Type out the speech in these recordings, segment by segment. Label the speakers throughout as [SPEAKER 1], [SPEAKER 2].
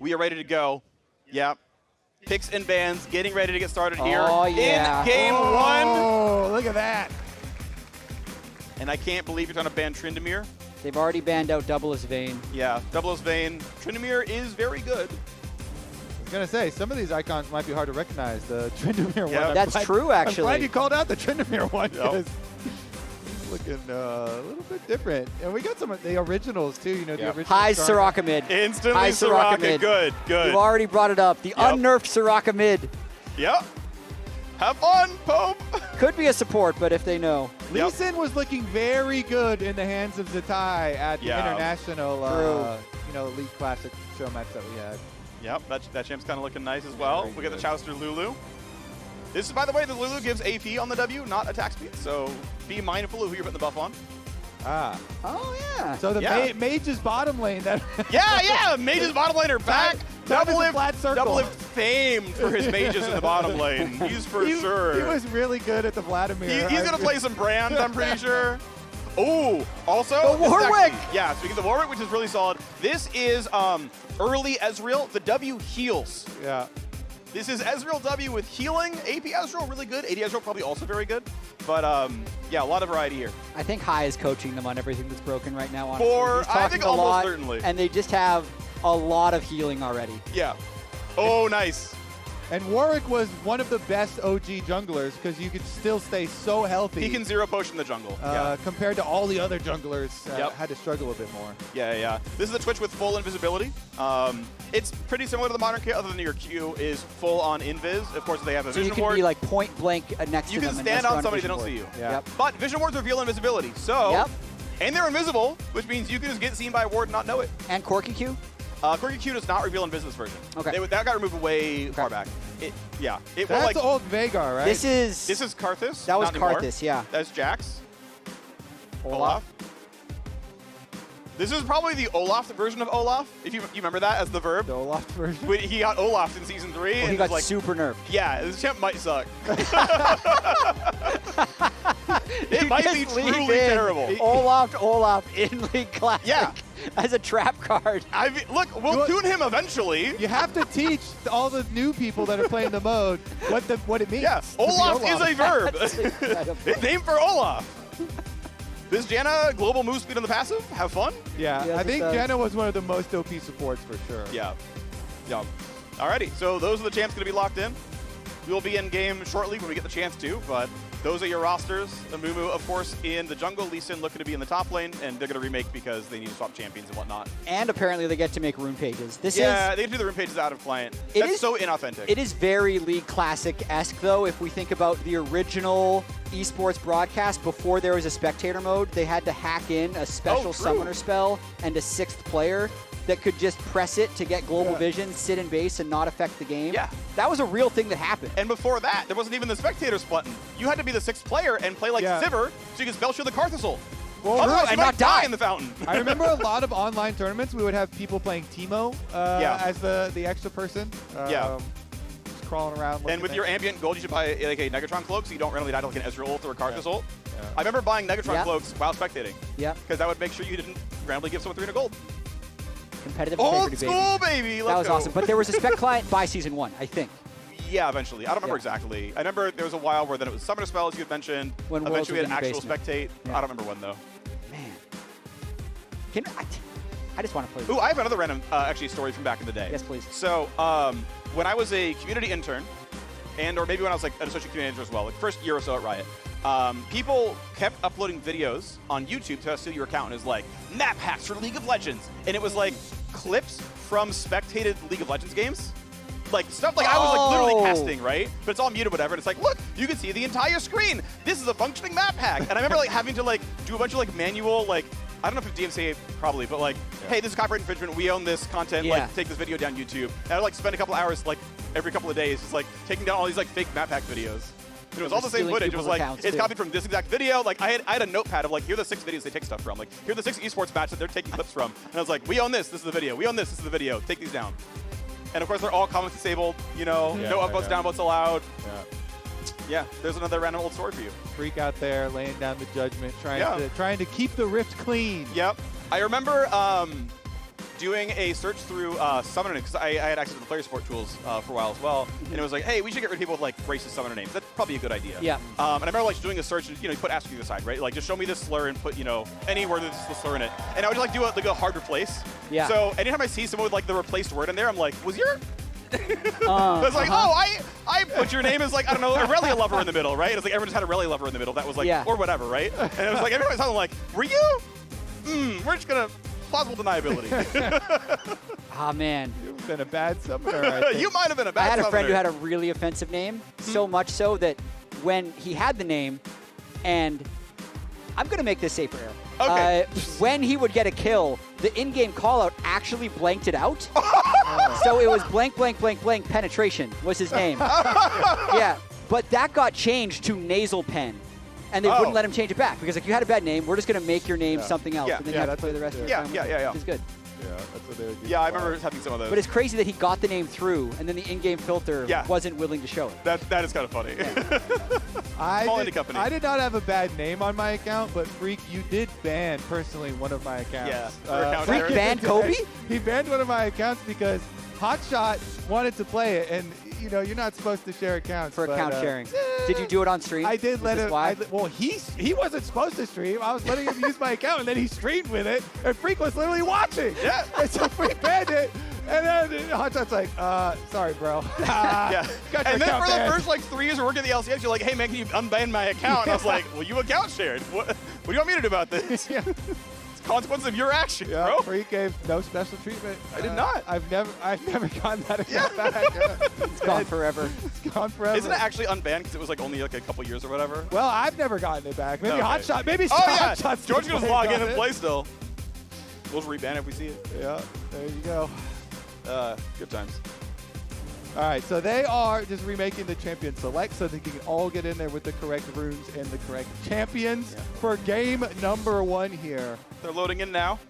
[SPEAKER 1] We are ready to go. Yep. Picks and bans getting ready to get started here
[SPEAKER 2] yeah.
[SPEAKER 1] in game 1.
[SPEAKER 3] Oh, look at that.
[SPEAKER 1] And I can't believe you're trying to ban Tryndamere.
[SPEAKER 2] They've already banned out Double as Vayne.
[SPEAKER 1] Yeah, Double as Vayne. Tryndamere is very good.
[SPEAKER 3] I was going to say, some of these icons might be hard to recognize. The Tryndamere one.
[SPEAKER 2] That's true, actually.
[SPEAKER 3] I'm glad you called out the Tryndamere one.
[SPEAKER 1] Yep.
[SPEAKER 3] Looking a little bit different. And we got some of the originals, too. You know, the original.
[SPEAKER 2] High Soraka mid.
[SPEAKER 1] Instantly
[SPEAKER 2] High
[SPEAKER 1] Soraka
[SPEAKER 2] mid.
[SPEAKER 1] Good, good.
[SPEAKER 2] You've already brought it up. The unnerfed Soraka mid.
[SPEAKER 1] Yep. Have fun, Pope.
[SPEAKER 2] Could be a support, but if they know.
[SPEAKER 3] Lee Sin was looking very good in the hands of Zatai at the international League Classic show match that we had.
[SPEAKER 1] Yep, that champ's kind of looking nice as well. We get the Chouster Lulu. This is, by the way, the Lulu gives AP on the W, not attack speed, so be mindful of who you're putting the buff on.
[SPEAKER 3] Ah.
[SPEAKER 2] Oh, yeah.
[SPEAKER 3] So the Mage's bottom lane.
[SPEAKER 1] Yeah, Mage's bottom laner back. Double lift famed for his mages in the bottom lane. He's for sure.
[SPEAKER 3] He was really good at the Vladimir.
[SPEAKER 1] He's going to play some Brand, I'm pretty sure. Oh, also,
[SPEAKER 2] the Warwick.
[SPEAKER 1] Yeah, speaking of the Warwick, which is really solid. This is early Ezreal. The W heals.
[SPEAKER 3] Yeah.
[SPEAKER 1] This is Ezreal W with healing. AP Ezreal, really good. AD Ezreal, probably also very good. But, yeah, a lot of variety here.
[SPEAKER 2] I think High is coaching them on everything that's broken right now. Honestly.
[SPEAKER 1] I think almost certainly.
[SPEAKER 2] And they just have a lot of healing already.
[SPEAKER 1] Yeah. Oh, nice.
[SPEAKER 3] And Warwick was one of the best OG junglers because you could still stay so healthy.
[SPEAKER 1] He can zero potion the jungle.
[SPEAKER 3] Compared to all the other junglers, had to struggle a bit more.
[SPEAKER 1] Yeah. This is a Twitch with full invisibility. It's pretty similar to the modern kit, other than your Q is full on invis. Of course, they have a vision ward.
[SPEAKER 2] So you can be like point blank next to them.
[SPEAKER 1] You can stand on somebody, they don't see you.
[SPEAKER 3] Yeah.
[SPEAKER 1] But vision wards reveal invisibility. So, and they're invisible, which means you can just get seen by a ward and not know it.
[SPEAKER 2] And Corky Q?
[SPEAKER 1] Corky Q does not reveal in this version.
[SPEAKER 2] Okay.
[SPEAKER 1] That got removed way far back.
[SPEAKER 3] That's old Veigar, right?
[SPEAKER 2] This is
[SPEAKER 1] Karthus.
[SPEAKER 2] That was
[SPEAKER 1] not
[SPEAKER 2] Karthus, yeah.
[SPEAKER 1] That's Jax.
[SPEAKER 2] Olaf.
[SPEAKER 1] This is probably the Olaf version of Olaf, if you remember that as the verb.
[SPEAKER 3] The Olaf version?
[SPEAKER 1] When he got Olaf in Season 3.
[SPEAKER 2] Well,
[SPEAKER 1] and
[SPEAKER 2] he got
[SPEAKER 1] like,
[SPEAKER 2] super nerfed.
[SPEAKER 1] Yeah, this champ might suck. It might be truly terrible.
[SPEAKER 2] Olaf in League Classic.
[SPEAKER 1] Yeah.
[SPEAKER 2] As a trap card.
[SPEAKER 1] Look, we'll tune him eventually.
[SPEAKER 3] You have to teach all the new people that are playing the mode what it means.
[SPEAKER 1] Yeah, Olaf is a verb. It's named for Olaf. This Janna global move speed on the passive. Have fun.
[SPEAKER 3] Yeah, I think Janna was one of the most OP supports for sure.
[SPEAKER 1] Yeah. Alrighty, so those are the champs going to be locked in. We will be in game shortly when we get the chance to, but those are your rosters. The Mumu, of course, in the jungle. Lee Sin looking to be in the top lane, and they're going to remake because they need to swap champions and whatnot.
[SPEAKER 2] And apparently they get to make rune pages.
[SPEAKER 1] They can do the rune pages out of client. That's so inauthentic.
[SPEAKER 2] It is very League Classic-esque, though. If we think about the original esports broadcast, before there was a spectator mode, they had to hack in a special summoner spell and a 6th player that could just press it to get global vision, sit in base, and not affect the game. Yeah. That was a real thing that happened.
[SPEAKER 1] And before that, there wasn't even the spectators button. You had to be the 6th player and play like Sivir so you could spell shield the Karthus ult.
[SPEAKER 3] Well,
[SPEAKER 1] otherwise, you might die in the fountain.
[SPEAKER 3] I remember a lot of online tournaments, we would have people playing Teemo as the extra person. Just crawling around.
[SPEAKER 1] And with your ambient gold, you should buy like a Negatron cloak so you don't randomly die to like an Ezreal ult or a Karthus ult. I remember buying Negatron cloaks while spectating. Yeah. Because that would make sure you didn't randomly give someone 300 gold.
[SPEAKER 2] Competitive
[SPEAKER 1] old school, baby.
[SPEAKER 2] That was awesome. But there was a spec client by Season 1, I think.
[SPEAKER 1] Yeah, eventually. I don't remember exactly. I remember there was a while where then it was summoner spells you had mentioned.
[SPEAKER 2] When
[SPEAKER 1] eventually we had actual spectate. I don't remember when, though.
[SPEAKER 2] Man. I just want to play this.
[SPEAKER 1] Ooh, I have another random, actually, story from back in the day.
[SPEAKER 2] Yes, please.
[SPEAKER 1] So, when I was a community intern, or maybe when I was like an associate community manager as well, like first year or so at Riot, people kept uploading videos on YouTube to steal your account. And it was like, map hacks for League of Legends. And it was like clips from spectated League of Legends games. Like stuff like I was like literally casting, right? But it's all muted, whatever. And it's like, look, you can see the entire screen. This is a functioning map hack. And I remember like having to like do a bunch of like manual, like, I don't know if it's DMCA probably, but like, hey, this is copyright infringement. We own this content. Like, take this video down YouTube. And I'd like spend a couple hours like every couple of days just like taking down all these like fake map hack videos. It was all the same footage. It was like, it's copied from this exact video. Like, I had a notepad of like, here are the 6 videos they take stuff from. Like, here are the 6 esports matches that they're taking clips from. And I was like, we own this. This is the video. We own this. This is the video. Take these down. And of course, they're all comments disabled. You know, no upvotes, downvotes allowed. Yeah, there's another random old story for you.
[SPEAKER 3] Freak out there, laying down the judgment, trying to keep the rift clean.
[SPEAKER 1] Yep. I remember doing a search through summoner names, because I had access to the player support tools for a while as well, and it was like, hey, we should get rid of people with like racist summoner names. That's probably a good idea.
[SPEAKER 2] Yeah.
[SPEAKER 1] And I remember like doing a search, and you put asterisk aside, right? Like just show me this slur and put any word that's the slur in it, and I would just like do a hard replace.
[SPEAKER 2] Yeah.
[SPEAKER 1] So anytime I see someone with like the replaced word in there, I'm like, was your it's like, oh, I put your name as like, I don't know, Aurelia lover in the middle, right? It's like everyone just had Aurelia lover in the middle. That was like, or whatever, right? And it was like, everyone was telling like, were you? We're just going to plausible deniability.
[SPEAKER 3] Ah, man. You've been a bad summoner, I think.
[SPEAKER 1] You might have been a bad summoner.
[SPEAKER 2] I had a friend who had a really offensive name, so much so that when he had the name, and I'm going to make this safer, Aaron.
[SPEAKER 1] Okay.
[SPEAKER 2] When he would get a kill, the in-game call-out actually blanked it out. So it was blank, blank, blank, blank, penetration was his name. Yeah, but that got changed to nasal pen. And they wouldn't let him change it back because like you had a bad name, we're just going to make your name something else. And then you have to play the rest of the time.
[SPEAKER 1] Yeah.
[SPEAKER 2] It's good.
[SPEAKER 3] Yeah, that's what they would do.
[SPEAKER 1] Yeah, I remember having some of those.
[SPEAKER 2] But it's crazy that he got the name through, and then the in-game filter wasn't willing to show it.
[SPEAKER 1] That is kind of funny.
[SPEAKER 3] I did not have a bad name on my account, but Freak, you did ban personally one of my accounts.
[SPEAKER 1] Yeah.
[SPEAKER 2] Freak banned Kobe?
[SPEAKER 3] He banned one of my accounts because Hotshot wanted to play it, and you're not supposed to share accounts.
[SPEAKER 2] For account sharing. Did you do it on stream?
[SPEAKER 3] I did let him. Well, he wasn't supposed to stream. I was letting him use my account, and then he streamed with it, and Freak was literally watching.
[SPEAKER 1] Yeah.
[SPEAKER 3] And so Freak banned it. And then Hotshot's like, sorry, bro.
[SPEAKER 1] Yeah. And then for the first like 3 years of working at the LCS, you're like, hey, man, can you unban my account? And I was like, well, you account shared. What do you want me to do about this?
[SPEAKER 3] Yeah.
[SPEAKER 1] Consequence of your action, bro.
[SPEAKER 3] Freak gave no special treatment.
[SPEAKER 1] I did not.
[SPEAKER 3] I've never gotten that account back.
[SPEAKER 2] It's gone forever.
[SPEAKER 3] It's gone forever.
[SPEAKER 1] Isn't it actually unbanned because it was like only like a couple years or whatever?
[SPEAKER 3] Well, I've never gotten it back. Maybe Hotshot. Maybe
[SPEAKER 1] Hotshot's George can just log in and play still. We'll just reban if we see it.
[SPEAKER 3] Yeah, there you go.
[SPEAKER 1] Good times.
[SPEAKER 3] All right, so they are just remaking the champion select so they can all get in there with the correct runes and the correct champions for game number 1 here.
[SPEAKER 1] They're loading in now.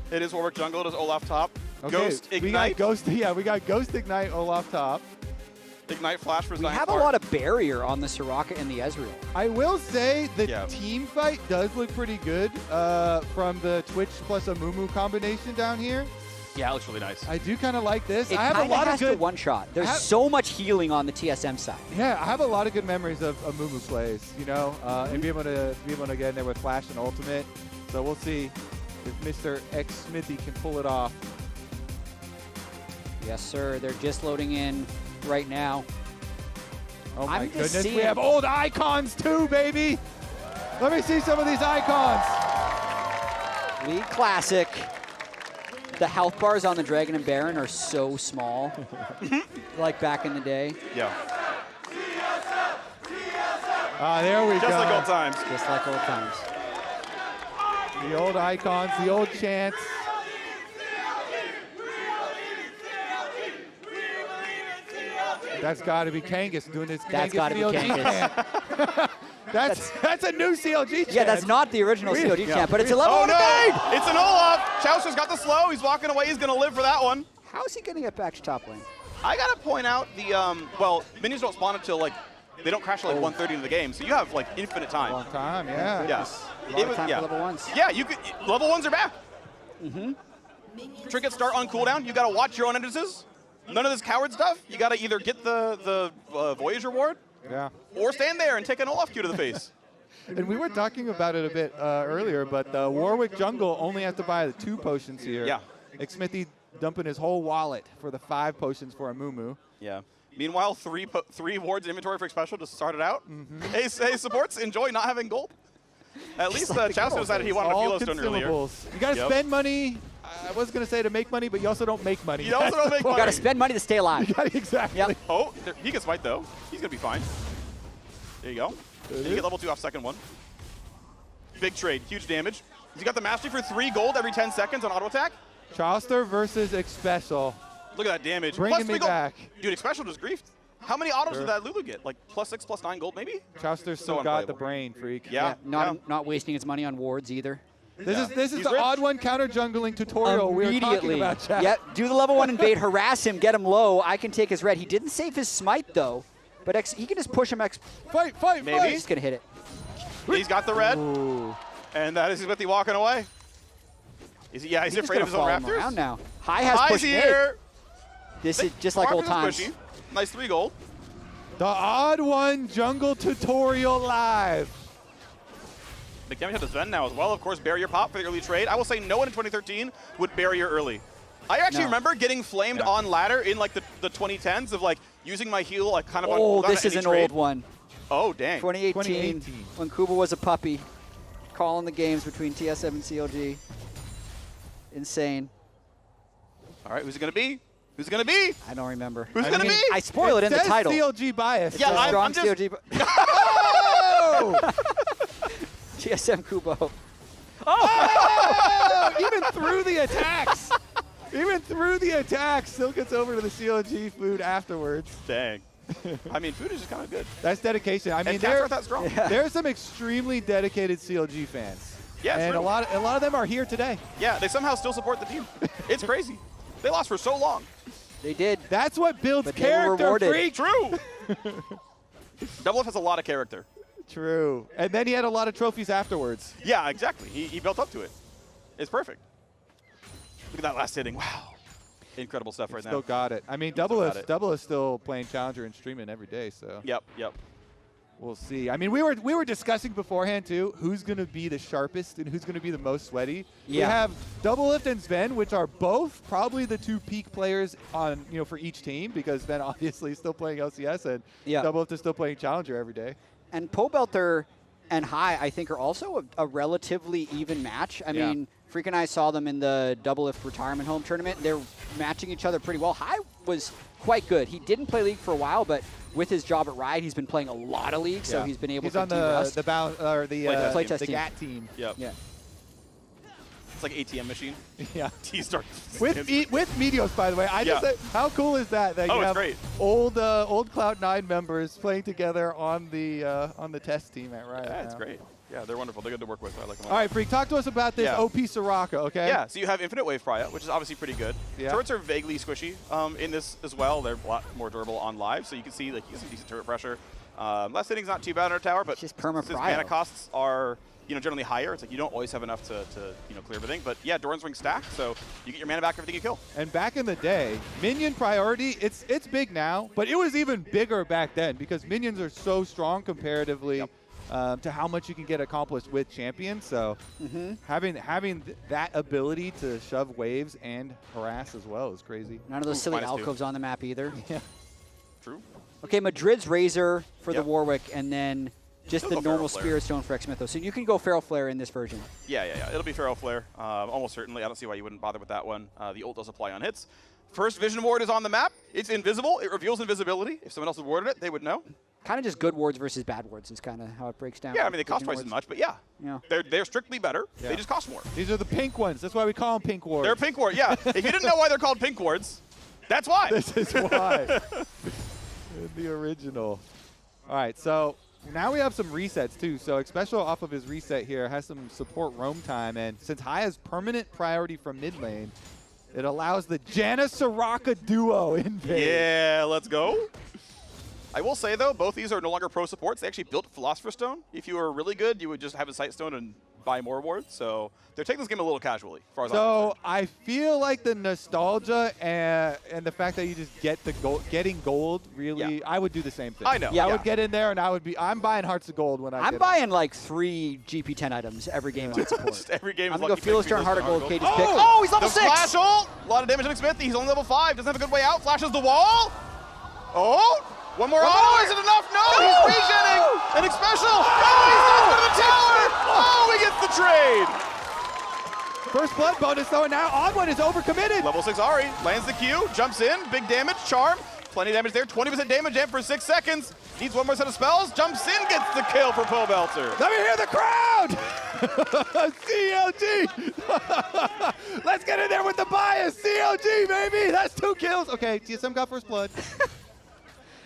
[SPEAKER 1] It is Warwick jungle. It is Olaf top.
[SPEAKER 3] Okay,
[SPEAKER 1] Ghost Ignite.
[SPEAKER 3] We got Ghost Ignite Olaf top.
[SPEAKER 1] Ignite Flash for Zion.
[SPEAKER 2] We have a lot of barrier on the Soraka and the Ezreal.
[SPEAKER 3] I will say the team fight does look pretty good from the Twitch plus a Mumu combination down here.
[SPEAKER 1] Yeah, it looks really nice.
[SPEAKER 3] I do kind of like this.
[SPEAKER 2] It
[SPEAKER 3] I have a lot of good
[SPEAKER 2] one-shot. There's so much healing on the TSM side.
[SPEAKER 3] Yeah, I have a lot of good memories of Mumu plays, and be able to get in there with Flash and Ultimate. So we'll see if Mr. X Smithy can pull it off.
[SPEAKER 2] Yes, sir. They're just loading in right now.
[SPEAKER 3] Oh my goodness, we have old icons too, baby. Let me see some of these icons.
[SPEAKER 2] League Classic. The health bars on the Dragon and Baron are so small, like back in the day.
[SPEAKER 1] Yeah.
[SPEAKER 3] There we go.
[SPEAKER 1] Just like old times.
[SPEAKER 2] Just like old times.
[SPEAKER 3] The old icons, the old chants. That's got to be Kangas doing this.
[SPEAKER 2] That's got to be Kangas.
[SPEAKER 3] That's a new CLG chant.
[SPEAKER 2] Yeah, that's not the original CLG chant, but it's a level 1 evade!
[SPEAKER 1] It's an Olaf. Chaucer's got the slow. He's walking away. He's going to live for that one.
[SPEAKER 2] How is he going to get back to top lane?
[SPEAKER 1] I got to point out the, minions don't spawn until, like, they don't crash until like 1:30 into the game, so you have, like, infinite time.
[SPEAKER 3] Long time, yeah.
[SPEAKER 1] Yeah.
[SPEAKER 2] A lot of time for level 1s.
[SPEAKER 1] Yeah, you could, level 1s are back. Trinkets start on cooldown. You got to watch your own entrances. None of this coward stuff. You got to either get the Voyage reward, or stand there and take an Olaf Q to the face.
[SPEAKER 3] And we were talking about it a bit earlier, but the Warwick jungle only has to buy the 2 potions here.
[SPEAKER 1] Yeah.
[SPEAKER 3] Xmithy dumping his whole wallet for the 5 potions for a Mumu.
[SPEAKER 1] Yeah. Meanwhile, 3 wards inventory for special to start it out. Hey, supports, enjoy not having gold. At least Chaucer decided he wanted a Philo Stone earlier.
[SPEAKER 3] You got to spend money. I was going to say to make money, but you also don't make money.
[SPEAKER 1] You also don't make money.
[SPEAKER 2] You got to spend money to stay alive.
[SPEAKER 3] Exactly.
[SPEAKER 2] Yep.
[SPEAKER 1] Oh, he can smite, though. He's going to be fine. There you go. You get level 2 off second one. Big trade. Huge damage. He's got the mastery for 3 gold every 10 seconds on auto attack.
[SPEAKER 3] Chaucer versus Xpecial.
[SPEAKER 1] Look at that damage.
[SPEAKER 3] Bringing me back.
[SPEAKER 1] Dude, Xpecial just griefed. How many autos did that Lulu get? Like +6, +9 gold, maybe?
[SPEAKER 3] Chaucer still got the brain, Freak.
[SPEAKER 1] Yeah.
[SPEAKER 2] Not wasting his money on wards either.
[SPEAKER 3] This is the odd one counter jungling tutorial we were talking about, chat.
[SPEAKER 2] Yep, do the level 1 invade, harass him, get him low. I can take his red. He didn't save his smite, though. But he can just push him.
[SPEAKER 3] Fight.
[SPEAKER 1] Maybe.
[SPEAKER 2] He's going to hit it.
[SPEAKER 1] He's got the red.
[SPEAKER 2] Ooh.
[SPEAKER 1] And that is Smithy walking away. Is he? Yeah, he's afraid of his own Raptors.
[SPEAKER 2] Around now. High has
[SPEAKER 1] High's
[SPEAKER 2] pushed
[SPEAKER 1] here.
[SPEAKER 2] This is just like old times.
[SPEAKER 1] Pushy. Nice 3 gold.
[SPEAKER 3] The Odd One Jungle Tutorial Live.
[SPEAKER 1] Big damage to Sven now as well. Of course, barrier pop for the early trade. I will say no one in 2013 would barrier early. I actually remember getting flamed on ladder in like the 2010s of like using my heel like kind of
[SPEAKER 2] on this is an old one.
[SPEAKER 1] Oh, dang.
[SPEAKER 2] 2018 when Kuba was a puppy. Calling the games between TSM and CLG. Insane.
[SPEAKER 1] All right, who's it going to be? Who's it going to be?
[SPEAKER 2] I don't remember.
[SPEAKER 1] Who's going to be?
[SPEAKER 2] I spoil it in the title.
[SPEAKER 3] CLG bias.
[SPEAKER 1] Yeah, I'm just...
[SPEAKER 2] CLG TSM Kubo.
[SPEAKER 3] Oh! Even through the attacks. Even through the attacks, still gets over to the CLG food afterwards.
[SPEAKER 1] Dang. I mean, food is just kind of good.
[SPEAKER 3] That's dedication. I mean,
[SPEAKER 1] they're that strong.
[SPEAKER 2] Yeah.
[SPEAKER 3] There's some extremely dedicated CLG fans.
[SPEAKER 1] Yeah,
[SPEAKER 3] and a lot of them are here today.
[SPEAKER 1] Yeah, they somehow still support the team. It's crazy. They lost for so long.
[SPEAKER 2] They did.
[SPEAKER 3] That's what builds character, freak.
[SPEAKER 1] True. Double F has a lot of character.
[SPEAKER 3] True. And then he had a lot of trophies afterwards.
[SPEAKER 1] Yeah, exactly. He built up to it. It's perfect. Look at that last hitting. Wow. Incredible stuff right now.
[SPEAKER 3] Still got it. I mean, Double is still playing Challenger and streaming every day, so.
[SPEAKER 1] Yep.
[SPEAKER 3] We'll see. I mean, we were discussing beforehand too who's going to be the sharpest and who's going to be the most sweaty. Yeah. We have Doublelift and Sven, which are both probably the 2 peak players on for each team because Sven obviously is still playing LCS and Doublelift is still playing Challenger every day.
[SPEAKER 2] And Pobelter and High, I think, are also a relatively even match. I mean, Freak and I saw them in the Doublelift retirement home tournament. They're matching each other pretty well. High was quite good. He didn't play League for a while, but with his job at Riot, he's been playing a lot of League, so he's been able to
[SPEAKER 3] on the GAT team.
[SPEAKER 1] Yep.
[SPEAKER 2] Yeah.
[SPEAKER 1] It's like ATM machine.
[SPEAKER 3] Yeah.
[SPEAKER 1] T-Start.
[SPEAKER 3] With Meteos, by the way. I just said, how cool is that? That you have
[SPEAKER 1] great.
[SPEAKER 3] old Cloud9 members playing together on the test team at Riot.
[SPEAKER 1] Yeah, it's great. Yeah, they're wonderful. They're good to work with. I like them
[SPEAKER 3] all right, Freak, talk to us about this OP Soraka, okay?
[SPEAKER 1] Yeah, so you have Infinite Wave Pariah, which is obviously pretty good. Yeah. Turrets are vaguely squishy in this as well. They're a lot more durable on live, so you can see you get some decent turret pressure. Last hitting's not too bad on our tower, but
[SPEAKER 2] since
[SPEAKER 1] mana costs are generally higher, it's like you don't always have enough to clear everything. But yeah, Doran's Ring stack, so you get your mana back everything you kill.
[SPEAKER 3] And back in the day, minion priority, it's big now, but it was even bigger back then because minions are so strong comparatively. To how much you can get accomplished with champions. So having that ability to shove waves and harass as well is crazy.
[SPEAKER 2] None of those silly alcoves on the map either.
[SPEAKER 3] Yeah.
[SPEAKER 1] True.
[SPEAKER 2] Okay, Madrid's Razor for the Warwick, and then just the normal Spirit Stone for Xmythos. So you can go Feral Flare in this version.
[SPEAKER 1] Yeah. It'll be Feral Flare, almost certainly. I don't see why you wouldn't bother with that one. The ult does apply on hits. First Vision Ward is on the map. It's invisible. It reveals invisibility. If someone else had warded it, they would know.
[SPEAKER 2] Kind of just good wards versus bad wards is kind of how it breaks down.
[SPEAKER 1] Yeah, I mean, they cost twice as much, but they're strictly better. Yeah. They just cost more.
[SPEAKER 3] These are the pink ones. That's why we call them pink wards.
[SPEAKER 1] They're pink wards, yeah. If you didn't know why they're called pink wards, that's why.
[SPEAKER 3] This is why. The original. All right, so now we have some resets, too. So Xpecial off of his reset here has some support roam time, and since High has permanent priority from mid lane, it allows the Janna-Soraka duo invade.
[SPEAKER 1] Yeah, let's go. I will say, though, both these are no longer pro supports. They actually built Philosopher's Stone. If you were really good, you would just have a Sight Stone and buy more wards. So they're taking this game a little casually, as far as I'm concerned.
[SPEAKER 3] I feel like the nostalgia and the fact that you just get the getting gold, really, I would do the same thing.
[SPEAKER 1] I know.
[SPEAKER 3] Yeah, I would get in there and I'm buying Hearts of Gold when
[SPEAKER 2] I'm buying like 3 GP10 items every game on support.
[SPEAKER 1] Just every game.
[SPEAKER 2] I'm going to go Fearless Turn, Heart of Gold, Katie's pick.
[SPEAKER 1] Oh, he's level 6! Flash ult! A lot of damage on Xmythos. He's only level 5. Doesn't have a good way out. Flashes the wall. Oh! One more auto, is it enough? No, he's regenning! And Xpecial! Oh, he's not going to the tower! Oh, he gets the trade!
[SPEAKER 3] First blood bonus though, and now Odd One is overcommitted.
[SPEAKER 1] Level 6 Ari, lands the Q, jumps in, big damage, charm, plenty of damage there, 20% damage amp for 6 seconds. Needs one more set of spells, jumps in, gets the kill for Pobelter.
[SPEAKER 3] Let me hear the crowd! CLG! Let's get in there with the bias! CLG, baby! That's 2 kills! Okay, TSM got first blood.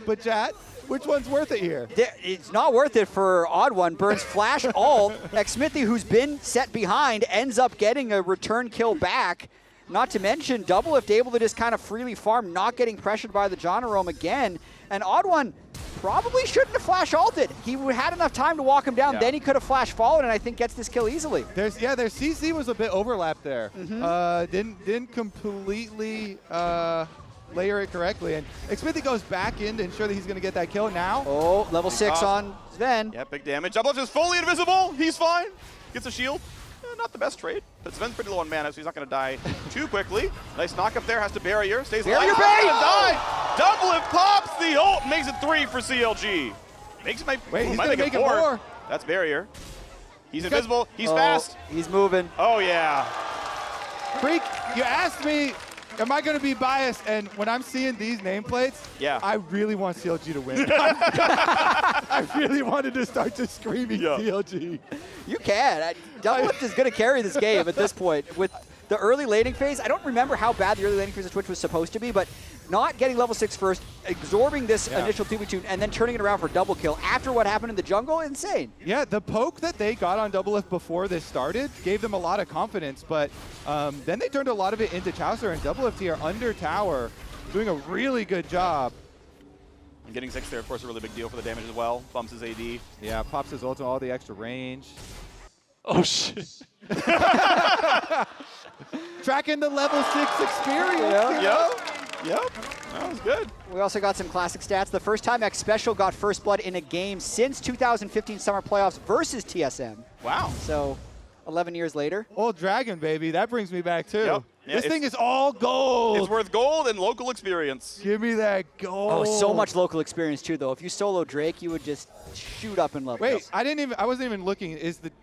[SPEAKER 3] But Jat, which one's worth it here?
[SPEAKER 2] It's not worth it for Odd One. Burns flash ult. Xmythos, who's been set behind, ends up getting a return kill back. Not to mention, Doublelift able to just kind of freely farm, not getting pressured by the John Rome again. And Odd One, probably shouldn't have flash ulted. He had enough time to walk him down, then he could have flash followed, and I think gets this kill easily.
[SPEAKER 3] Their CC was a bit overlapped there. Didn't completely layer it correctly, and Xmithy goes back in to ensure that he's going to get that kill now.
[SPEAKER 2] Oh, level 6 on Sven.
[SPEAKER 1] Yeah, big damage. Double is fully invisible. He's fine. Gets a shield. Not the best trade, but Sven's pretty low on mana, so he's not going to die too quickly. Nice knock up there, has to barrier, stays alive.
[SPEAKER 2] Barrier bait!
[SPEAKER 1] Die! Double pops the ult, makes it 3 for CLG. He's going to make it 4. That's barrier. He's invisible, he's fast.
[SPEAKER 2] He's moving.
[SPEAKER 1] Oh yeah.
[SPEAKER 3] Freak, you asked me, am I going to be biased? And when I'm seeing these nameplates, I really want CLG to win. I really wanted to start just screaming CLG.
[SPEAKER 2] You can. Doublelift is going to carry this game at this point. With the early laning phase, I don't remember how bad the early laning phase of Twitch was supposed to be, but not getting level 6 first, absorbing this initial 2v2, and then turning it around for double kill after what happened in the jungle, insane.
[SPEAKER 3] Yeah, the poke that they got on Doublelift before this started gave them a lot of confidence, but then they turned a lot of it into Chaucer, and Doublelift here under tower, doing a really good job.
[SPEAKER 1] And getting 6 there, of course, a really big deal for the damage as well. Bumps his AD.
[SPEAKER 3] Yeah, pops his ult to all the extra range.
[SPEAKER 1] Oh, shit.
[SPEAKER 3] Tracking the level 6 experience.
[SPEAKER 1] Yep, that was good.
[SPEAKER 2] We also got some classic stats. The first time X Special got first blood in a game since 2015 Summer Playoffs versus TSM.
[SPEAKER 1] Wow.
[SPEAKER 2] So 11 years later.
[SPEAKER 3] Old Dragon, baby. That brings me back, too.
[SPEAKER 1] Yep. Yeah,
[SPEAKER 3] this thing is all gold.
[SPEAKER 1] It's worth gold and local experience.
[SPEAKER 3] Give me that gold.
[SPEAKER 2] Oh, so much local experience, too, though. If you solo Drake, you would just shoot up in level.
[SPEAKER 3] Wait, I wasn't even looking.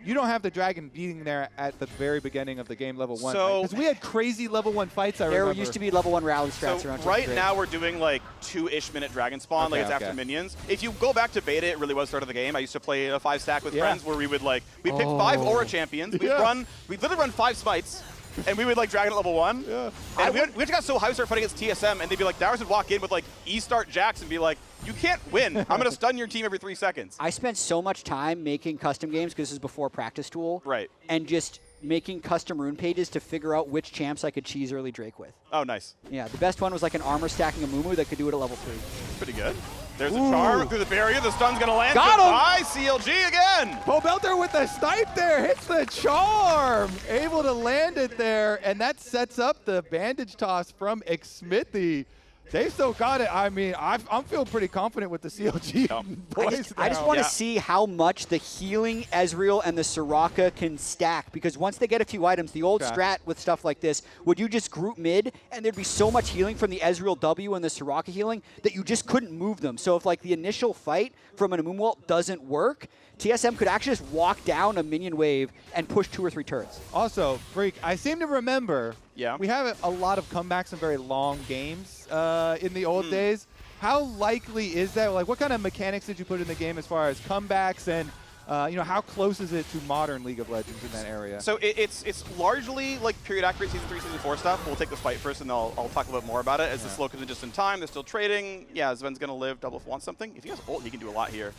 [SPEAKER 3] You don't have the dragon beating there at the very beginning of the game, level 1, because we had crazy level 1 fights, I remember.
[SPEAKER 2] There used to be level 1 rally strats around.
[SPEAKER 1] Right now we're doing like 2-ish minute dragon spawn, like it's after minions. If you go back to beta, it really was start of the game. I used to play a 5-stack with friends where we would we picked 5 aura champions. We'd literally run 5 smites. And we would dragon at level 1.
[SPEAKER 3] Yeah.
[SPEAKER 1] And we just got so high we started fighting against TSM, and they'd be like, Dowers would walk in with E-start jacks and be like, you can't win. I'm going to stun your team every 3 seconds.
[SPEAKER 2] I spent so much time making custom games, because this is before Practice Tool.
[SPEAKER 1] Right.
[SPEAKER 2] And just making custom rune pages to figure out which champs I could cheese early Drake with.
[SPEAKER 1] Oh, nice.
[SPEAKER 2] Yeah, the best one was an armor stacking Amumu that could do it at level 3.
[SPEAKER 1] Pretty good. There's a charm through the barrier. The stun's going to land.
[SPEAKER 2] Got him!
[SPEAKER 1] Goodbye, CLG again.
[SPEAKER 3] Belter with the snipe there. Hits the charm. Able to land it there. And that sets up the bandage toss from Xmithy. They still got it. I mean, I'm feeling pretty confident with the CLG boys
[SPEAKER 2] I just want to see how much the healing Ezreal and the Soraka can stack, because once they get a few items, the old strat with stuff like this, would you just group mid and there'd be so much healing from the Ezreal W and the Soraka healing that you just couldn't move them. So if the initial fight from an Amumu ult doesn't work, TSM could actually just walk down a minion wave and push 2 or 3 turrets.
[SPEAKER 3] Also, Freak, I seem to remember we have a lot of comebacks and very long games in the old days. How likely is that? What kind of mechanics did you put in the game as far as comebacks, and how close is it to modern League of Legends in that area?
[SPEAKER 1] So it's largely period accurate Season 3, Season 4 stuff. We'll take the fight first, and I'll talk a bit more about it. As the slow comes in just in time, they're still trading. Yeah, Sven's going to live. Doublelift wants something. If he has ult, he can do a lot here.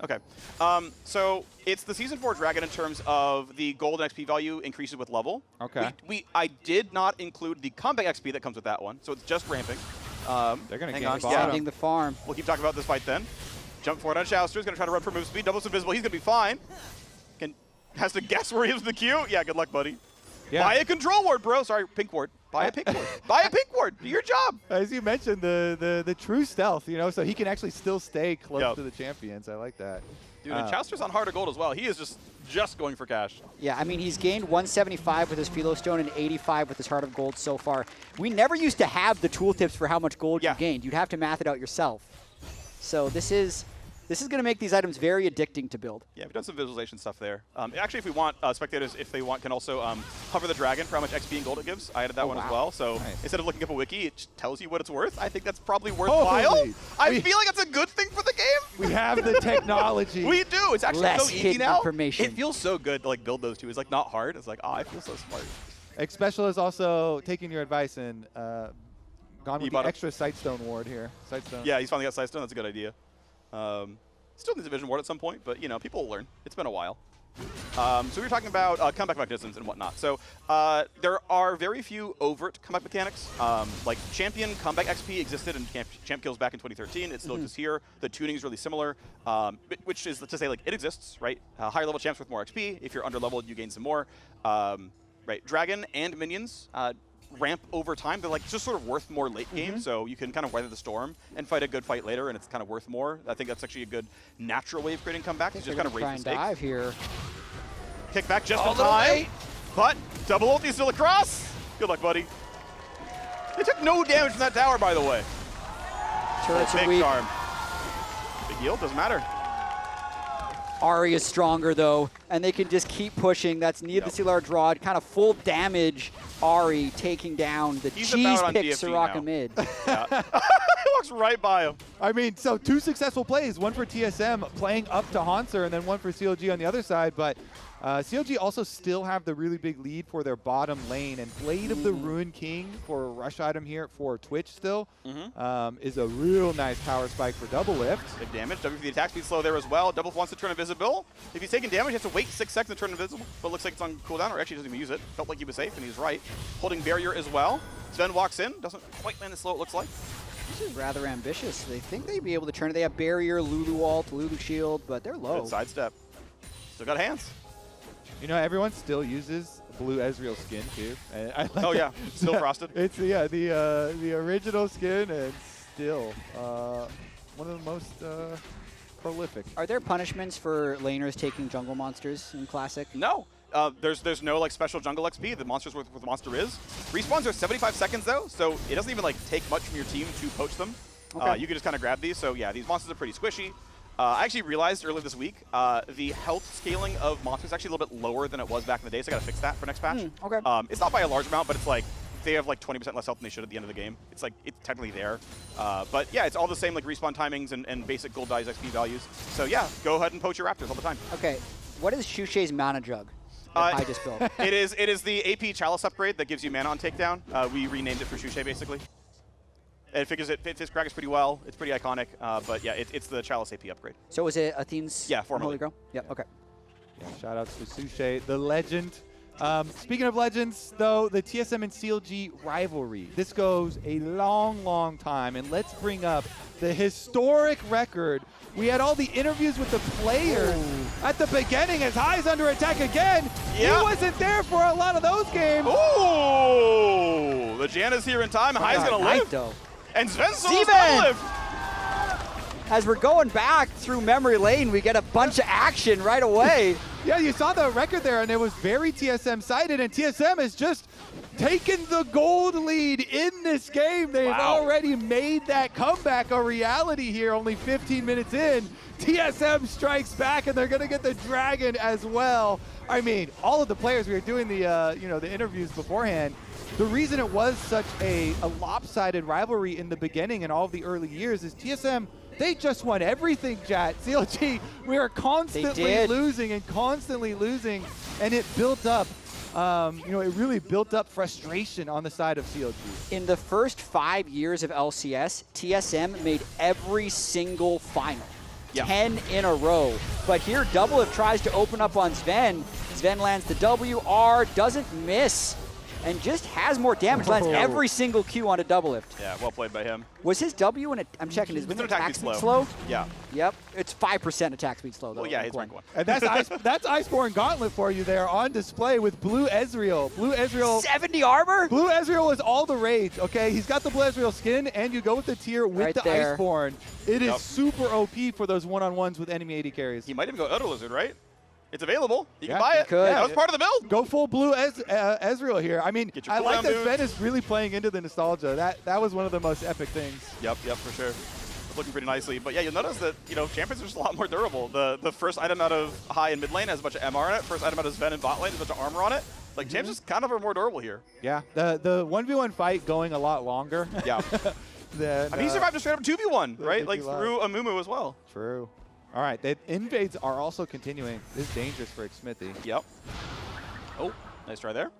[SPEAKER 1] Okay, so it's the Season 4 Dragon in terms of the gold and XP value increases with level.
[SPEAKER 3] Okay.
[SPEAKER 1] I did not include the combat XP that comes with that one, so it's just ramping.
[SPEAKER 3] They're going to
[SPEAKER 2] hang on, extending the farm.
[SPEAKER 1] We'll keep talking about this fight then. Jump forward on Chaucer. He's going to try to run for move speed. Double's invisible. He's going to be fine. Has to guess where he is in the queue. Yeah, good luck, buddy. Yeah. Buy a control ward, bro. Sorry, pink ward. Buy a pink ward. Buy a pink ward. Do your job.
[SPEAKER 3] As you mentioned, the true stealth, so he can actually still stay close to the champions. I like that.
[SPEAKER 1] Dude, and Chaucer's on harder gold as well. He is just going for cash.
[SPEAKER 2] Yeah, I mean, he's gained 175 with his Philo Stone and 85 with his Heart of Gold so far. We never used to have the tooltips for how much gold you gained. You'd have to math it out yourself. So this is going to make these items very addicting to build.
[SPEAKER 1] Yeah, we've done some visualization stuff there. Actually, if we want, spectators, if they want, can also hover the dragon for how much XP and gold it gives. I added that one as well. So instead of looking up a wiki, it tells you what it's worth. I think that's probably worthwhile. I feel like that's a good thing for the game.
[SPEAKER 3] We have the technology.
[SPEAKER 1] We do. It's actually
[SPEAKER 2] Less
[SPEAKER 1] so easy now.
[SPEAKER 2] Information.
[SPEAKER 1] It feels so good to build those two. It's not hard. It's I feel so smart.
[SPEAKER 3] X Special is also taking your advice and gone with the extra Sightstone ward here. Sightstone.
[SPEAKER 1] Yeah, he's finally got Sightstone. That's a good idea. Still needs a Vision Ward at some point, but people will learn. It's been a while. So we were talking about comeback mechanisms and whatnot. So there are very few overt comeback mechanics. Like Champion comeback XP existed in Champ Kills back in 2013. It still exists here. The tuning is really similar, which is to say, like, it exists, right? Higher level champs with more XP. If you're under-leveled, you gain some more. Right, Dragon and minions ramp over time. They're like just sort of worth more late game, so you can kind of weather the storm and fight a good fight later, and it's kind of worth more. I think that's actually a good natural way of creating comebacks. Just kind of raise the stakes.
[SPEAKER 2] Dive here.
[SPEAKER 1] Kick back just in time, but double ulti still across. Good luck, buddy. They took no damage from that tower, by the way.
[SPEAKER 2] Turrets are weak.
[SPEAKER 1] Charm. Big heal, doesn't matter.
[SPEAKER 2] Ahri is stronger, though, and they can just keep pushing. That's near the CLR draw. Kind of full damage. Ahri taking down the cheese pick Soraka mid.
[SPEAKER 1] He walks right by him.
[SPEAKER 3] I mean, so 2 successful plays, one for TSM playing up to Hanser, and then one for CLG on the other side. But CLG also still have the really big lead for their bottom lane, and Blade of the Ruined King for a rush item here for Twitch still is a real nice power spike for Double Lift.
[SPEAKER 1] Big damage. W for the attack speed slow there as well. Double wants to turn invisible. If he's taking damage, he has to wait 6 seconds to turn invisible, but it looks like it's on cooldown, or actually doesn't even use it. Felt like he was safe, and he's right. Holding barrier as well. Sven walks in, doesn't quite land as slow, it looks like.
[SPEAKER 2] This is rather ambitious. They think they'd be able to turn it. They have barrier, Lulu ult, Lulu shield, but they're low.
[SPEAKER 1] Good sidestep. Still got hands.
[SPEAKER 3] You know, everyone still uses blue Ezreal skin too. And I like
[SPEAKER 1] yeah, still frosted.
[SPEAKER 3] It's the original skin, and still one of the most prolific.
[SPEAKER 2] Are there punishments for laners taking jungle monsters in Classic?
[SPEAKER 1] No. There's no like special jungle XP. The monsters where the monster is. Respawns are 75 seconds though, so it doesn't even like take much from your team to poach them. Okay. You can just kind of grab these. So yeah, these monsters are pretty squishy. I actually realized earlier this week the health scaling of monsters is actually a little bit lower than it was back in the day, so I got to fix that for next patch.
[SPEAKER 2] Okay.
[SPEAKER 1] It's not by a large amount, but it's like they have like 20% less health than they should at the end of the game. It's like it's technically there, but yeah, it's all the same like respawn timings and basic gold dice XP values. So yeah, go ahead and poach your raptors all the time.
[SPEAKER 2] Okay, what is Shushei's mana jug? I just built.
[SPEAKER 1] It is the AP Chalice upgrade that gives you mana on takedown. We renamed it for Shushei basically. It figures it fits his Krakus pretty well. It's pretty iconic, but yeah, it's the Chalice AP upgrade.
[SPEAKER 2] So is it Athene's
[SPEAKER 1] formerly.
[SPEAKER 2] Holy Grail? Yep, okay.
[SPEAKER 3] Yeah, shout outs to Sushei, the legend. Speaking of legends, though, the TSM and CLG rivalry. This goes a long, long time, and let's bring up the historic record. We had all the interviews with the players at the beginning as High's under attack again.
[SPEAKER 1] Yeah.
[SPEAKER 3] He wasn't there for a lot of those games.
[SPEAKER 1] Ooh! The Janna's here in time. High's going to live.
[SPEAKER 2] Though.
[SPEAKER 1] And Sven's going to live.
[SPEAKER 2] As we're going back through memory lane, we get a bunch of action right away.
[SPEAKER 3] Yeah, you saw the record there, and it was very TSM-sided, and TSM has just taken the gold lead in this game. They've already made that comeback a reality here, only 15 minutes in. TSM strikes back, and they're going to get the Dragon as well. I mean, all of the players, we were doing the the interviews beforehand, the reason it was such a lopsided rivalry in the beginning and all of the early years is TSM, they just won everything, chat. CLG, we are constantly losing and constantly losing, and it built up, it really built up frustration on the side of CLG.
[SPEAKER 2] In the first 5 years of LCS, TSM made every single final. 10 in a row. But here, Double-Lift tries to open up on Sven. Sven lands the WR, doesn't miss, and just has more damage. Lands every single Q on a Double-Lift.
[SPEAKER 1] Yeah, well played by him.
[SPEAKER 2] Was his W, and I'm checking, is attack speed slow?
[SPEAKER 1] Yeah.
[SPEAKER 2] Yep, it's 5% attack speed slow, though.
[SPEAKER 1] Well, yeah, he's rank 1.
[SPEAKER 3] And that's Iceborne Gauntlet for you there on display with Blue Ezreal. Blue Ezreal.
[SPEAKER 2] 70 armor?
[SPEAKER 3] Blue Ezreal is all the rage, okay? He's got the Blue Ezreal skin, and you go with the tier with the Iceborne. It is super OP for those one-on-ones with enemy AD carries.
[SPEAKER 1] He might even go Elder Lizard, right? It's available. You can
[SPEAKER 3] Yeah,
[SPEAKER 1] buy it.
[SPEAKER 2] could.
[SPEAKER 1] Yeah, that was part of the build.
[SPEAKER 3] Go full Blue Ezreal here. I mean, I like that
[SPEAKER 1] boost.
[SPEAKER 3] Sven is really playing into the nostalgia. That was one of the most epic things.
[SPEAKER 1] Yep, for sure. Looking pretty nicely. But yeah, you'll notice that, champions are just a lot more durable. The first item out of high and mid lane has a bunch of MR on it. First item out of Sven and bot lane has a bunch of armor on it. Like, champs just kind of are more durable here.
[SPEAKER 3] Yeah, the 1v1 fight going a lot longer.
[SPEAKER 1] Yeah. I mean, he survived a straight up 2v1, right? Like, through a Mumu as well.
[SPEAKER 3] True. All right, the invades are also continuing. This is dangerous for Xmithy.
[SPEAKER 1] Yep. Oh, nice try there.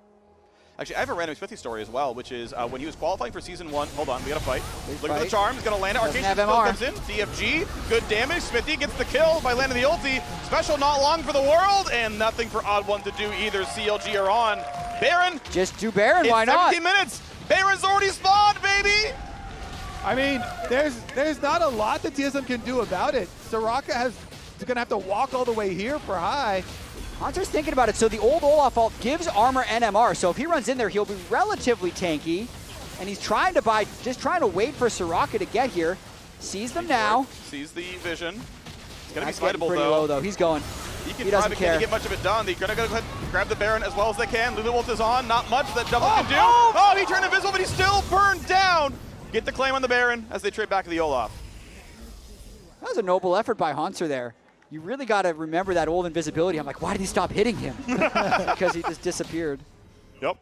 [SPEAKER 1] Actually, I have a random Smithy story as well, which is when he was qualifying for Season 1. Hold on, we got to fight. Look at the charm. He's going to land it. Arcane comes in. DFG, good damage. Smithy gets the kill by landing the ulti. Special not long for the world, and nothing for Odd One to do either. CLG are on. Baron.
[SPEAKER 2] Just do Baron, why not?
[SPEAKER 1] 17 minutes. Baron's already spawned, baby.
[SPEAKER 3] I mean, there's not a lot that TSM can do about it. Soraka is going to have to walk all the way here for high.
[SPEAKER 2] Hunter's thinking about it. So the old Olaf ult gives armor NMR. So if he runs in there, he'll be relatively tanky. And he's trying to buy, just trying to wait for Soraka to get here. Sees them now.
[SPEAKER 1] Sees the vision. It's going to be fightable,
[SPEAKER 2] pretty low, though. He's going.
[SPEAKER 1] He doesn't care. Get much of it done. They're going to go ahead and grab the Baron as well as they can. Lulu ult is on. Not much that double can do. Oh, he turned invisible, but he's still burned down. Get the claim on the Baron as they trade back to the Olaf.
[SPEAKER 2] That was a noble effort by Hunter there. You really got to remember that old invisibility. I'm like, why did he stop hitting him? Because he just disappeared.
[SPEAKER 1] Yep.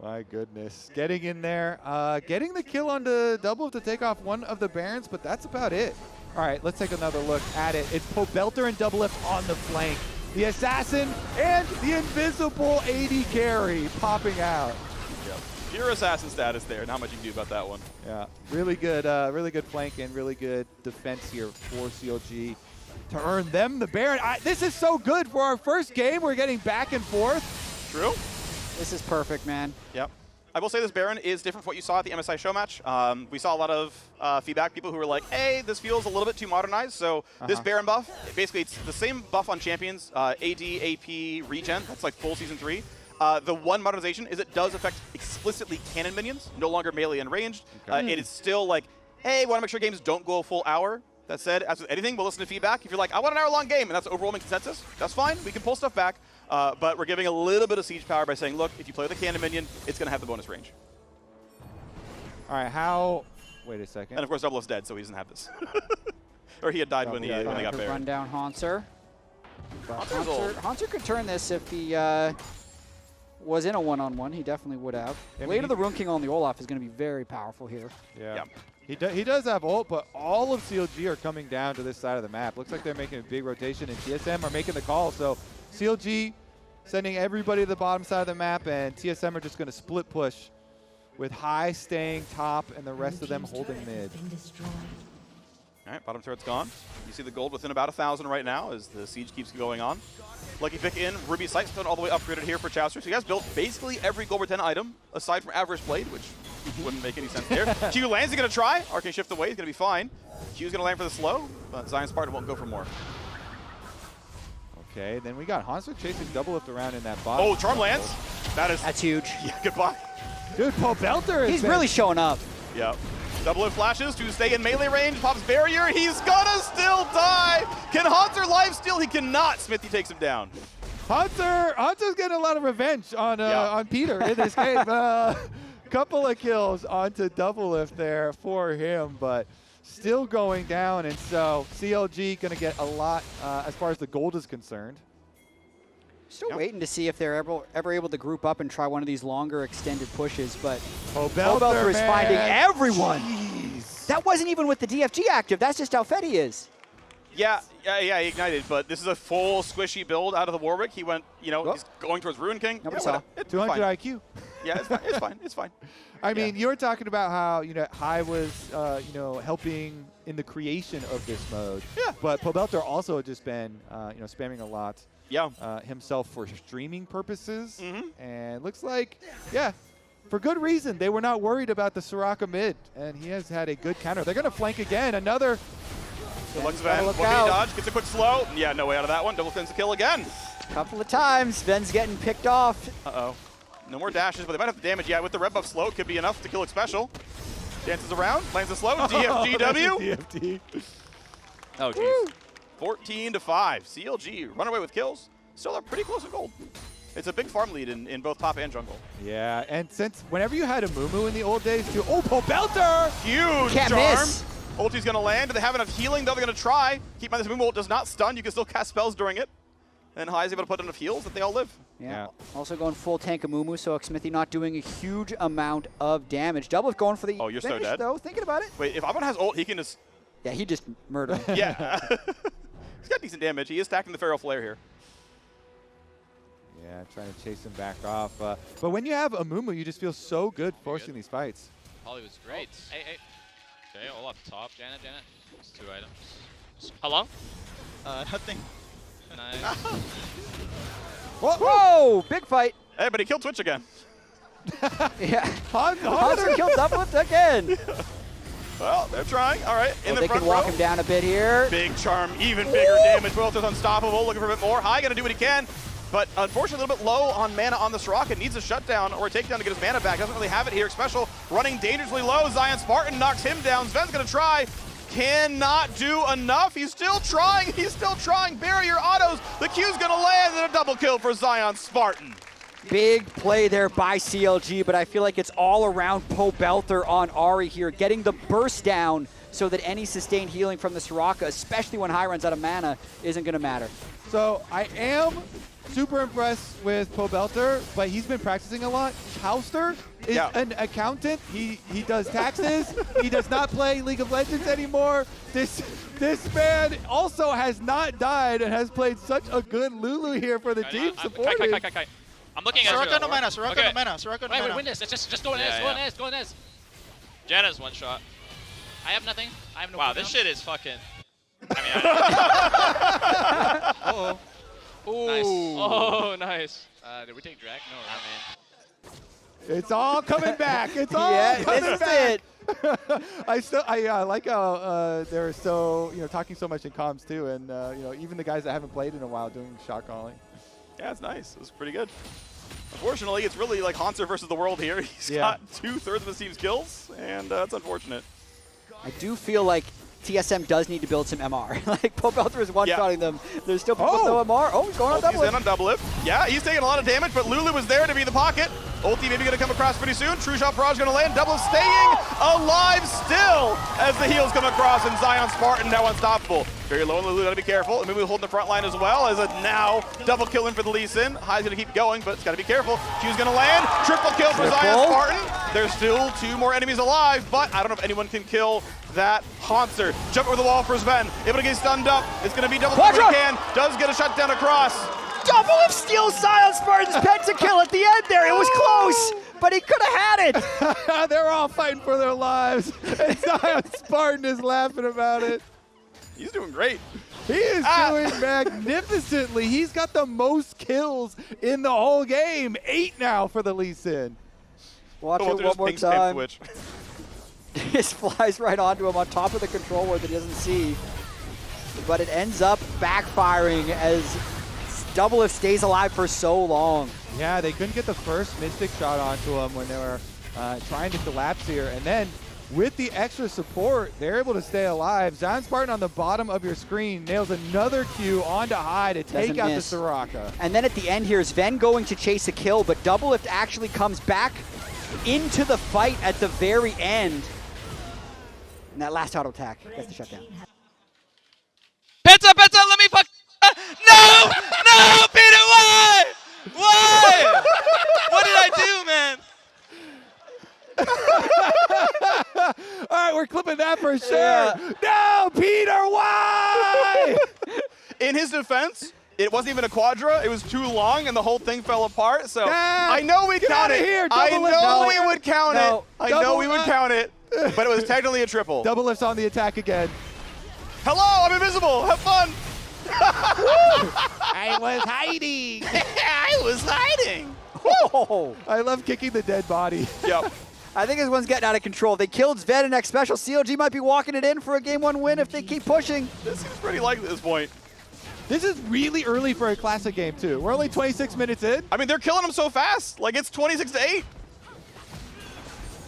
[SPEAKER 3] My goodness. Getting in there. Getting the kill on the double to take off one of the Barons, but that's about it. All right, let's take another look at it. It's Pobelter and Double Lift on the flank. The Assassin and the invisible AD carry popping out.
[SPEAKER 1] Yep. Pure Assassin status there. Not much you can do about that one.
[SPEAKER 3] Yeah, really good flank and really good defense here for CLG to earn them the Baron. This is so good for our first game. We're getting back and forth.
[SPEAKER 1] True.
[SPEAKER 2] This is perfect, man.
[SPEAKER 1] Yep. I will say this Baron is different from what you saw at the MSI show match. We saw a lot of feedback, people who were like, hey, this feels a little bit too modernized. So this Baron buff, basically it's the same buff on champions, AD, AP, regen. That's like full Season 3. The one modernization is it does affect explicitly cannon minions, no longer melee and ranged. Okay. It is still like, hey, want to make sure games don't go a full hour. That said, as with anything, we'll listen to feedback. If you're like, I want an hour-long game, and that's the overwhelming consensus, that's fine. We can pull stuff back. But we're giving a little bit of siege power by saying, look, if you play with a cannon minion, it's going to have the bonus range.
[SPEAKER 3] All right, how... Wait a second.
[SPEAKER 1] And of course, Double is dead, so he doesn't have this. Or he had died when he got buried.
[SPEAKER 2] Run down Hanser. Hanser could turn this if he was in a one-on-one. He definitely would have. Weight of the Rune King on the Olaf is going to be very powerful here.
[SPEAKER 3] Yeah. He does have ult, but all of CLG are coming down to this side of the map. Looks like they're making a big rotation, and TSM are making the call. So CLG sending everybody to the bottom side of the map, and TSM are just going to split push with High staying top and the rest of them holding mid.
[SPEAKER 1] All right, bottom turret's gone. You see the gold within about 1,000 right now as the siege keeps going on. Lucky pick in, Ruby Sightstone all the way upgraded here for Chowster. So you guys built basically every gold 10 item aside from Average Blade, which wouldn't make any sense there. Q lands, he's going to try. Arcane shift away, he's going to be fine. Q's going to land for the slow, but Zion Spartan won't go for more.
[SPEAKER 3] Okay, then we got Hanser chasing Double Lift around in that bottom.
[SPEAKER 1] Oh, Charm lands.
[SPEAKER 2] That's huge.
[SPEAKER 1] Yeah, goodbye.
[SPEAKER 3] Dude, Pobelter
[SPEAKER 2] He's really showing up.
[SPEAKER 1] Yep. Double Lift flashes to stay in melee range, pops barrier, he's gonna still die! Can Hanser lifesteal? He cannot. Smithy takes him down.
[SPEAKER 3] Hanser's getting a lot of revenge on Peter in this game. Couple of kills onto Double Lift there for him, but still going down, and so CLG gonna get a lot as far as the gold is concerned.
[SPEAKER 2] Still waiting to see if they're ever able to group up and try one of these longer extended pushes, but
[SPEAKER 3] Pobelter
[SPEAKER 2] is finding everyone.
[SPEAKER 3] Jeez.
[SPEAKER 2] That wasn't even with the DFG active. That's just how fed he is.
[SPEAKER 1] Yeah, he ignited, but this is a full squishy build out of the Warwick. He went, he's going towards Ruin King.
[SPEAKER 2] Nobody saw.
[SPEAKER 3] 200
[SPEAKER 1] fine.
[SPEAKER 3] IQ.
[SPEAKER 1] Yeah, it's fine. It's fine. It's fine.
[SPEAKER 3] I mean, you were talking about how High was helping in the creation of this mode.
[SPEAKER 1] Yeah.
[SPEAKER 3] But Pobelter also just been spamming a lot.
[SPEAKER 1] Yeah.
[SPEAKER 3] Himself for streaming purposes. And looks like, for good reason, they were not worried about the Soraka mid, and he has had a good counter. They're going to flank again. Another.
[SPEAKER 1] Looks Sven. What can he dodge? Gets a quick slow. Yeah, no way out of that one. Double spins the kill again.
[SPEAKER 2] Couple of times. Sven's getting picked off.
[SPEAKER 1] Uh-oh. No more dashes, but they might have the damage. Yeah, with the red buff slow, it could be enough to kill it special. Dances around, lands a slow. DFGW.
[SPEAKER 3] DFT.
[SPEAKER 1] Oh, jeez. 14-5. CLG run away with kills. Still are pretty close to gold. It's a big farm lead in both top and jungle.
[SPEAKER 3] Yeah, and since whenever you had a Mumu in the old days, too. Oh, Pobelter!
[SPEAKER 1] Huge
[SPEAKER 2] Can't
[SPEAKER 1] charm.
[SPEAKER 2] Miss.
[SPEAKER 1] Ulti's going to land. Do they have enough healing? They're going to try. Keep in mind, this Mumu ult does not stun. You can still cast spells during it. And High is able to put enough heals that they all live.
[SPEAKER 2] Yeah. Also going full tank of Mumu, so Smithy not doing a huge amount of damage. Double going for the
[SPEAKER 1] you're
[SPEAKER 2] finish,
[SPEAKER 1] so dead.
[SPEAKER 2] though. Thinking about it.
[SPEAKER 1] Wait, if Avon has ult, he can just...
[SPEAKER 2] Yeah, he just murdered him.
[SPEAKER 1] Yeah. He's got decent damage. He is stacking the Feral Flare here.
[SPEAKER 3] Yeah, trying to chase him back off. But when you have Amumu, you just feel so good forcing these fights.
[SPEAKER 4] Holly was great. Hey. Okay, all up top. Janet. It's 2 items. How long?
[SPEAKER 5] Nothing.
[SPEAKER 4] Nice.
[SPEAKER 2] Whoa! Big fight.
[SPEAKER 1] Hey, but he killed Twitch again.
[SPEAKER 2] Yeah.
[SPEAKER 3] Hunter
[SPEAKER 2] killed Doublelift again.
[SPEAKER 1] Well, they're trying. All right, in the
[SPEAKER 2] they
[SPEAKER 1] front
[SPEAKER 2] can walk
[SPEAKER 1] row.
[SPEAKER 2] him down a bit here.
[SPEAKER 1] Big charm, even bigger damage. Welter's unstoppable, looking for a bit more. High gonna do what he can, but unfortunately a little bit low on mana on the Soraka. Needs a shutdown or a takedown to get his mana back. Doesn't really have it here. Special running dangerously low. Zion Spartan knocks him down. Sven's gonna try. Cannot do enough. He's still trying. Barrier autos. The Q's gonna land and a double kill for Zion Spartan.
[SPEAKER 2] Big play there by CLG, but I feel like it's all around Pobelter on Ahri here, getting the burst down so that any sustained healing from the Soraka, especially when High runs out of mana, isn't going to matter.
[SPEAKER 3] So I am super impressed with Pobelter, but he's been practicing a lot. Chauster is an accountant. He does taxes. He does not play League of Legends anymore. This man also has not died and has played such a good Lulu here for the team supporting.
[SPEAKER 4] I'm looking at
[SPEAKER 5] Soraka no mana, Soraka no mana, Soraka no mana.
[SPEAKER 4] Wait, win this. Just go in Ez, go in Ez. Janna's one shot. I have nothing. I have no Wow, this shit is fucking... I mean,
[SPEAKER 5] Uh-oh.
[SPEAKER 4] Nice. Oh, nice. Did we take drag? No, I mean...
[SPEAKER 3] It's all coming back. It's all coming back. I like how they're so talking so much in comms too, and even the guys that haven't played in a while doing shot calling.
[SPEAKER 1] Yeah, it's nice. It was pretty good. Unfortunately, it's really like Hanser versus the world here. He's got 2/3 of his team's kills, and that's unfortunate.
[SPEAKER 2] I do feel like TSM does need to build some MR. Like, Pobelter is one-shotting them. There's still people with no MR. Oh, he's going on double.
[SPEAKER 1] He's in on double lift. Yeah, he's taking a lot of damage, but Lulu was there to be in the pocket. Ulti maybe going to come across pretty soon. True Shot Barrage going to land. Double staying alive still as the heals come across, and Zion Spartan now unstoppable. Very low, and Lulu got to be careful. And maybe we'll hold the front line as well as a now double kill in for the Lee Sin. High's going to keep going, but it's got to be careful. Q's going to land. Triple kill for Zion Spartan. There's still 2 more enemies alive, but I don't know if anyone can kill that Hanser. Jump over the wall for Sven. Able to get stunned up. It's going to be double kill if he can. Does get a shutdown across.
[SPEAKER 2] Doublelift steals Zion Spartan's pentakill at the end there. It was close, but he could have had it.
[SPEAKER 3] They're all fighting for their lives, and Zion Spartan is laughing about it.
[SPEAKER 1] He's doing great.
[SPEAKER 3] He is doing magnificently. He's got the most kills in the whole game. 8 now for the Lee Sin.
[SPEAKER 2] Watch it one more time. Just flies right onto him on top of the controller that he doesn't see. But it ends up backfiring as Doublelift stays alive for so long.
[SPEAKER 3] Yeah, they couldn't get the first Mystic shot onto him when they were trying to collapse here. And then with the extra support, they're able to stay alive. Zion Spartan on the bottom of your screen nails another Q onto High to take out the Soraka.
[SPEAKER 2] And then at the end here, Sven going to chase a kill, but Doublelift actually comes back into the fight at the very end. And that last auto attack gets the shutdown.
[SPEAKER 4] Penta, let me fuck. No, Peter, why? What did I do, man?
[SPEAKER 3] All right, we're clipping that for sure. Yeah. No, Peter, why?
[SPEAKER 1] In his defense, it wasn't even a quadra. It was too long, and the whole thing fell apart. So I know we count it. I know we would count it. I know we would count it. But it was technically a triple.
[SPEAKER 3] Doublelift's on the attack again.
[SPEAKER 1] Hello, I'm invisible. Have fun.
[SPEAKER 3] I was hiding.
[SPEAKER 1] I was hiding.
[SPEAKER 2] Whoa.
[SPEAKER 3] I love kicking the dead body.
[SPEAKER 1] Yep.
[SPEAKER 2] I think this one's getting out of control. They killed Sven in X Special. CLG might be walking it in for a Game 1 win if they keep pushing.
[SPEAKER 1] This seems pretty likely at this point.
[SPEAKER 3] This is really early for a Classic game, too. We're only 26 minutes in.
[SPEAKER 1] I mean, they're killing them so fast. Like, it's 26-8.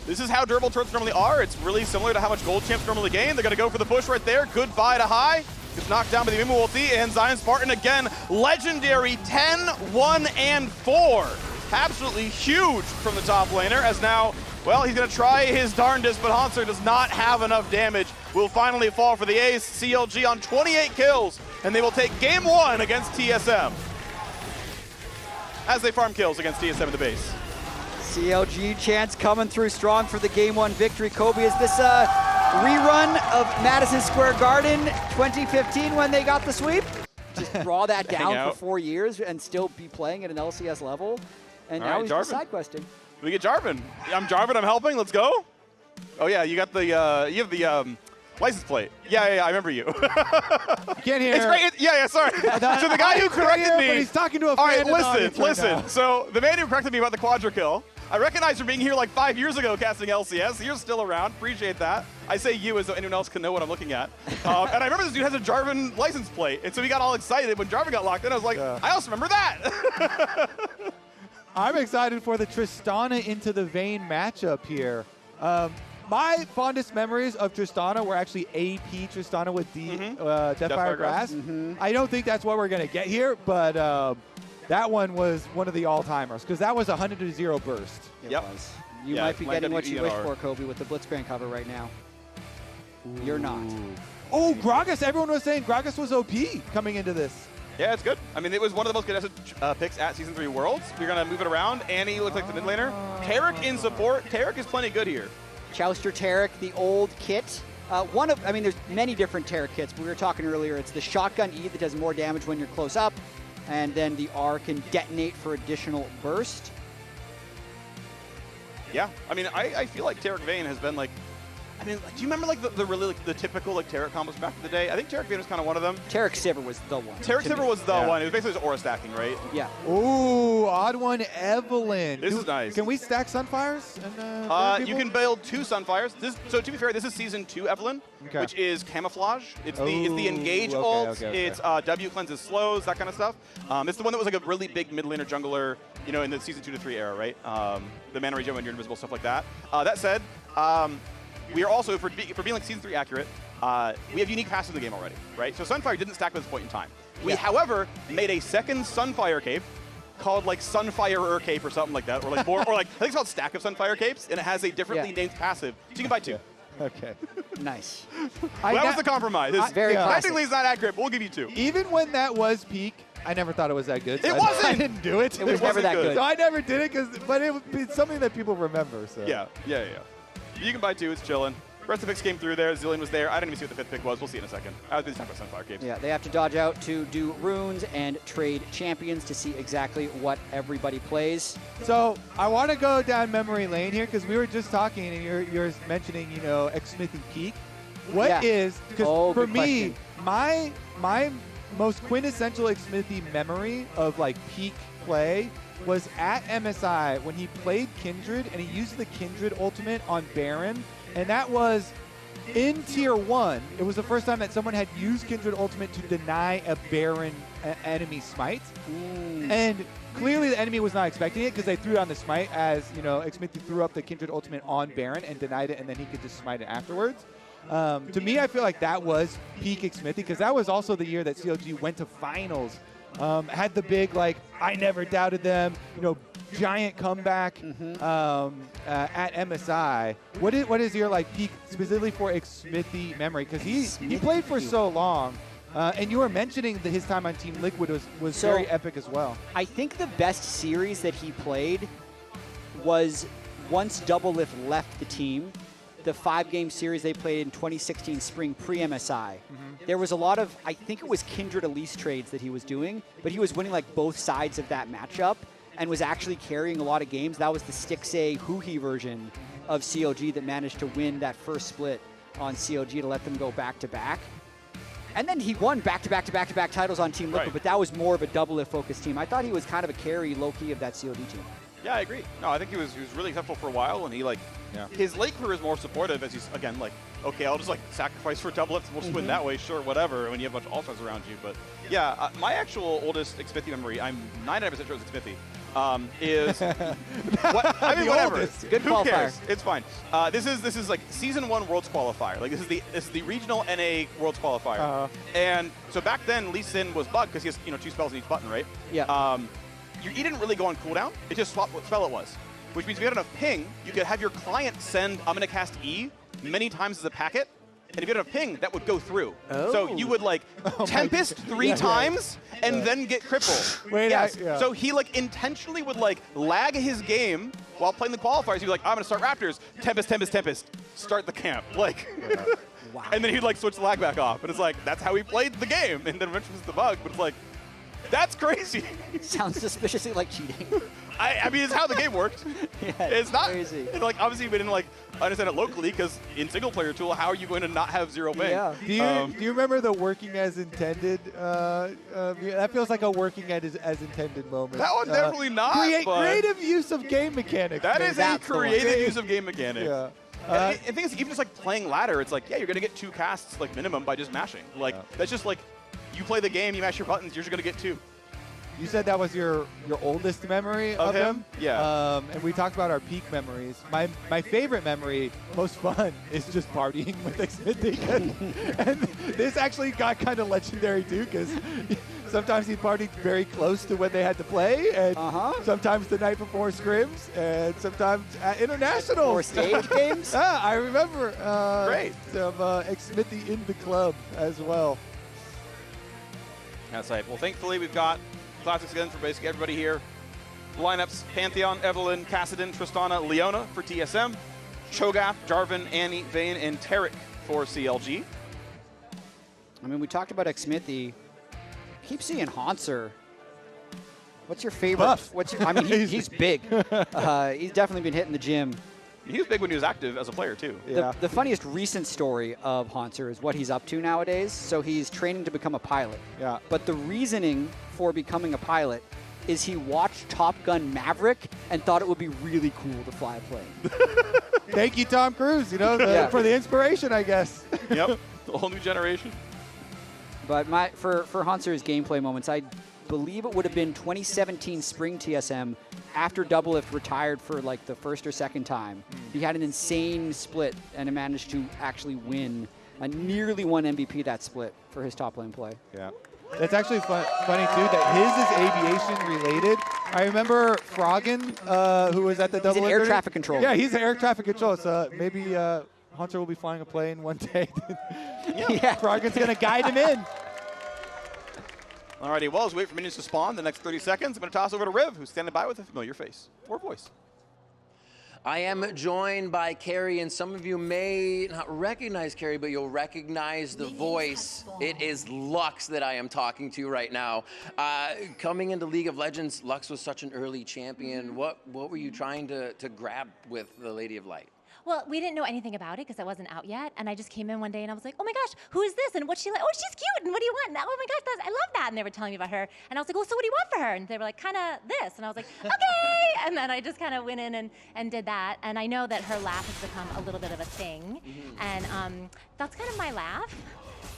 [SPEAKER 1] This is how durable turrets normally are. It's really similar to how much gold champs normally gain. They're going to go for the push right there. Goodbye to High. Gets knocked down by the Amumu ulti, and Zion Spartan again. Legendary 10, 1, and 4. Absolutely huge from the top laner, as now, well, he's going to try his darndest, but Hanser does not have enough damage. Will finally fall for the ace. CLG on 28 kills, and they will take Game 1 against TSM as they farm kills against TSM in the base.
[SPEAKER 2] CLG chance coming through strong for the Game 1 victory. Kobe, is this a rerun of Madison Square Garden 2015 when they got the sweep? just draw that down for 4 years and still be playing at an LCS level. And now he's just side questing.
[SPEAKER 1] We get Jarvan. I'm Jarvan. I'm helping. Let's go. Oh yeah, you got the you have the license plate. Yeah, I remember you.
[SPEAKER 3] You can't hear.
[SPEAKER 1] It's great. Yeah, sorry. So the guy who corrected me.
[SPEAKER 3] But he's talking to a
[SPEAKER 1] all
[SPEAKER 3] fan.
[SPEAKER 1] All right, listen. So the man who corrected me about the quadra kill, I recognize you're being here like 5 years ago casting LCS. You're still around. Appreciate that. I say you as though anyone else can know what I'm looking at. And I remember this dude has a Jarvan license plate. And so we got all excited when Jarvan got locked in. I was like, I also remember that.
[SPEAKER 3] I'm excited for the Tristana into the Vayne matchup here. My fondest memories of Tristana were actually AP Tristana with Deathfire Grass. I don't think that's what we're going to get here, but that one was one of the all-timers because that was a 100-0 burst.
[SPEAKER 2] It was. You might be getting what you wish for, Kobe, with the Blitzcrank cover right now. Ooh. You're not.
[SPEAKER 3] Oh, Gragas. Everyone was saying Gragas was OP coming into this.
[SPEAKER 1] Yeah, it's good. I mean, it was one of the most contested picks at Season 3 Worlds. We're going to move it around. Annie looks like the mid laner. Tarek in support. Tarek is plenty good here.
[SPEAKER 2] Chouster Tarek, the old kit. There's many different Tarek kits, but we were talking earlier. It's the shotgun E that does more damage when you're close up, and then the R can detonate for additional burst.
[SPEAKER 1] Yeah, I mean, I feel like Tarek Vayne has been like, do you remember like the really like the typical like Tarek combos back in the day? I think Tarek Vayne was kind of one of them.
[SPEAKER 2] Tarek Sivir was the one.
[SPEAKER 1] Tarek Sivir was the one. It was basically just aura stacking, right?
[SPEAKER 2] Yeah.
[SPEAKER 3] Ooh, odd one, Evelyn.
[SPEAKER 1] This is nice.
[SPEAKER 3] Can we stack Sunfires? And,
[SPEAKER 1] you can build 2 Sunfires. So to be fair, this is Season 2 Evelyn, which is camouflage. It's the engage ult. It's W cleanses slows, that kind of stuff. It's the one that was like a really big mid laner jungler, in the Season 2 to 3 era, right? The mana regen when you're invisible, stuff like that. That said, we are also, for being like Season 3 accurate, we have unique passives in the game already, right? So Sunfire didn't stack at this point in time. We, however, made a second Sunfire cape called like Sunfire Cape or something like that, or like I think it's called Stack of Sunfire Capes, and it has a differently named passive. So you can buy 2.
[SPEAKER 3] Okay.
[SPEAKER 2] Nice.
[SPEAKER 1] That was the compromise.
[SPEAKER 2] Very classic.
[SPEAKER 1] Technically, it's not accurate, but we'll give you 2.
[SPEAKER 3] Even when that was peak, I never thought it was that good. So
[SPEAKER 1] It wasn't.
[SPEAKER 3] I didn't do it.
[SPEAKER 2] It was never that good.
[SPEAKER 3] So I never did it, but it's something that people remember. So.
[SPEAKER 1] Yeah. You can buy 2. It's chilling. Rest of the picks came through there. Zillion was there. I didn't even see what the 5th pick was. We'll see in a second. I was busy talking about Sunfire Capes.
[SPEAKER 2] Yeah, they have to dodge out to do runes and trade champions to see exactly what everybody plays.
[SPEAKER 3] So I want to go down memory lane here because we were just talking and you're mentioning, X-Smithy peak. What is, because for me, my most quintessential X-Smithy memory of like peak play was at MSI when he played Kindred and he used the Kindred ultimate on Baron. And that was in Tier 1. It was the first time that someone had used Kindred Ultimate to deny a Baron enemy smite. And clearly the enemy was not expecting it because they threw down the smite as, X-Smithy threw up the Kindred Ultimate on Baron and denied it, and then he could just smite it afterwards. To me, I feel like that was peak X-Smithy because that was also the year that CLG went to finals. Had the big, I never doubted them, giant comeback at MSI. What is your peak specifically for X-Smithy memory? Because he played for so long, and you were mentioning that his time on Team Liquid was very epic as well.
[SPEAKER 2] I think the best series that he played was once Doublelift left the team. The 5-game series they played in 2016 spring pre-MSI. There was a lot of, I think it was Kindred Elise trades that he was doing, but he was winning both sides of that matchup and was actually carrying a lot of games. That was the Stixxay Huhi version of CLG that managed to win that first split on CLG to let them go back-to-back. And then he won back-to-back titles on Team Liquid, but that was more of a Doublelift focused team. I thought he was kind of a carry low-key of that CLG team.
[SPEAKER 1] Yeah, I agree. No, I think he was really successful for a while, and he his late career is more supportive as he's again okay, I'll just sacrifice for Doublelift, we'll just win that way, sure, whatever. When you have a bunch of all-stars around you, but yeah, my actual oldest X-Smithy memory, I'm 99% sure it's X-Smithy, is whatever.
[SPEAKER 2] Oldest. Good
[SPEAKER 1] Who
[SPEAKER 2] qualifier.
[SPEAKER 1] cares? It's fine. This is Season 1 Worlds qualifier. This is the regional NA Worlds qualifier. And so back then, Lee Sin was bugged because he has 2 spells in each button, right?
[SPEAKER 2] Yeah.
[SPEAKER 1] He didn't really go on cooldown. It just swapped what spell it was, which means if you had enough ping, you could have your client send I'm gonna cast E many times as a packet, and if you had enough ping, that would go through. So you would Tempest 3 times and then get crippled. So he intentionally would lag his game while playing the qualifiers. He'd be like, I'm gonna start Raptors, Tempest, start the camp.
[SPEAKER 2] Wow.
[SPEAKER 1] And then he'd like switch the lag back off. And it's like, that's how he played the game. And then eventually it's the bug. But it's like, that's crazy.
[SPEAKER 2] Sounds suspiciously like cheating.
[SPEAKER 1] I mean, it's how the game worked.
[SPEAKER 2] Yeah,
[SPEAKER 1] it's not
[SPEAKER 2] crazy.
[SPEAKER 1] It's like obviously we didn't like understand it locally because in single player tool, how are you going to not have 0 ping?
[SPEAKER 2] Yeah.
[SPEAKER 3] Do you remember the working as intended? That feels like a working as intended moment.
[SPEAKER 1] That one definitely not.
[SPEAKER 3] Creative use of game mechanics.
[SPEAKER 1] That is a creative use of game mechanics.
[SPEAKER 3] Yeah.
[SPEAKER 1] And I think it's even just like playing ladder. It's like, yeah, you're gonna get 2 casts like minimum by just mashing. Like that's just like you play the game, you mash your buttons, you're just gonna get 2.
[SPEAKER 3] You said that was your oldest memory of him?
[SPEAKER 1] Yeah.
[SPEAKER 3] And we talked about our peak memories. My favorite memory, most fun, is just partying with Xmithy. And this actually got kind of legendary too, because sometimes he partied very close to when they had to play, and sometimes the night before scrims, and sometimes at internationals.
[SPEAKER 2] Or stage games?
[SPEAKER 3] I remember
[SPEAKER 1] Great.
[SPEAKER 3] some Xmithy in the club as well.
[SPEAKER 1] That's right. Well, thankfully we've got classics again for basically everybody here. Lineups: Pantheon, Evelyn, Kassadin, Tristana, Leona for TSM, Cho'Gath, Jarvan, Annie, Vayne, and Tarek for CLG.
[SPEAKER 2] I mean, we talked about Xmithy. Keep seeing Haunter. What's your favorite?
[SPEAKER 3] Buff.
[SPEAKER 2] I mean, he's big. He's definitely been hitting the gym.
[SPEAKER 1] He was big when he was active as a player too.
[SPEAKER 3] Yeah.
[SPEAKER 2] The funniest recent story of Haunter is what he's up to nowadays. So he's training to become a pilot.
[SPEAKER 3] Yeah.
[SPEAKER 2] But the reasoning for becoming a pilot is he watched Top Gun Maverick and thought it would be really cool to fly a plane.
[SPEAKER 3] Thank you, Tom Cruise, for the inspiration, I guess.
[SPEAKER 1] Yep. The whole new generation.
[SPEAKER 2] But for Haunter's gameplay moments, I believe it would have been 2017 Spring TSM after double-lift retired for like the first or second time. He had an insane split and managed to actually win. Nearly won MVP that split for his top lane play.
[SPEAKER 3] Yeah. It's actually funny, too, that his is aviation related. I remember Froggen, who was at the double-lift.
[SPEAKER 2] He's an air traffic controller.
[SPEAKER 3] Yeah, he's an air traffic controller. So maybe Haunter will be flying a plane one day. Froggen's going to guide him in.
[SPEAKER 1] Alrighty, well, as we wait for minions to spawn the next 30 seconds, I'm going to toss over to Riv, who's standing by with a familiar face or voice.
[SPEAKER 6] I am joined by Carrie, and some of you may not recognize Carrie, but you'll recognize the voice. It is Lux that I am talking to right now. Coming into League of Legends, Lux was such an early champion. What were you trying to grab with the Lady of Light?
[SPEAKER 7] Well, we didn't know anything about it because it wasn't out yet. And I just came in one day and I was like, oh my gosh, who is this? And what's she like? Oh, she's cute. And what do you want? And, oh my gosh, I love that. And they were telling me about her. And I was like, well, so what do you want for her? And they were like, kind of this. And I was like, okay. And then I just kind of went in and did that. And I know that her laugh has become a little bit of a thing. And that's kind of my laugh.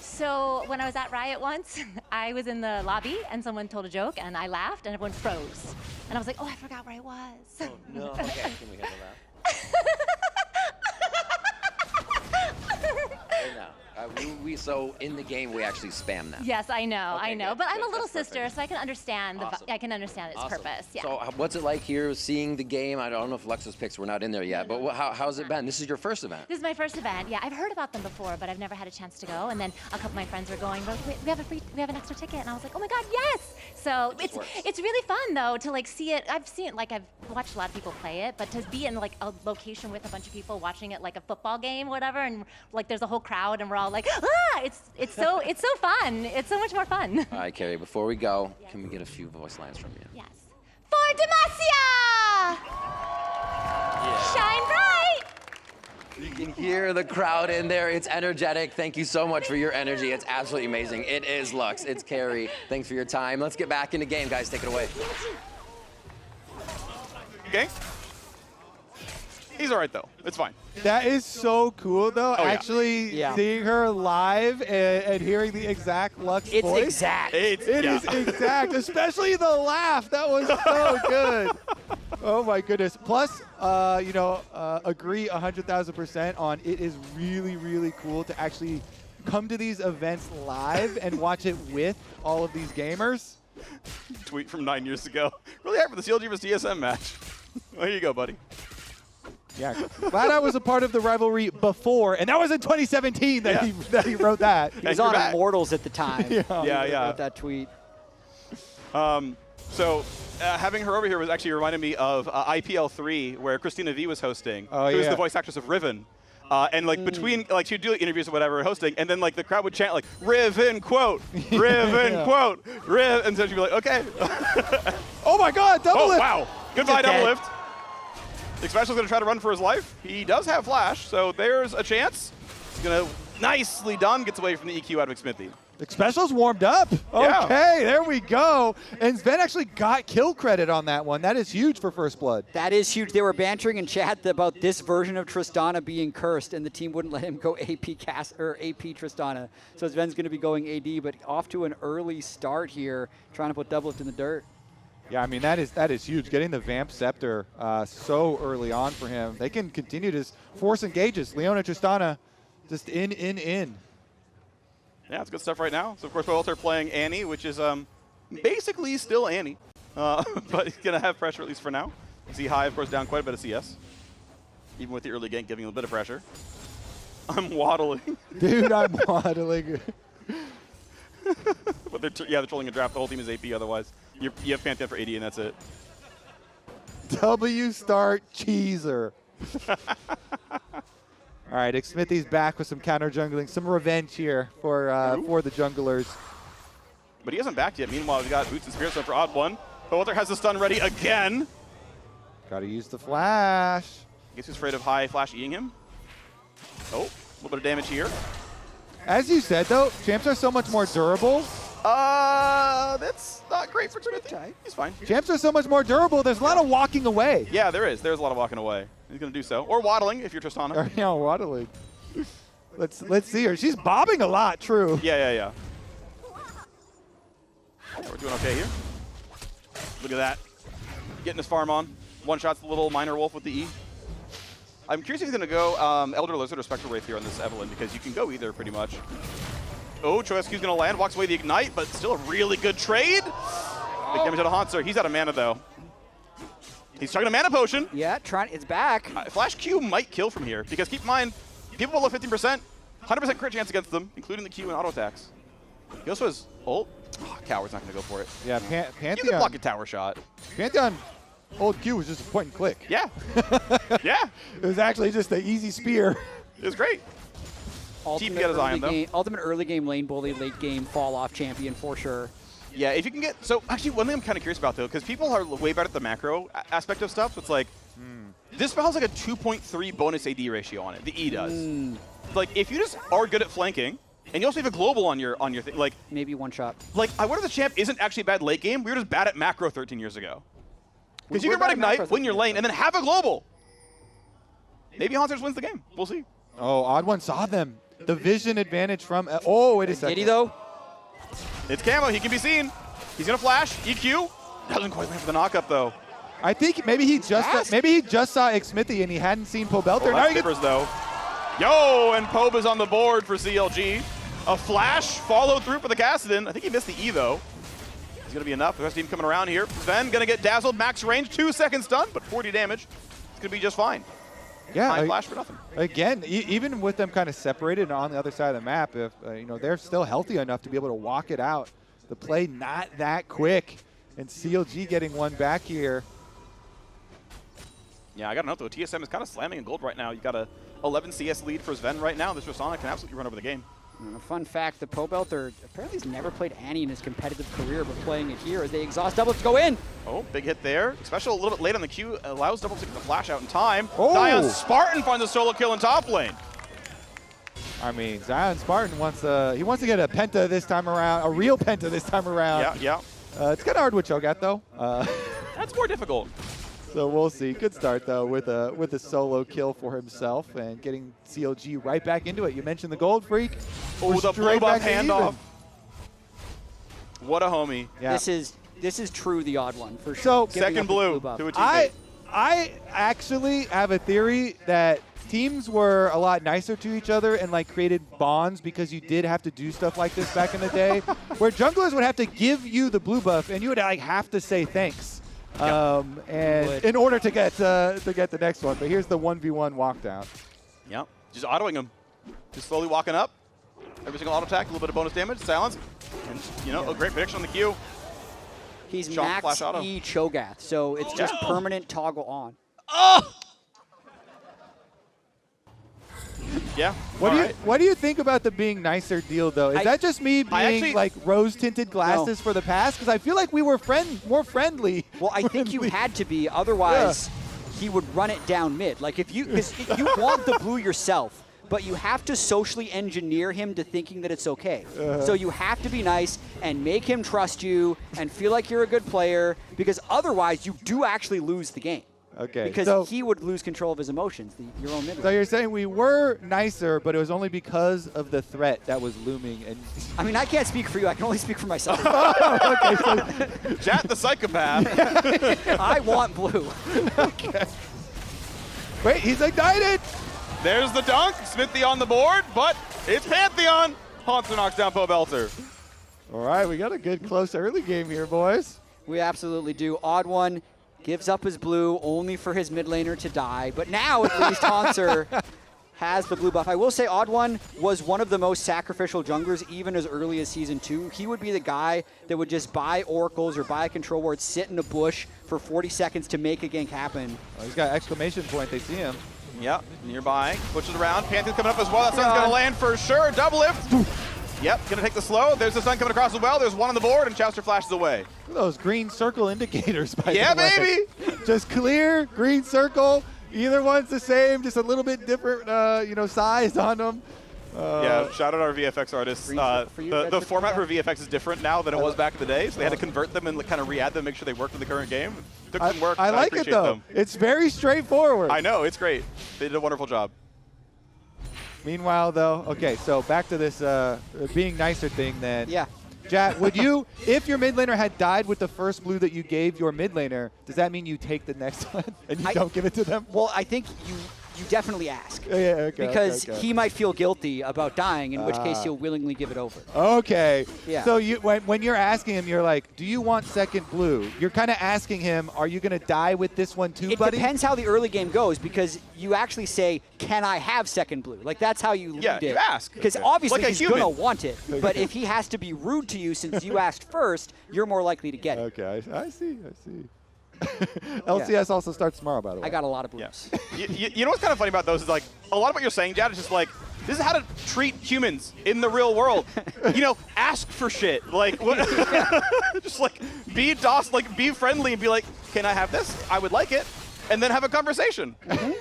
[SPEAKER 7] So when I was at Riot once, I was in the lobby and someone told a joke and I laughed and everyone froze. And I was like, oh, I forgot where I was.
[SPEAKER 6] Oh, no. Okay, can we handle that? So in the game, we actually spam that.
[SPEAKER 7] Yes, I know,
[SPEAKER 6] Okay,
[SPEAKER 7] I know.
[SPEAKER 6] good,
[SPEAKER 7] But I'm
[SPEAKER 6] good,
[SPEAKER 7] a little
[SPEAKER 6] that's
[SPEAKER 7] sister,
[SPEAKER 6] perfect.
[SPEAKER 7] so I can understand.
[SPEAKER 6] Awesome.
[SPEAKER 7] I can understand its
[SPEAKER 6] Awesome.
[SPEAKER 7] purpose. Yeah.
[SPEAKER 6] So what's it like here seeing the game? I don't know if Lux's picks, we're not in there yet, but how's it been? This is your first event.
[SPEAKER 7] This is my first event. Yeah, I've heard about them before, but I've never had a chance to go. And then a couple of my friends were going, but we have an extra ticket, and I was like, oh my god, yes! So it's really fun though to like see it. I've watched a lot of people play it, but to be in like a location with a bunch of people watching it like a football game, whatever, and like there's a whole crowd, and we're all like, ah! It's so fun. It's so much more fun.
[SPEAKER 6] All right, Carrie, before we go, can we get a few voice lines from you?
[SPEAKER 7] Yes. For Demacia! Shine bright!
[SPEAKER 6] You can hear the crowd in there. It's energetic. Thank you so much for your energy. It's absolutely amazing. It is Lux. It's Carrie. Thanks for your time. Let's get back in the game, guys. Take it away.
[SPEAKER 1] Okay. He's all right, though. It's fine.
[SPEAKER 3] That is so cool, though.
[SPEAKER 1] Oh, yeah.
[SPEAKER 3] Actually, seeing her live and hearing the exact Lux voice.
[SPEAKER 2] It's exact.
[SPEAKER 3] It is exact, especially the laugh. That was so good. Oh, my goodness. Plus, agree 100,000% on it is really, really cool to actually come to these events live and watch it with all of these gamers.
[SPEAKER 1] Tweet from 9 years ago. Really hyped for the CLG vs TSM match. There you go, buddy.
[SPEAKER 3] Yeah, glad I was a part of the rivalry before, and that was in 2017 that he wrote that.
[SPEAKER 2] He was on Immortals at the time.
[SPEAKER 1] Yeah.
[SPEAKER 2] With that tweet.
[SPEAKER 1] So having her over here was actually reminded me of IPL 3, where Christina V was hosting.
[SPEAKER 3] Oh,
[SPEAKER 1] who's
[SPEAKER 3] yeah.
[SPEAKER 1] the voice actress of Riven. And like between, like she'd do interviews or whatever, hosting, and then like the crowd would chant like Riven quote, Riven quote, Riv, and so she'd be like, okay.
[SPEAKER 3] Oh my God, double lift.
[SPEAKER 1] Wow. Goodbye, double lift. Xpecial's gonna try to run for his life. He does have flash, so there's a chance. He's gonna nicely done, gets away from the EQ out of Xmithy.
[SPEAKER 3] Xpecial's warmed up.
[SPEAKER 1] Yeah.
[SPEAKER 3] Okay, there we go. And Sven actually got kill credit on that one. That is huge for First Blood.
[SPEAKER 2] That is huge. They were bantering in chat about this version of Tristana being cursed, and the team wouldn't let him go AP Tristana. So Sven's going to be going AD, but off to an early start here, trying to put double lift in the dirt.
[SPEAKER 3] Yeah, I mean, that is huge. Getting the Vamp Scepter so early on for him. They can continue to force engages. LYON and Tristana just in.
[SPEAKER 1] Yeah, it's good stuff right now. So, of course, both are playing Annie, which is basically still Annie. But he's going to have pressure, at least for now. See High, of course, down quite a bit of CS. Even with the early gank giving him a bit of pressure. I'm waddling.
[SPEAKER 3] Dude, I'm waddling.
[SPEAKER 1] But they're trolling a draft. The whole team is AP otherwise. You have Pantheon for AD, and that's it.
[SPEAKER 3] W start cheeser. All right, Xmithy's back with some counter jungling, some revenge here for the junglers.
[SPEAKER 1] But he hasn't backed yet. Meanwhile, we got Boots and Spirit Stone for Odd One. Walter has the stun ready again.
[SPEAKER 3] Got to use the flash.
[SPEAKER 1] Guess he's afraid of High Flash eating him. Oh, a little bit of damage here.
[SPEAKER 3] As you said, though, champs are so much more durable.
[SPEAKER 1] That's not great for Timothy. He's fine.
[SPEAKER 3] Champs are so much more durable. There's a lot of walking away.
[SPEAKER 1] Yeah, there is. There's a lot of walking away. He's going to do so. Or waddling, if you're Tristana.
[SPEAKER 3] Yeah, waddling. Let's see her. She's bobbing a lot, true.
[SPEAKER 1] Yeah, we're doing okay here. Look at that. Getting his farm on. One shot's the little Minor Wolf with the E. I'm curious if he's going to go Elder Lizard or Spectral Wraith here on this Evelynn, because you can go either pretty much. Oh, Choescu's going to land, walks away the Ignite, but still a really good trade. Big damage out of Haunter. He's out of mana, though. He's chugging a mana potion.
[SPEAKER 2] Yeah, it's back.
[SPEAKER 1] Flash Q might kill from here, because keep in mind, people below 15%, 100% crit chance against them, including the Q and auto attacks. He also has ult. Oh, Coward's not going to go for it.
[SPEAKER 3] Yeah, Pantheon.
[SPEAKER 1] You can block a tower shot.
[SPEAKER 3] Pantheon old Q was just a point and click.
[SPEAKER 1] Yeah. Yeah.
[SPEAKER 3] It was actually just an easy spear.
[SPEAKER 1] It was great.
[SPEAKER 2] Ultimate early game lane bully, late game fall off champion for sure.
[SPEAKER 1] Yeah, if you can get, so actually one thing I'm kind of curious about though, because people are way better at the macro aspect of stuff. So it's like, this spell has like a 2.3 bonus AD ratio on it. The E does. Like if you just are good at flanking, and you also have a global on your thing, like
[SPEAKER 2] maybe one shot.
[SPEAKER 1] Like I wonder if the champ isn't actually bad late game. We were just bad at macro 13 years ago. Because you can run Ignite, win your lane, and then have a global. Maybe Haunter wins the game. We'll see.
[SPEAKER 3] Oh, Odd One saw them. The vision advantage from... Oh, wait a second.
[SPEAKER 2] Did he, though?
[SPEAKER 1] It's Camo. He can be seen. He's going to flash. EQ. Doesn't quite land for the knockup, though.
[SPEAKER 3] I think maybe he just saw Xmithy and he hadn't seen Pobelter.
[SPEAKER 1] Oh, that's Dippers, though. Yo, and Pobe is on the board for CLG. A flash followed through for the Kassadin. I think he missed the E, though. He's going to be enough. The rest of the team coming around here. Sven going to get dazzled. Max range. 2 seconds stun, but 40 damage. It's going to be just fine.
[SPEAKER 3] Yeah,
[SPEAKER 1] Time flash for nothing.
[SPEAKER 3] Again, even with them kind of separated on the other side of the map, if they're still healthy enough to be able to walk it out. The play not that quick, and CLG getting one back here.
[SPEAKER 1] Yeah, I got to note though, TSM is kind of slamming in gold right now. You got a 11 CS lead for Sven right now. This Rossana can absolutely run over the game.
[SPEAKER 2] And a fun fact, the Pobelter apparently has never played Annie in his competitive career, but playing it here as they exhaust double to go in.
[SPEAKER 1] Oh, big hit there. Especially a little bit late on the Q. Allows double to get the flash out in time.
[SPEAKER 3] Oh.
[SPEAKER 1] Zion Spartan finds a solo kill in top lane.
[SPEAKER 3] I mean, Zion Spartan wants to get a penta this time around, a real penta this time around.
[SPEAKER 1] Yeah.
[SPEAKER 3] It's kind of hard with Cho'Gath though.
[SPEAKER 1] That's more difficult.
[SPEAKER 3] So we'll see. Good start though with a solo kill for himself and getting CLG right back into it. You mentioned the Gold Freak.
[SPEAKER 1] Oh, the blue buff handoff. What a homie.
[SPEAKER 2] Yeah. This is true the Odd One for sure.
[SPEAKER 3] So
[SPEAKER 1] second blue to a teammate.
[SPEAKER 3] I actually have a theory that teams were a lot nicer to each other and like created bonds because you did have to do stuff like this back in the day, where junglers would have to give you the blue buff and you would like have to say thanks. And in order to get the next one, but here's the 1v1 walk down.
[SPEAKER 1] Yep, just autoing him, just slowly walking up. Every single auto attack, a little bit of bonus damage, silence, and a great prediction on the Q.
[SPEAKER 2] He's max E Cho'Gath, so it's just permanent toggle on.
[SPEAKER 1] Oh! Yeah.
[SPEAKER 3] What do you think about the being nicer deal, though? Is that just me being like rose-tinted glasses for the past? Because I feel like we were more friendly.
[SPEAKER 2] Well, I think you had to be. Otherwise, he would run it down mid. Like if you want the blue yourself, but you have to socially engineer him to thinking that it's okay. So you have to be nice and make him trust you and feel like you're a good player, because otherwise you do actually lose the game.
[SPEAKER 3] Okay.
[SPEAKER 2] Because he would lose control of his emotions, your own mid.
[SPEAKER 3] So you're saying we were nicer, but it was only because of the threat that was looming. And
[SPEAKER 2] I mean, I can't speak for you. I can only speak for myself.
[SPEAKER 3] Okay, so
[SPEAKER 1] Jat the psychopath.
[SPEAKER 2] I want blue.
[SPEAKER 3] Okay. Wait, he's ignited.
[SPEAKER 1] There's the dunk. Smithy on the board, but it's Pantheon. Haunter knocks down Pobelter.
[SPEAKER 3] All right, we got a good close early game here, boys.
[SPEAKER 2] We absolutely do. Odd One gives up his blue only for his mid laner to die, but now at least Haunter has the blue buff. I will say Odd One was one of the most sacrificial junglers even as early as Season 2. He would be the guy that would just buy oracles or buy a control ward, sit in a bush for 40 seconds to make a gank happen.
[SPEAKER 3] Oh, he's got exclamation point. They see him.
[SPEAKER 1] Yep, nearby. Pushes around. Pantheon's coming up as well. That sun's going to land for sure. Double lift. Yep, going to take the slow. There's the sun coming across the well. There's one on the board, and Chowster flashes away.
[SPEAKER 3] Look at those green circle indicators, by the way.
[SPEAKER 1] Yeah, baby.
[SPEAKER 3] Just clear, green circle. Either one's the same, just a little bit different, size on them.
[SPEAKER 1] Yeah, shout out our VFX artists. The format for VFX is different now than it was back in the day, so they had to convert them and kind of re-add them, make sure they worked in the current game. Took some work.
[SPEAKER 3] I like it, though.
[SPEAKER 1] Them.
[SPEAKER 3] It's very straightforward.
[SPEAKER 1] I know, it's great. They did a wonderful job.
[SPEAKER 3] Meanwhile, though, okay, so back to this being nicer thing then.
[SPEAKER 2] Yeah.
[SPEAKER 3] Jat, would you, if your mid laner had died with the first blue that you gave your mid laner, does that mean you take the next one and you don't give it to them?
[SPEAKER 2] Well, I think you definitely ask.
[SPEAKER 3] Yeah, okay.
[SPEAKER 2] Because he might feel guilty about dying, in which case he'll willingly give it over.
[SPEAKER 3] Okay.
[SPEAKER 2] Yeah.
[SPEAKER 3] So when you're asking him, you're like, do you want second blue? You're kind of asking him, are you going to die with this one too, buddy?
[SPEAKER 2] It depends how the early game goes, because you actually say, can I have second blue? Like, that's how you lead it.
[SPEAKER 1] Yeah, you ask.
[SPEAKER 2] Because obviously
[SPEAKER 1] like
[SPEAKER 2] he's going to want it. But if he has to be rude to you since you asked first, you're more likely to get it.
[SPEAKER 3] Okay, I see. LCS also starts tomorrow, by the way.
[SPEAKER 2] I got a lot of blues.
[SPEAKER 1] Yeah. you know what's kind of funny about those is, like, a lot of what you're saying, Jad, is just like, this is how to treat humans in the real world. Ask for shit. Like, what? Just like be docile, like be friendly and be like, can I have this? I would like it. And then have a conversation.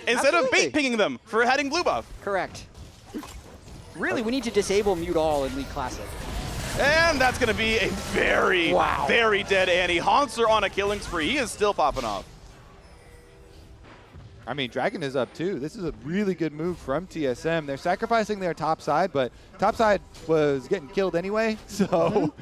[SPEAKER 1] Instead of bait pinging them for heading blue buff.
[SPEAKER 2] Correct. Really, we need to disable mute all in League Classic.
[SPEAKER 1] And that's going to be a very, very dead Annie. Haunter on a killing spree. He is still popping off.
[SPEAKER 3] I mean, Dragon is up too. This is a really good move from TSM. They're sacrificing their top side, but top side was getting killed anyway, so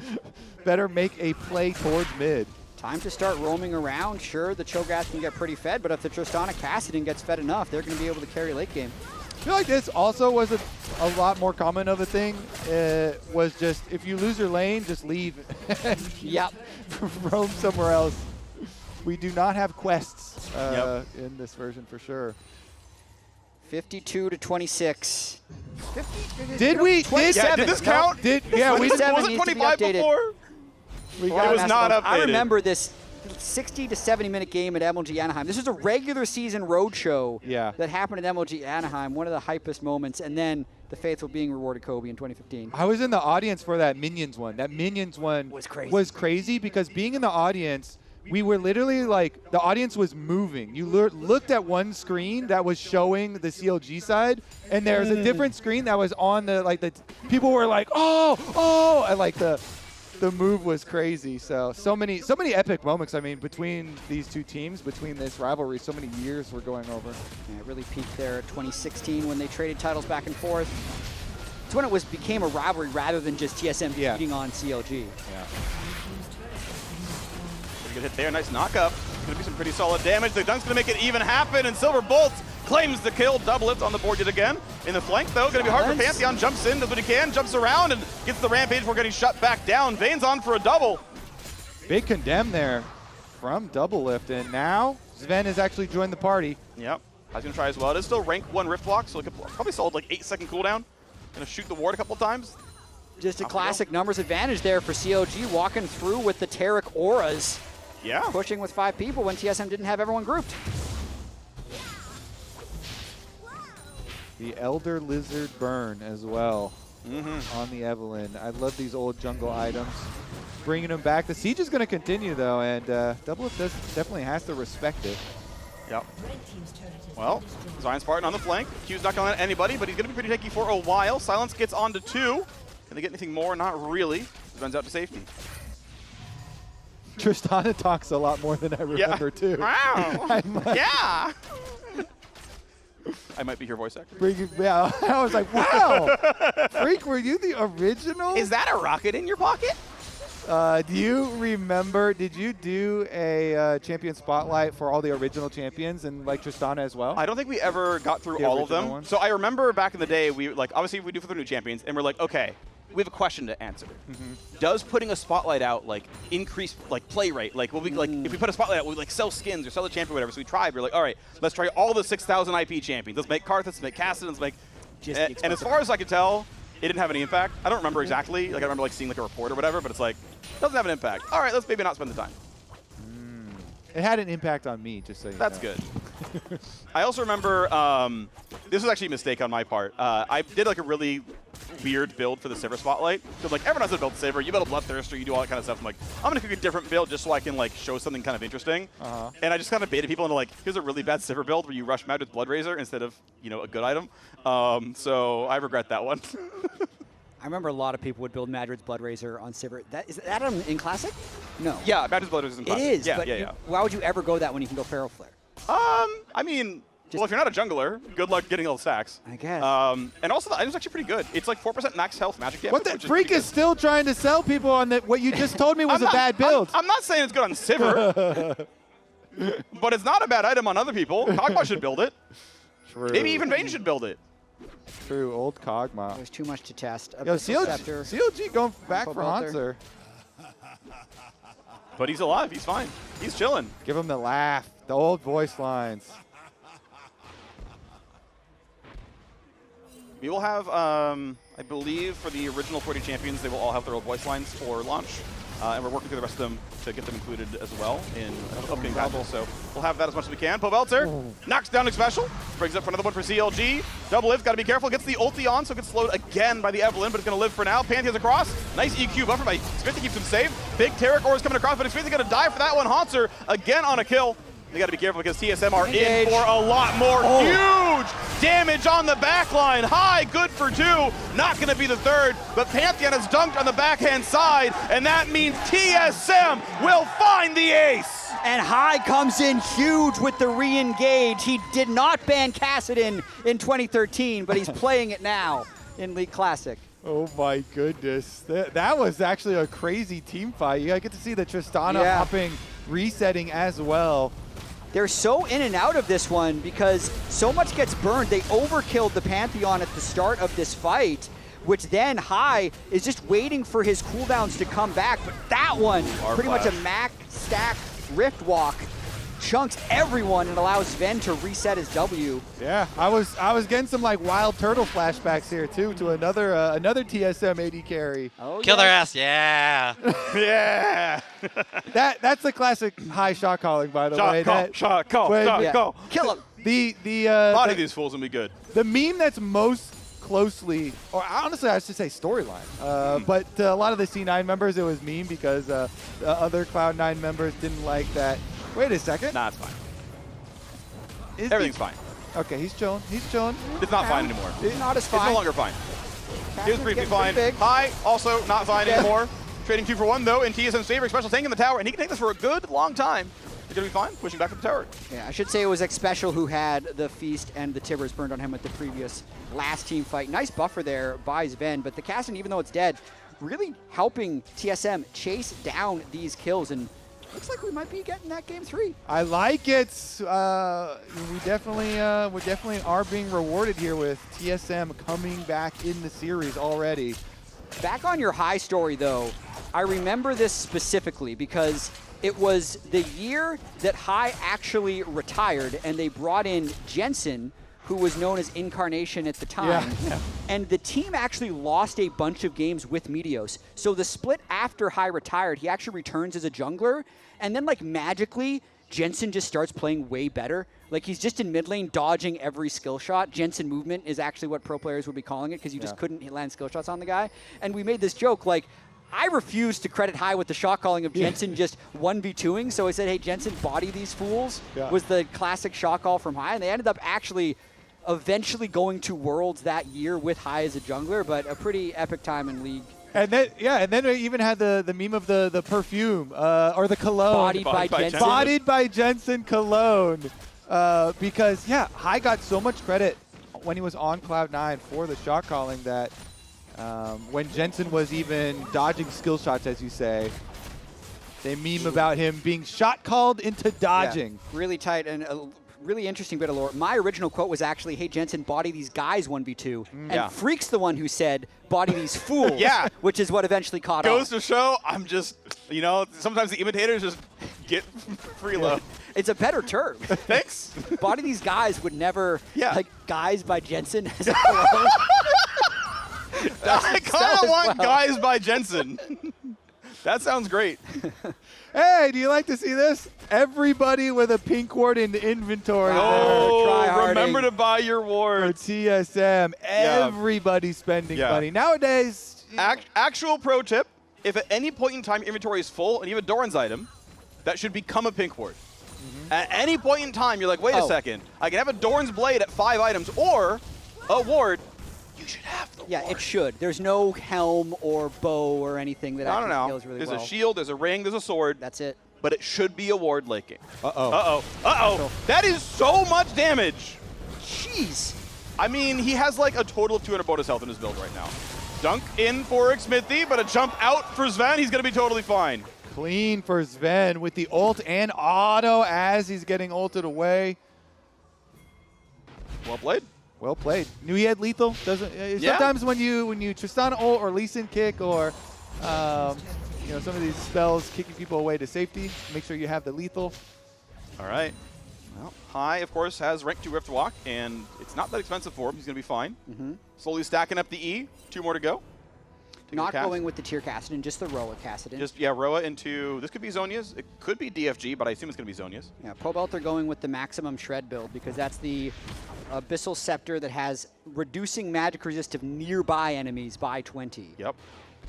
[SPEAKER 3] better make a play towards mid.
[SPEAKER 2] Time to start roaming around. Sure, the Cho'Gath can get pretty fed, but if the Tristana Kassadin gets fed enough, they're going to be able to carry late game.
[SPEAKER 3] I feel like this also was a lot more common of a thing. Was just, if you lose your lane, just leave.
[SPEAKER 2] Yep.
[SPEAKER 3] Roam somewhere else. We do not have quests in this version for sure.
[SPEAKER 2] 52 to 26.
[SPEAKER 3] Did we?
[SPEAKER 1] Did this count?
[SPEAKER 2] Was it
[SPEAKER 1] 25 before?
[SPEAKER 3] It
[SPEAKER 1] was not updated.
[SPEAKER 2] I remember this 60 to 70 minute game at MLG Anaheim. This was a regular season roadshow that happened at MLG Anaheim, one of the hypest moments, and then the faithful being rewarded Kobe in 2015.
[SPEAKER 3] I was in the audience for that Minions one. That Minions one was crazy because being in the audience, we were literally like, the audience was moving. You looked at one screen that was showing the CLG side, and there was a different screen that was on the people were like, oh, and like the move was crazy. So many epic moments. I mean, between these two teams, between this rivalry, so many years were going over.
[SPEAKER 2] Yeah, it really peaked there at 2016 when they traded titles back and forth. It's when it became a rivalry rather than just TSM beating on CLG.
[SPEAKER 1] Yeah. Good hit there, nice knock-up. Gonna be some pretty solid damage. The dunk's gonna make it even happen, and Silver Bolt claims the kill. Double lift on the board yet again. In the flank, though, gonna be hard for Pantheon. Jumps in, does what he can, jumps around, and gets the rampage before getting shut back down. Vane's on for a double.
[SPEAKER 3] Big condemn there from Double Lift, and now Sven has actually joined the party.
[SPEAKER 1] Yep, I was gonna try as well. It is still rank 1 Rift Block, so it could probably solid like 8-second cooldown. Gonna shoot the ward a couple times.
[SPEAKER 2] Just a classic numbers advantage there for CLG, walking through with the Taric auras.
[SPEAKER 1] Yeah.
[SPEAKER 2] Pushing with 5 people when TSM didn't have everyone grouped.
[SPEAKER 3] The Elder Lizard Burn as well on the Evelyn. I love these old jungle items. Bringing them back. The siege is going to continue, though, and double-elimination definitely has to respect it.
[SPEAKER 1] Yep. Well, Zion Spartan on the flank. Q's not going to let anybody, but he's going to be pretty tanky for a while. Silence gets on to 2. Can they get anything more? Not really. Runs out to safety.
[SPEAKER 3] Tristana talks a lot more than I remember, too.
[SPEAKER 1] Wow. Yeah. I might be your voice actor.
[SPEAKER 3] Yeah, I was like, wow. Freak, were you the original?
[SPEAKER 1] Is that a rocket in your pocket?
[SPEAKER 3] Do you remember, did you do a champion spotlight for all the original champions and like Tristana as well?
[SPEAKER 1] I don't think we ever got through all of them. So I remember back in the day, we like obviously we do for the new champions, and we're like, okay, we have a question to answer. Does putting a spotlight out like increase like play rate? Like, will we like if we put a spotlight out, we like sell skins or sell the champion or whatever? So we tried. We're like, all right, let's try all the 6,000 IP champions. Let's make Karthus, let's make Kassadin, let's make. And as far as I could tell, it didn't have any impact. I don't remember exactly. Like I remember like seeing like a report or whatever, but it's like doesn't have an impact. All right, let's maybe not spend the time.
[SPEAKER 3] It had an impact on me, just so you know.
[SPEAKER 1] That's good. I also remember this was actually a mistake on my part. I did like a really weird build for the Sivir Spotlight. So like everyone has to build Sivir. You build a Bloodthirster, you do all that kind of stuff. I'm like, I'm gonna cook a different build just so I can like show something kind of interesting. And I just kind of baited people into like, here's a really bad Sivir build where you rush mad with Blood Razor instead of a good item. So I regret that one.
[SPEAKER 2] I remember a lot of people would build Madrid's Blood Razor on Sivir. Is that in Classic? No.
[SPEAKER 1] Yeah, Madrid's Blood Razor is in Classic.
[SPEAKER 2] It is,
[SPEAKER 1] yeah,
[SPEAKER 2] but
[SPEAKER 1] yeah.
[SPEAKER 2] Why would you ever go that when you can go Feral Flare?
[SPEAKER 1] I mean, well, if you're not a jungler, good luck getting all the stacks.
[SPEAKER 2] I guess.
[SPEAKER 1] And also, the item's actually pretty good. It's like 4% max health magic damage.
[SPEAKER 3] What the freak is still trying to sell people on that? What you just told me was a bad build.
[SPEAKER 1] I'm not saying it's good on Sivir, but it's not a bad item on other people. Kog'Maw should build it.
[SPEAKER 3] True.
[SPEAKER 1] Maybe even Vayne should build it.
[SPEAKER 3] True, old Kog'Maw.
[SPEAKER 2] There's too much to test.
[SPEAKER 3] Yo, CLG going back for Hanser.
[SPEAKER 1] But he's alive. He's fine. He's chilling.
[SPEAKER 3] Give him the laugh. The old voice lines.
[SPEAKER 1] We will have, I believe, for the original 40 champions, they will all have their old voice lines for launch. And we're working through the rest of them to get them included as well in upcoming patches. So we'll have that as much as we can. Pobelter knocks down a special, brings up for another one for CLG. Double Lift, got to be careful, gets the ulti on, so it gets slowed again by the Evelyn, but it's going to live for now. Pantheon's across. Nice EQ buffer by Xmithie, keeps him safe. Big Tarek Ore is coming across, but Xmithie going to die for that one. Hanser again on a kill. They got to be careful because TSM are in for a lot more. Huge damage on the backline. High, good for 2. Not going to be the 3rd, but Pantheon has dunked on the backhand side, and that means TSM will find the ace.
[SPEAKER 2] And High comes in huge with the re-engage. He did not ban Kassadin in 2013, but he's playing it now in League Classic.
[SPEAKER 3] Oh my goodness. That was actually a crazy team fight. You get to see the Tristana hopping, resetting as well.
[SPEAKER 2] They're so in and out of this one because so much gets burned. They overkilled the Pantheon at the start of this fight, which then High is just waiting for his cooldowns to come back. But that one, pretty much a Mac stack Rift Walk, chunks everyone and allows Ven to reset his W.
[SPEAKER 3] Yeah, I was getting some like Wild Turtle flashbacks here too to another TSM AD carry.
[SPEAKER 2] Oh,
[SPEAKER 4] kill their ass, yeah.
[SPEAKER 1] Yeah.
[SPEAKER 3] That's the classic High shot calling, by the way.
[SPEAKER 1] Shot call.
[SPEAKER 2] Kill him.
[SPEAKER 1] A lot of these fools will be good.
[SPEAKER 3] The meme that's most closely, or honestly I should say storyline, but a lot of the C9 members, it was meme because the other Cloud9 members didn't like that. Wait a second.
[SPEAKER 1] Nah, it's fine. Everything's fine.
[SPEAKER 3] Okay, he's chilling. He's chilling.
[SPEAKER 1] It's not fine anymore.
[SPEAKER 2] It's not as fine.
[SPEAKER 1] It's no longer fine. He was briefly fine.
[SPEAKER 2] Big.
[SPEAKER 1] High, also not fine anymore. Trading 2 for 1, though, in TSM's favor. Special tank in the tower, and he can take this for a good long time. He's going to be fine, pushing back to the tower.
[SPEAKER 2] Yeah, I should say it was X-Special who had the Feast and the Tibbers burned on him at the previous last team fight. Nice buffer there by Sven, but the Kassadin, even though it's dead, really helping TSM chase down these kills, and looks like we might be getting that game 3.
[SPEAKER 3] I like it. We definitely are being rewarded here with TSM coming back in the series already.
[SPEAKER 2] Back on your High story, though, I remember this specifically because it was the year that High actually retired, and they brought in Jensen, who was known as Incarnation at the time.
[SPEAKER 3] Yeah.
[SPEAKER 2] And the team actually lost a bunch of games with Meteos. So the split after High retired, he actually returns as a jungler, and then like magically Jensen just starts playing way better. Like, he's just in mid lane dodging every skill shot. Jensen movement is actually what pro players would be calling it because you just couldn't land skill shots on the guy. And we made this joke, like, I refuse to credit High with the shot calling of Jensen just 1v2ing. So I said, hey, Jensen, body these fools was the classic shot call from High. And they ended up actually eventually going to Worlds that year with High as a jungler, but a pretty epic time in League.
[SPEAKER 3] And then we even had the meme of the perfume or the cologne. Bodied by Jensen cologne. Because, High got so much credit when he was on Cloud9 for the shot calling that when Jensen was even dodging skill shots, as you say, they meme about him being shot called into dodging.
[SPEAKER 2] Yeah, really tight and a really interesting bit of lore. My original quote was actually, hey, Jensen, body these guys 1v2. And Freak's the one who said, body these fools, which is what eventually caught on.
[SPEAKER 1] Goes to show, I'm just, sometimes the imitators just get freeload.
[SPEAKER 2] It's a better term.
[SPEAKER 1] Thanks.
[SPEAKER 2] Body these guys would never, like, guys by Jensen.
[SPEAKER 1] I kind of want guys by Jensen. That sounds great.
[SPEAKER 3] Hey, do you like to see this? Everybody with a pink ward in the inventory.
[SPEAKER 1] Oh, remember to buy your ward.
[SPEAKER 3] For TSM. Everybody spending money. Nowadays.
[SPEAKER 1] Actual pro tip, if at any point in time your inventory is full and you have a Doran's item, that should become a pink ward. At any point in time, you're like, wait a second. I can have a Doran's Blade at 5 items or a ward. You should have the ward.
[SPEAKER 2] It should. There's no helm or bow or anything that actually scales really well.
[SPEAKER 1] There's a shield, there's a ring, there's a sword.
[SPEAKER 2] That's it.
[SPEAKER 1] But it should be a ward late game. That is so much damage.
[SPEAKER 2] Jeez.
[SPEAKER 1] I mean, he has like a total of 200 bonus health in his build right now. Dunk in for Smithy, but a jump out for Sven. He's going to be totally fine.
[SPEAKER 3] Clean for Sven with the ult and auto as he's getting ulted away.
[SPEAKER 1] Well played.
[SPEAKER 3] Well played. Knew he had lethal. Sometimes when you Tristan ult or Lee Sin kick or some of these spells kicking people away to safety, make sure you have the lethal.
[SPEAKER 1] All right. Well, High, of course, has rank 2 Rift Walk, and it's not that expensive for him. He's going to be fine. Slowly stacking up the E. 2 more to go.
[SPEAKER 2] Not going with the tier Kassadin, just the Roa Kassadin.
[SPEAKER 1] Just, Roa into, this could be Zhonya's. It could be DFG, but I assume it's going to be Zhonya's.
[SPEAKER 2] Yeah, Pobelt are going with the maximum shred build because that's the Abyssal Scepter that has reducing magic resist of nearby enemies by 20.
[SPEAKER 1] Yep.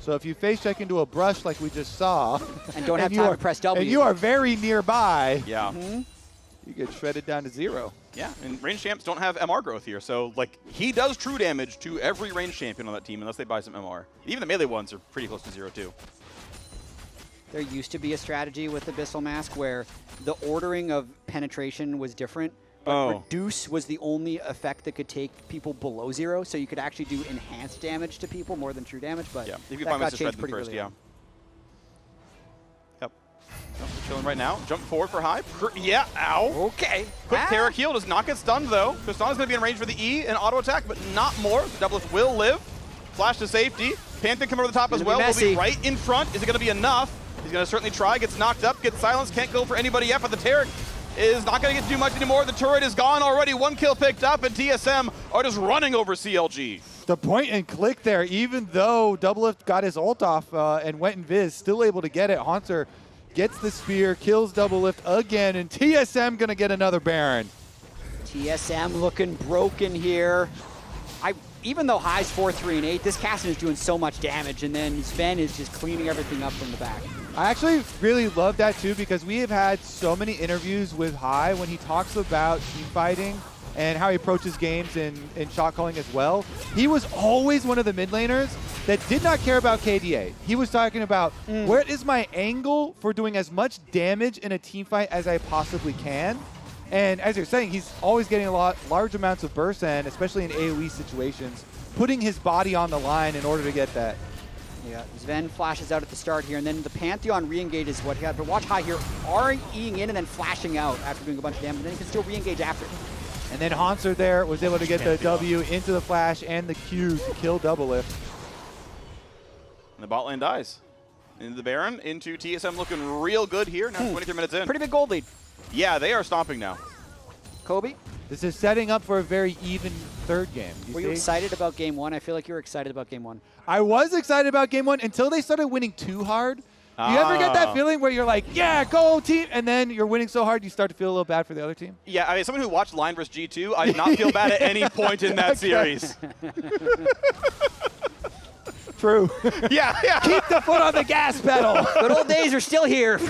[SPEAKER 3] So if you face check into a brush like we just saw,
[SPEAKER 2] and don't have time to press W,
[SPEAKER 3] and you are very nearby,
[SPEAKER 1] you
[SPEAKER 3] get shredded down to 0.
[SPEAKER 1] Yeah, and range champs don't have MR growth here, so like he does true damage to every range champion on that team unless they buy some MR. Even the melee ones are pretty close to 0 too.
[SPEAKER 2] There used to be a strategy with Abyssal Mask where the ordering of penetration was different. But reduce was the only effect that could take people below 0, so you could actually do enhanced damage to people more than true damage. But
[SPEAKER 1] you can
[SPEAKER 2] that
[SPEAKER 1] find
[SPEAKER 2] got
[SPEAKER 1] ways to shred
[SPEAKER 2] changed
[SPEAKER 1] them
[SPEAKER 2] pretty
[SPEAKER 1] first.
[SPEAKER 2] early on.
[SPEAKER 1] Yep. We're chilling right now. Jump forward for High. Ow.
[SPEAKER 2] Okay.
[SPEAKER 1] Quick Taric heal does not get stunned though. Tristana's going to be in range for the E and auto attack, but not more. The Doublelift will live. Flash to safety. Panther coming over the top as well. Will be right in front. Is it going to be enough? He's going to certainly try. Gets knocked up. Gets silenced. Can't go for anybody yet, but the Taric is not going to get to do much anymore. The turret is gone already. 1 kill picked up, and TSM are just running over CLG.
[SPEAKER 3] The point and click there, even though Doublelift got his ult off and went invis, still able to get it. Haunter gets the spear, kills Doublelift again, and TSM going to get another Baron.
[SPEAKER 2] TSM looking broken here. Even though High's 4-3 and 8, this Kassadin is doing so much damage, and then Sven is just cleaning everything up from the back.
[SPEAKER 3] I actually really love that too because we have had so many interviews with High when he talks about team fighting and how he approaches games in shot calling as well. He was always one of the mid laners that did not care about KDA. He was talking about where is my angle for doing as much damage in a team fight as I possibly can. And as you're saying, he's always getting large amounts of burst and especially in AoE situations, putting his body on the line in order to get that.
[SPEAKER 2] Yeah, Sven flashes out at the start here, and then the Pantheon re-engages what he had. But watch High here, REing in and then flashing out after doing a bunch of damage. Then he can still re-engage after.
[SPEAKER 3] And then Haunter there was able to get the W into the flash and the Q to kill Doublelift.
[SPEAKER 1] And the bot lane dies. Into the Baron, into TSM looking real good here. Now 23 minutes in.
[SPEAKER 2] Pretty big gold lead.
[SPEAKER 1] Yeah, they are stomping now.
[SPEAKER 2] Kobe?
[SPEAKER 3] This is setting up for a very even third game.
[SPEAKER 2] Were you excited about game 1? I feel like you were excited about game 1.
[SPEAKER 3] I was excited about game 1 until they started winning too hard. Do you ever get that feeling where you're like, yeah, go team, and then you're winning so hard you start to feel a little bad for the other team?
[SPEAKER 1] Yeah, I mean, someone who watched LYON vs. G2, I did not feel bad at any point in that series.
[SPEAKER 3] True.
[SPEAKER 1] Yeah.
[SPEAKER 3] Keep the foot on the gas pedal.
[SPEAKER 2] Good old days are still here.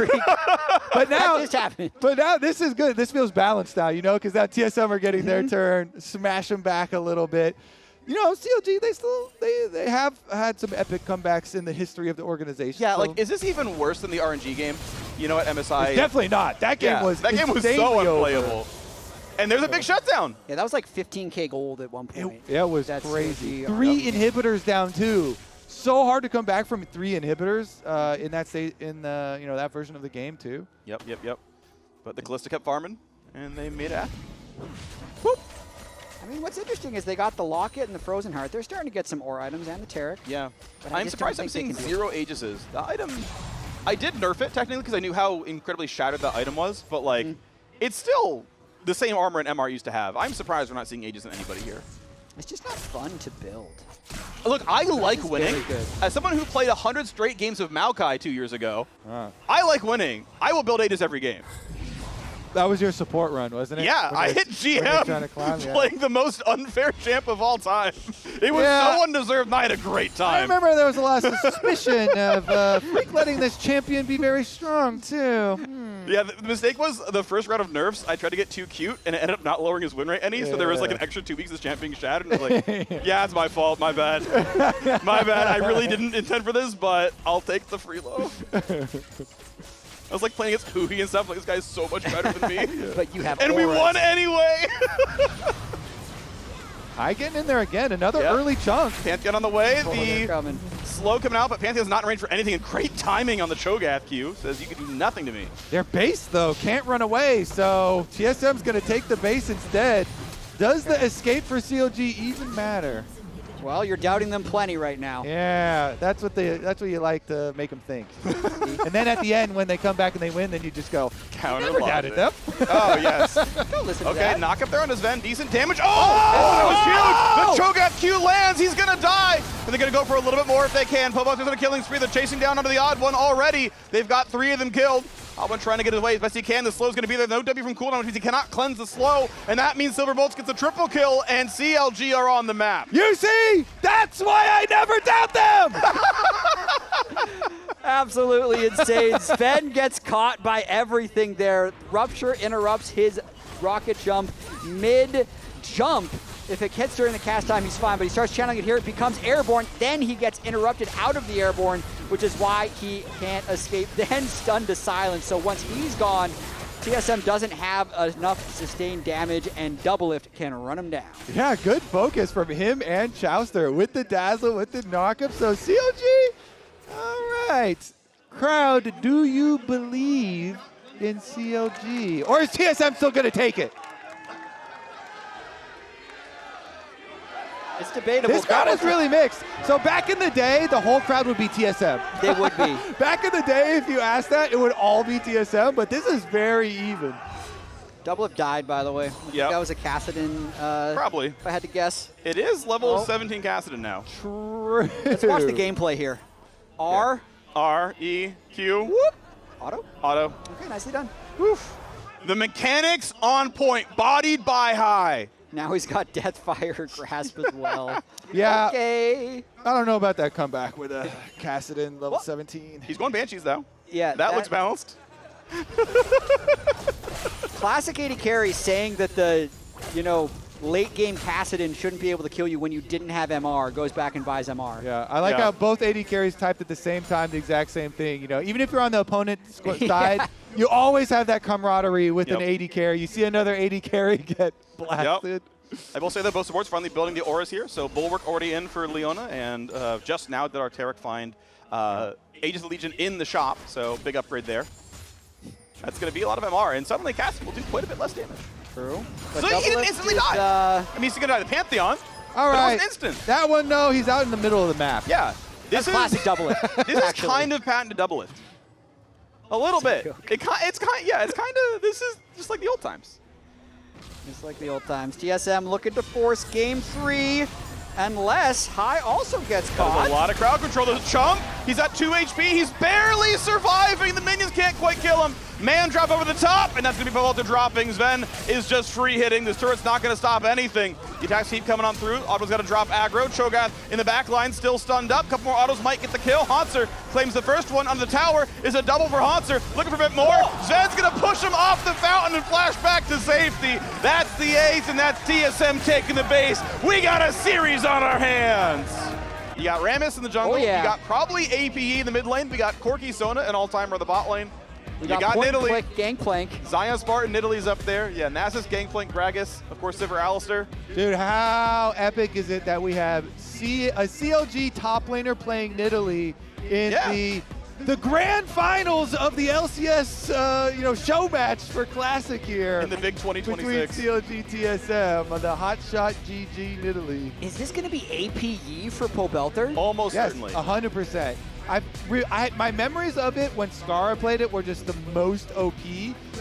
[SPEAKER 3] But now,
[SPEAKER 2] just happened.
[SPEAKER 3] But now this is good. This feels balanced now, you know, because now TSM are getting their turn, smash them back a little bit. You know, CLG, they have had some epic comebacks in the history of the organization.
[SPEAKER 1] Yeah,
[SPEAKER 3] so.
[SPEAKER 1] like, is this even worse than the RNG game? You know what, MSI?
[SPEAKER 3] It's definitely not. That game was
[SPEAKER 1] so unplayable. And there's a big shutdown.
[SPEAKER 2] Yeah, that was like 15K gold at one point.
[SPEAKER 3] It was crazy. 3 inhibitors down too. So hard to come back from 3 inhibitors in that state in the that version of the game too.
[SPEAKER 1] Yep. But the Callista kept farming, and they made it.
[SPEAKER 2] Whoop. I mean, what's interesting is they got the Locket and the Frozen Heart. They're starting to get some ore items and the Taric.
[SPEAKER 1] Yeah.
[SPEAKER 2] But
[SPEAKER 1] I'm surprised I'm seeing 0 Aegises. The item, I did nerf it technically because I knew how incredibly shattered the item was, but like, it's still the same armor an MR used to have. I'm surprised we're not seeing Aegis in anybody here.
[SPEAKER 2] It's just not fun to build.
[SPEAKER 1] Look, I like winning.
[SPEAKER 2] Good.
[SPEAKER 1] As someone who played 100 straight games of Maokai 2 years ago, I like winning. I will build Aegis every game.
[SPEAKER 3] That was your support run, wasn't it?
[SPEAKER 1] Yeah, I hit GM playing the most unfair champ of all time. It was so undeserved, and I had a great time.
[SPEAKER 3] I remember there was a lot of suspicion of Freak letting this champion be very strong, too.
[SPEAKER 1] Yeah, the mistake was the first round of nerfs, I tried to get too cute, and it ended up not lowering his win rate any, so there was like an extra 2 weeks of this champ being shattered. And I was like, yeah, it's my fault, my bad. My bad, I really didn't intend for this, but I'll take the free low. I was like playing against Huhi and stuff, like this guy's so much better than me.
[SPEAKER 2] But you have
[SPEAKER 1] and we won anyway!
[SPEAKER 3] Hi getting in there again, another early chunk.
[SPEAKER 1] Pantheon on the way,
[SPEAKER 2] the
[SPEAKER 1] slow coming out, but Pantheon's not in range for anything, and great timing on the Cho'Gath Q, says you can do nothing to me.
[SPEAKER 3] Their base, though, can't run away, so TSM's going to take the base instead. Does the escape for CLG even matter?
[SPEAKER 2] Well, you're doubting them plenty right now.
[SPEAKER 3] Yeah, that's what you like to make them think. And then at the end, when they come back and they win, then you just go,
[SPEAKER 1] counter
[SPEAKER 3] never doubted them.
[SPEAKER 1] Oh, yes.
[SPEAKER 2] Don't listen to that.
[SPEAKER 1] Knock up there on his Ven, decent damage. That was huge! The Cho'Gath Q lands, he's gonna die! And they're gonna go for a little bit more if they can. Pobos is on a killing spree, they're chasing down onto the odd one already. They've got 3 of them killed. Odd trying to get his way as best he can. The slow's going to be there. No W from cooldown, which means he cannot cleanse the slow. And that means Silverbolts gets a triple kill, and CLG are on the map.
[SPEAKER 3] You see? That's why I never doubt them!
[SPEAKER 2] Absolutely insane. Sven gets caught by everything there. Rupture interrupts his rocket jump mid-jump. If it hits during the cast time, he's fine, but he starts channeling it here. It becomes airborne. Then he gets interrupted out of the airborne, which is why he can't escape. Then stunned to silence. So once he's gone, TSM doesn't have enough sustained damage, and Doublelift can run him down.
[SPEAKER 3] Yeah, good focus from him and Chowster with the dazzle, with the knockup. So CLG, all right. Crowd, do you believe in CLG? Or is TSM still going to take it?
[SPEAKER 2] It's debatable.
[SPEAKER 3] This crowd is really mixed. So back in the day, the whole crowd would be TSM.
[SPEAKER 2] They would be.
[SPEAKER 3] Back in the day, if you asked that, it would all be TSM, but this is very even.
[SPEAKER 2] Doublelift died, by the way.
[SPEAKER 1] Yeah.
[SPEAKER 2] That was a Kassadin.
[SPEAKER 1] Probably.
[SPEAKER 2] If I had to guess.
[SPEAKER 1] It is level 17 Kassadin now.
[SPEAKER 3] True.
[SPEAKER 2] Let's watch the gameplay here. R.
[SPEAKER 1] R, E, Q.
[SPEAKER 2] Whoop. Auto.
[SPEAKER 1] Auto.
[SPEAKER 2] Okay, nicely done.
[SPEAKER 1] Woof. The mechanics on point, bodied by high.
[SPEAKER 2] Now he's got Deathfire Grasp as well.
[SPEAKER 3] Yeah.
[SPEAKER 2] Okay.
[SPEAKER 3] I don't know about that comeback with Kassadin level 17.
[SPEAKER 1] He's going Banshees, though.
[SPEAKER 2] Yeah.
[SPEAKER 1] That looks balanced.
[SPEAKER 2] Classic AD carry saying that the, late game Kassadin shouldn't be able to kill you when you didn't have MR goes back and buys MR.
[SPEAKER 3] Yeah, I like how both AD carries typed at the same time, the exact same thing. Even if you're on the opponent's side, you always have that camaraderie with an AD carry. You see another AD carry get blasted.
[SPEAKER 1] I will say that both supports finally building the auras here. So Bulwark already in for Leona, and just now did our Taric find Aegis of the Legion in the shop. So big upgrade there. That's going to be a lot of MR, and suddenly Cass will do quite a bit less damage.
[SPEAKER 2] True.
[SPEAKER 1] So he didn't instantly die. I mean, he's going to die to the Pantheon.
[SPEAKER 3] All right.
[SPEAKER 1] But it was instant.
[SPEAKER 3] That one, no, he's out in the middle of the map.
[SPEAKER 1] Yeah.
[SPEAKER 2] This is classic Doublelift.
[SPEAKER 1] This is kind of patented Doublelift. A little bit. It's kind of, this is just like the old times.
[SPEAKER 2] Just like the old times. TSM looking to force game 3. Unless High also gets caught.
[SPEAKER 1] There's a lot of crowd control. There's Chump. He's at 2 HP. He's barely surviving. The minions can't quite kill him. Man drop over the top, and that's going to be Pavelta dropping. Sven is just free hitting. This turret's not going to stop anything. The attacks keep coming on through. Otto's got to drop aggro. Cho'Gath in the back line, still stunned up. Couple more autos might get the kill. Hauntzer claims the first one on the tower. Is a double for Hauntzer. Looking for a bit more. Sven's going to push him off the fountain and flash back to safety. That's the ace, and that's TSM taking the base. We got a series on our hands. You got Rammus in the jungle. You got probably APE in the mid lane. We got Corky Sona, an all-timer in the bot lane.
[SPEAKER 2] We got Nidalee. Gangplank.
[SPEAKER 1] Zion Spartan, Nidalee's up there. Yeah, Nasus, Gangplank, Gragas, of course, Sivir, Alistair.
[SPEAKER 3] Dude, how epic is it that we have a CLG top laner playing Nidalee in the grand finals of the LCS show match for Classic here.
[SPEAKER 1] In the big 2026.
[SPEAKER 3] Between CLG TSM on the hotshot GG Nidalee.
[SPEAKER 2] Is this going to be APE for Pavelta?
[SPEAKER 1] Almost certainly.
[SPEAKER 3] 100%. My memories of it when Scar played it were just the most OP,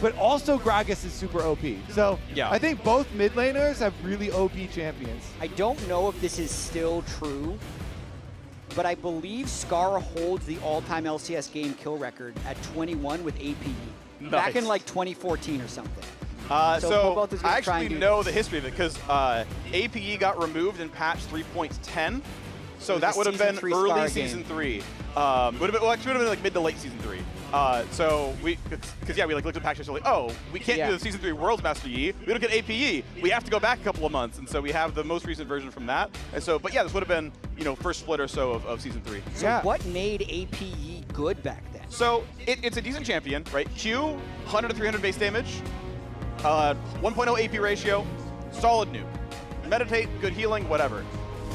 [SPEAKER 3] but also Gragas is super OP. So I think both mid laners have really OP champions.
[SPEAKER 2] I don't know if this is still true, but I believe Scar holds the all-time LCS game kill record at 21 with APE.
[SPEAKER 1] Nice.
[SPEAKER 2] Back in like 2014 or something.
[SPEAKER 1] So I actually know the history of it because APE got removed in patch 3.10. So that would have been early season 3. Would have been like mid to late season 3. We looked at patches and like, oh, we can't do the season 3 Worlds Master Yi. We don't get APE. We have to go back a couple of months, and so we have the most recent version from that. And so, but yeah, this would have been first split or so of season 3.
[SPEAKER 2] So what made APE good back then?
[SPEAKER 1] So it's a decent champion, right? Q, 100 to 300 base damage, 1.0 AP ratio, solid nuke. Meditate, good healing, whatever.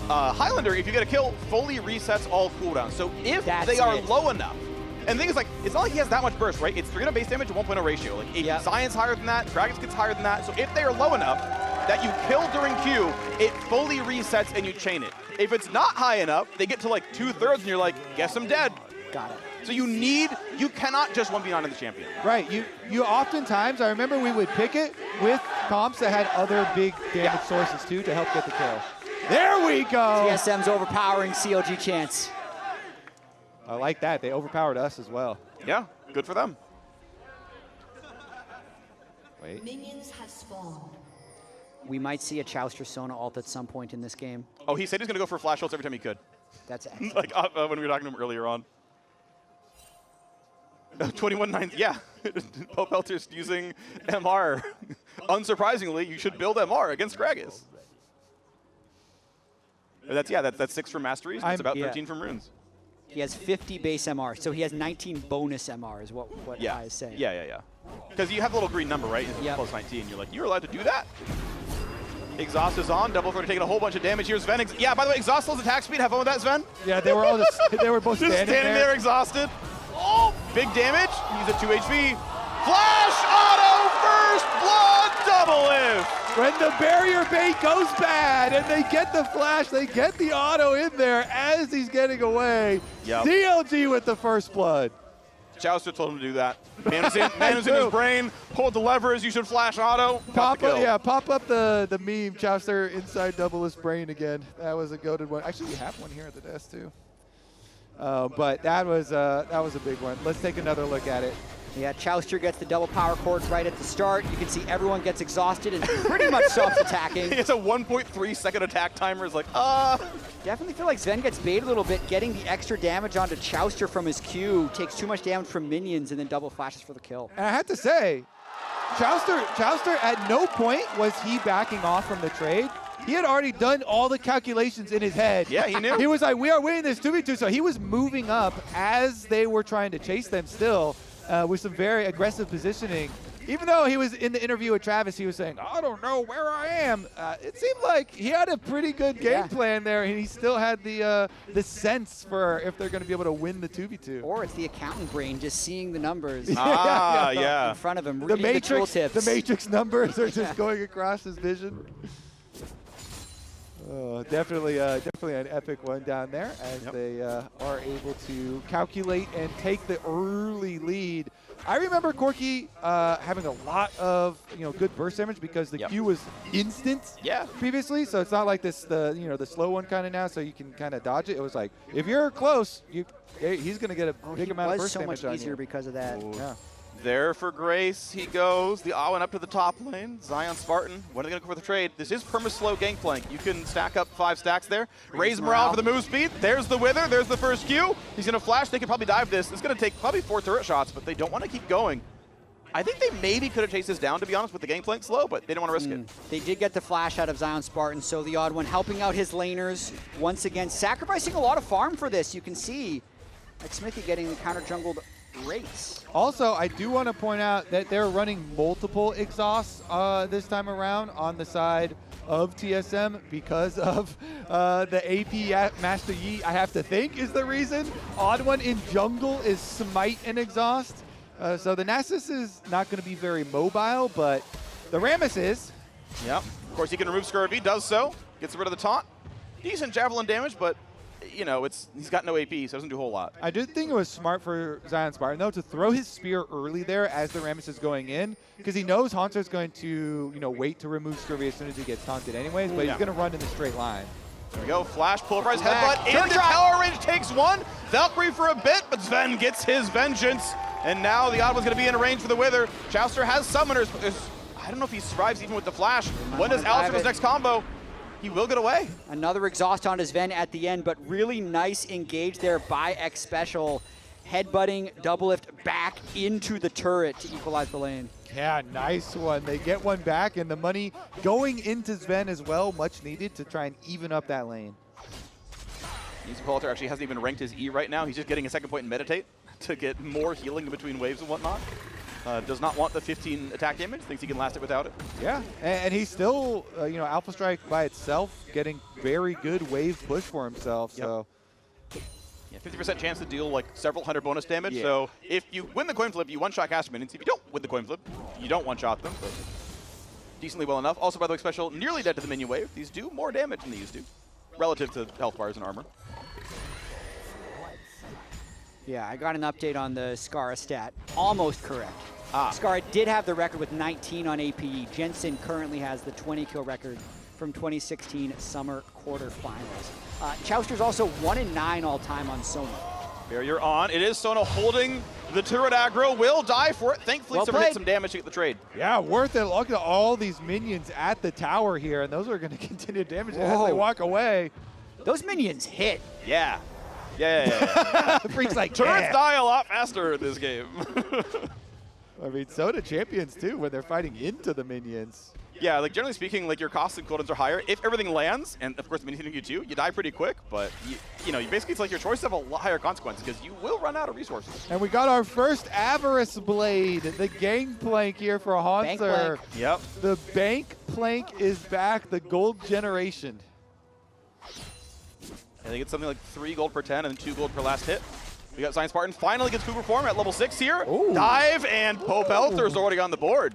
[SPEAKER 1] Highlander, if you get a kill, fully resets all cooldowns. So if they are low enough, and the thing is, like, it's not like he has that much burst, right? It's 300 base damage and 1.0 ratio. Like, if Zion's higher than that, Gragas gets higher than that. So if they are low enough that you kill during Q, it fully resets and you chain it. If it's not high enough, they get to like 2/3 and you're like, guess I'm dead.
[SPEAKER 2] Got it.
[SPEAKER 1] So you cannot just 1v9 in the champion.
[SPEAKER 3] Right, you oftentimes, I remember we would pick it with comps that had other big damage sources too to help get the kill. There we go!
[SPEAKER 2] TSM's overpowering CLG chance.
[SPEAKER 3] I like that. They overpowered us as well.
[SPEAKER 1] Yeah, good for them.
[SPEAKER 3] Wait.
[SPEAKER 8] Minions have spawned.
[SPEAKER 2] We might see a Chowster Sona ult at some point in this game.
[SPEAKER 1] Oh, he said he's going to go for flash ults every time he could.
[SPEAKER 2] That's excellent.
[SPEAKER 1] Like when we were talking to him earlier on. 21-9, yeah. Pavelta's using MR. Unsurprisingly, you should build MR against Gragas. That's 6 from Masteries. That's about 13 from Runes.
[SPEAKER 2] He has 50 base MR, so he has 19 bonus MR is what I is saying.
[SPEAKER 1] Yeah. Because you have a little green number, right? It's plus 19. You're like, you're allowed to do that? Exhaust is on. Double for taking a whole bunch of damage here. Sven, by the way, Exhaust slows attack speed. Have fun with that, Sven.
[SPEAKER 3] Yeah, they were all they were both
[SPEAKER 1] just standing there exhausted. Oh, big damage. He's at 2 HP. Flash auto, first blood, double if.
[SPEAKER 3] When the barrier bait goes bad and they get the flash, they get the auto in there as he's getting away.
[SPEAKER 1] Yep.
[SPEAKER 3] CLG with the first blood.
[SPEAKER 1] Chowster told him to do that. Man was in his brain, pulled the levers, you should flash auto.
[SPEAKER 3] Pop up the meme, Chowster inside double-less brain again. That was a goated one. Actually, we have one here at the desk too. But that was a big one. Let's take another look at it.
[SPEAKER 2] Yeah, Chowster gets the double power chords right at the start. You can see everyone gets exhausted and pretty much stops attacking.
[SPEAKER 1] It's a 1.3 second attack timer. It's like,
[SPEAKER 2] Definitely feel like Sven gets baited a little bit, getting the extra damage onto Chowster from his Q, takes too much damage from minions, and then double flashes for the kill.
[SPEAKER 3] And I have to say, Chowster at no point was he backing off from the trade. He had already done all the calculations in his head.
[SPEAKER 1] Yeah, he knew.
[SPEAKER 3] He was like, we are winning this 2v2, so he was moving up as they were trying to chase them still. With some very aggressive positioning. Even though he was in the interview with Travis, he was saying, I don't know where I am. It seemed like he had a pretty good game plan there, and he still had the sense for if they're going to be able to win the 2v2.
[SPEAKER 2] Or it's the accountant brain just seeing the numbers in front of him,
[SPEAKER 3] the
[SPEAKER 2] reading the tooltips.
[SPEAKER 3] The matrix numbers are just going across his vision. Definitely an epic one down there as they are able to calculate and take the early lead. I remember Corky having a lot of good burst damage because the Q was instant previously, so it's not like the slow one kind of now, so you can kind of dodge it. It was like if you're close, he's going to get a big amount of burst damage.
[SPEAKER 2] It was so much easier because of that.
[SPEAKER 3] Yeah.
[SPEAKER 1] There for Grace, he goes. The Awen up to the top lane. Zion Spartan, when are they going to go for the trade? This is perma-slow Gangplank. You can stack up 5 stacks there. Raise morale for the move speed. There's the Wither. There's the first Q. He's going to flash. They could probably dive this. It's going to take probably 4 turret shots, but they don't want to keep going. I think they maybe could have chased this down, to be honest, with the Gangplank slow, but they don't want to risk it.
[SPEAKER 2] They did get the flash out of Zion Spartan, so the odd one helping out his laners once again, sacrificing a lot of farm for this. You can see like Smithy getting the counter-jungled race.
[SPEAKER 3] Also, I do want to point out that they're running multiple exhausts this time around on the side of TSM because of the AP Master Yi, I have to think, is the reason. Odd one in jungle is Smite and Exhaust. So the Nasus is not going to be very mobile, but the Rammus is.
[SPEAKER 1] Yep. Of course, he can remove Scurvy, does so. Gets rid of the taunt. Decent Javelin damage, but he's got no AP, so it doesn't do a whole lot.
[SPEAKER 3] I did think it was smart for Zion Spartan, though, to throw his spear early there as the Rammus is going in, because he knows Hanzo's going to, wait to remove Scurvy as soon as he gets taunted anyways, but he's going to run in a straight line.
[SPEAKER 1] There we go. Flash, pulverize, headbutt, into tower range, takes one. Valkyrie for a bit, but Sven gets his vengeance, and now the odd one's going to be in range for the Wither. Chouster has summoners, but I don't know if he survives even with the flash. When does Alice have his next combo? He will get away.
[SPEAKER 2] Another exhaust on his Ven at the end, but really nice engage there by X Special. Headbutting, double lift back into the turret to equalize the lane.
[SPEAKER 3] Yeah, nice one. They get one back, and the money going into Sven as well, much needed to try and even up that lane.
[SPEAKER 1] Easy actually hasn't even ranked his E right now. He's just getting a second point in Meditate to get more healing in between waves and whatnot. Does not want the 15 attack damage, thinks he can last it without it.
[SPEAKER 3] Yeah, and he's still, Alpha Strike by itself getting very good wave push for himself. So.
[SPEAKER 1] Yeah, 50% chance to deal like several hundred bonus damage. Yeah. So if you win the coin flip, you one-shot caster minions. If you don't win the coin flip, you don't one-shot them. But decently well enough. Also, by the way, Special nearly dead to the minion wave. These do more damage than they used to, relative to health bars and armor.
[SPEAKER 2] Yeah, I got an update on the Skara stat. Almost correct. Skara did have the record with 19 on APE. Jensen currently has the 20-kill record from 2016 Summer Quarterfinals. Chouster's also 1-9 all-time on Sona.
[SPEAKER 1] Barrier on. It is Sona holding the turret aggro. Will die for it. Thankfully, Summer hit some damage to get the trade.
[SPEAKER 3] Yeah, worth it. Look at all these minions at the tower here, and those are going to continue damage as they walk away.
[SPEAKER 2] Those minions hit.
[SPEAKER 1] Yeah. Yeah.
[SPEAKER 3] Freak's like,
[SPEAKER 1] turrets die a lot faster in this game.
[SPEAKER 3] I mean, so do champions too when they're fighting into the minions.
[SPEAKER 1] Yeah, like generally speaking, like your costs and cooldowns are higher. If everything lands, and of course the minions hitting you too, you die pretty quick. But you basically it's like your choices have a lot higher consequences because you will run out of resources.
[SPEAKER 3] And we got our first Avarice Blade, the Gangplank here for Hanser.
[SPEAKER 1] Yep.
[SPEAKER 3] The Bank Plank is back. The gold generation.
[SPEAKER 1] I think it's something like 3 gold per 10 and 2 gold per last hit. We got Zion Spartan finally gets Cooper form at level 6 here.
[SPEAKER 2] Ooh.
[SPEAKER 1] Dive, and Pope Elther's already on the board.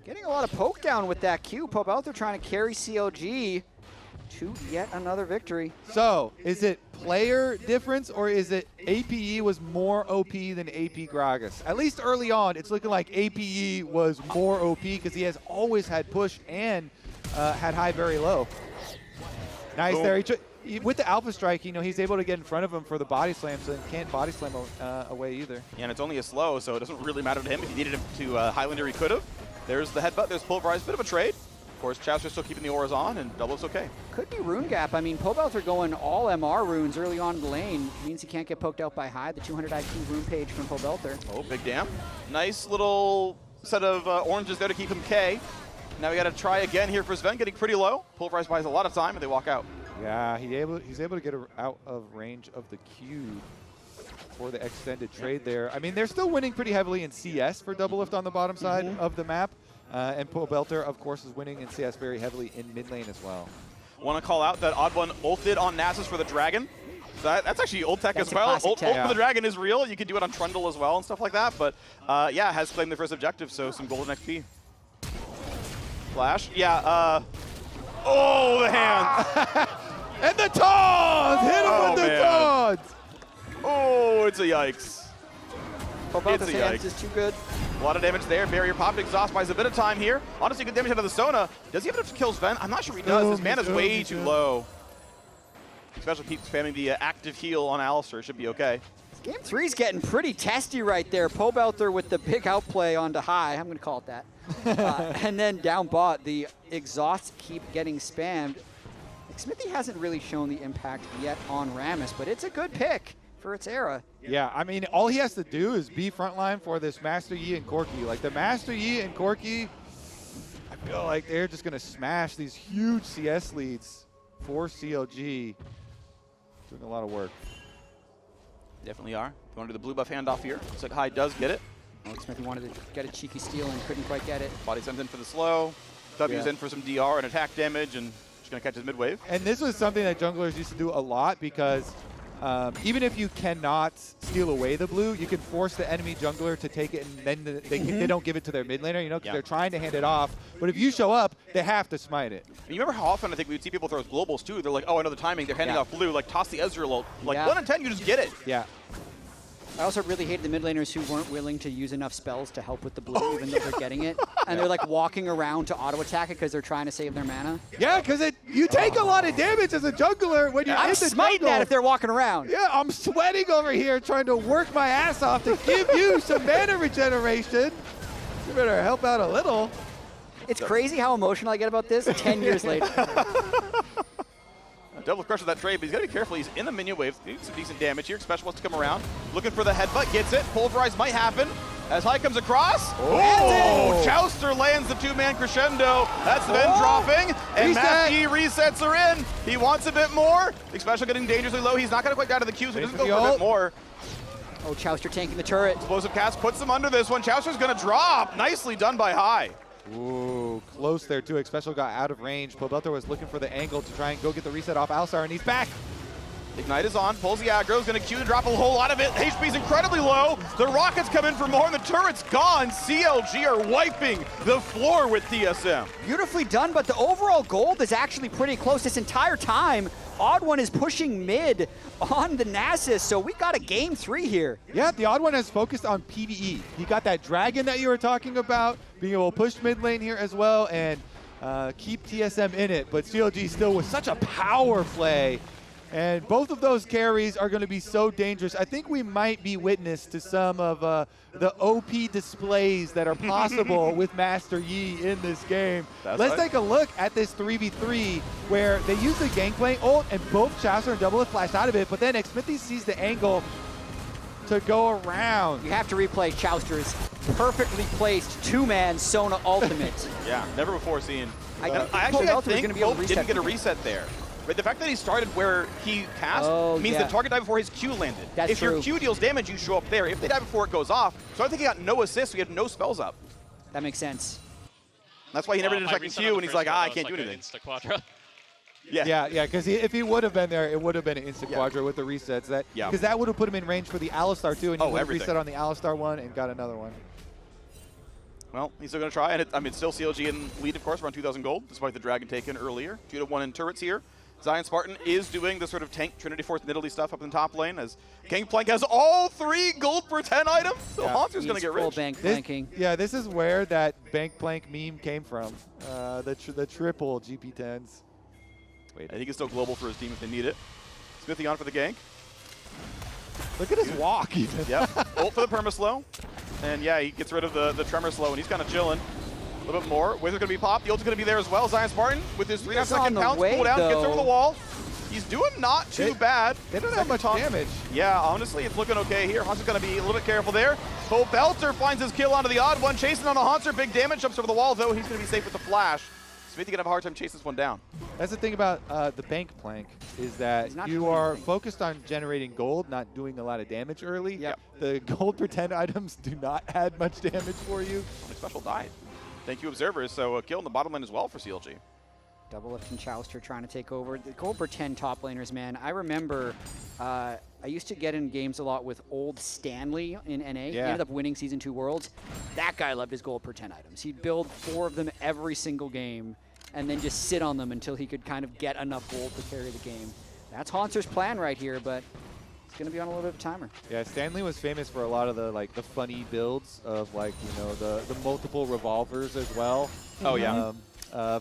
[SPEAKER 2] Getting a lot of poke down with that Q. Pope Elther trying to carry CLG to yet another victory.
[SPEAKER 3] So, is it player difference, or is it APE was more OP than AP Gragas? At least early on, it's looking like APE was more OP because he has always had push and had high very low. Nice there. With the Alpha Strike, he's able to get in front of him for the body slam, so he can't body slam away either.
[SPEAKER 1] Yeah, and it's only a slow, so it doesn't really matter to him. If he needed him to Highlander, he could have. There's the headbutt, there's pulverize, bit of a trade. Of course, Chouster's still keeping the auras on, and Double's okay.
[SPEAKER 2] Could be rune gap. I mean, Pope Elther going all MR runes early on in the lane means he can't get poked out by Hyde. The 200 IQ rune page from Pope Elther.
[SPEAKER 1] Oh, big damn. Nice little set of oranges there to keep him K. Now we got to try again here for Sven, getting pretty low. Pulverize buys a lot of time, and they walk out.
[SPEAKER 3] Yeah, he's able to get out of range of the Q for the extended trade there. I mean, they're still winning pretty heavily in CS for double lift on the bottom side of the map. And Pope Elther, of course, is winning in CS very heavily in mid lane as well.
[SPEAKER 1] Want to call out that Odd One ulted on Nasus for the Dragon. So that's actually ult tech as well. Ult for the Dragon is real. You can do it on Trundle as well and stuff like that. But yeah, has claimed the first objective, so some golden XP. Flash. Yeah, Oh, the hands.
[SPEAKER 3] And the taunts! Hit him with the taunts!
[SPEAKER 1] Oh, it's a yikes.
[SPEAKER 2] It's a yikes. Is too good.
[SPEAKER 1] A lot of damage there. Barrier popped. Exhaust buys a bit of time here. Honestly, good damage out of the Sona. Does he have enough to kill Sven? I'm not sure he does. His mana's way too low. Especially keep spamming the active heal on Alistar. Should be okay.
[SPEAKER 2] Game 3's getting pretty testy right there. Pobelter with the big outplay onto high. I'm going to call it that. And then down bot, the exhausts keep getting spammed. Smithy hasn't really shown the impact yet on Rammus, but it's a good pick for its era.
[SPEAKER 3] Yeah, I mean, all he has to do is be frontline for this Master Yi and Corki. Like, the Master Yi and Corki, I feel like they're just going to smash these huge CS leads for CLG. Doing a lot of work.
[SPEAKER 1] Definitely are. Going to the blue buff handoff here. Looks like High does get it.
[SPEAKER 2] Alex Smithy wanted to get a cheeky steal and couldn't quite get it.
[SPEAKER 1] Body sends in for the slow. W's in for some DR and attack damage, and just going to catch his mid wave.
[SPEAKER 3] And this was something that junglers used to do a lot because even if you cannot steal away the blue, you can force the enemy jungler to take it, and then they don't give it to their mid laner, you know, because they're trying to hand it off. But if you show up, they have to smite it.
[SPEAKER 1] You remember how often I think we would see people throw globals too? They're like, oh, I know the timing. They're handing off blue. Like, toss the Ezreal. Like, 1 in 10, you just get it.
[SPEAKER 3] Yeah.
[SPEAKER 2] I also really hated the mid laners who weren't willing to use enough spells to help with the blue, even though they're getting it. And they're like walking around to auto attack it because they're trying to save their mana.
[SPEAKER 3] Yeah, because you take a lot of damage as a jungler when you're in the
[SPEAKER 2] smiting that if they're walking around.
[SPEAKER 3] Yeah, I'm sweating over here trying to work my ass off to give you some mana regeneration. You better help out a little.
[SPEAKER 2] It's crazy how emotional I get about this 10 years later.
[SPEAKER 1] Double crush of that trade, but he's got to be careful. He's in the minion wave. He's some decent damage here. Special wants to come around. Looking for the headbutt. Gets it. Pulverize might happen. As High comes across. Oh! Chouster lands the two-man crescendo. That's Sven dropping. And Matthew resets are in. He wants a bit more. Special getting dangerously low. He's not going to quite get out of the queue, so he doesn't go for a bit more.
[SPEAKER 2] Oh, Chouster tanking the turret.
[SPEAKER 1] Explosive cast puts him under this one. Chouster's going to drop. Nicely done by High.
[SPEAKER 3] Ooh, close there too. Special got out of range. Pobelter was looking for the angle to try and go get the reset off Alistar, and he's back.
[SPEAKER 1] Ignite is on, pulls the aggro, is going to Q to drop a whole lot of it. HP's incredibly low. The rockets come in for more, and the turret's gone. CLG are wiping the floor with TSM.
[SPEAKER 2] Beautifully done, but the overall gold is actually pretty close this entire time. Odd One is pushing mid on the Nasus, so we got a game 3 here.
[SPEAKER 3] Yeah, the Odd One has focused on PvE. He got that dragon that you were talking about, being able to push mid lane here as well, and keep TSM in it. But CLG still with such a power play. And both of those carries are going to be so dangerous. I think we might be witness to some of the OP displays that are possible with Master Yi in this game. Let's take a look at this 3v3 where they use the Gangplank ult and both Chouster and double flash out of it, but then Xmithy sees the angle to go around.
[SPEAKER 2] You have to replay Chouster's perfectly placed two-man Sona ultimate.
[SPEAKER 1] Yeah, never before seen.
[SPEAKER 2] I
[SPEAKER 1] actually think Pope didn't get a reset there. But the fact that he started where he cast means the target died before his Q landed. If your Q deals damage, you show up there. If they die before it goes off, so I think he got no assists, so he had no spells up.
[SPEAKER 2] That makes sense.
[SPEAKER 1] That's why he never did a second Q, and he's like, I can't do anything.
[SPEAKER 3] Yeah, because if he would have been there, it would have been an instant quadra with the resets. Because that would have put him in range for the Alistar too, and he would have reset on the Alistar one and got another one.
[SPEAKER 1] Well, he's still going to try, and I mean, still CLG in lead, of course, around 2,000 gold, despite the dragon taken earlier. 2-1 in turrets here. Zion Spartan is doing the sort of tank Trinity Force Nidalee stuff up in the top lane as Gangplank has all 3 gold per 10 items. So Haunter's going to get rich.
[SPEAKER 2] Bank planking.
[SPEAKER 3] This is where that bank plank meme came from. The triple GP10s.
[SPEAKER 1] Wait, I think it's still global for his team if they need it. Smithy on for the gank.
[SPEAKER 3] Look at his walk even.
[SPEAKER 1] Yep, ult for the perma-slow. And yeah, he gets rid of the tremor slow and he's kind of chilling. A little bit more. Wizard's going to be popped. The ult's going to be there as well. Zion Spartan with his 3.5-second pounce. Pull down, gets over the wall. He's doing not too bad.
[SPEAKER 3] They don't have much damage.
[SPEAKER 1] Yeah, honestly, it's looking okay here. Haunter's going to be a little bit careful there. Pobelter finds his kill onto the Odd One. Chasing on the Haunter. Big damage. Jumps over the wall, though. He's going to be safe with the flash. Smithy going to have a hard time chasing this one down.
[SPEAKER 3] That's the thing about the bank plank is that you are focused on generating gold, not doing a lot of damage early.
[SPEAKER 1] Yep.
[SPEAKER 3] The gold per 10 items do not add much damage for you.
[SPEAKER 1] Only special died. Thank you, observers. So a kill in the bottom lane as well for CLG.
[SPEAKER 2] Double lift and Chouster trying to take over. The gold per 10 top laners, man. I remember I used to get in games a lot with old Stanley in NA. He ended up winning Season 2 Worlds. That guy loved his gold per 10 items. He'd build 4 of them every single game. and then just sit on them until he could kind of get enough gold to carry the game. That's Haunter's plan right here, but it's going to be on a little bit of a timer. Yeah,
[SPEAKER 3] Stanley was famous for a lot of the the funny builds of the multiple revolvers as well.
[SPEAKER 1] Oh yeah.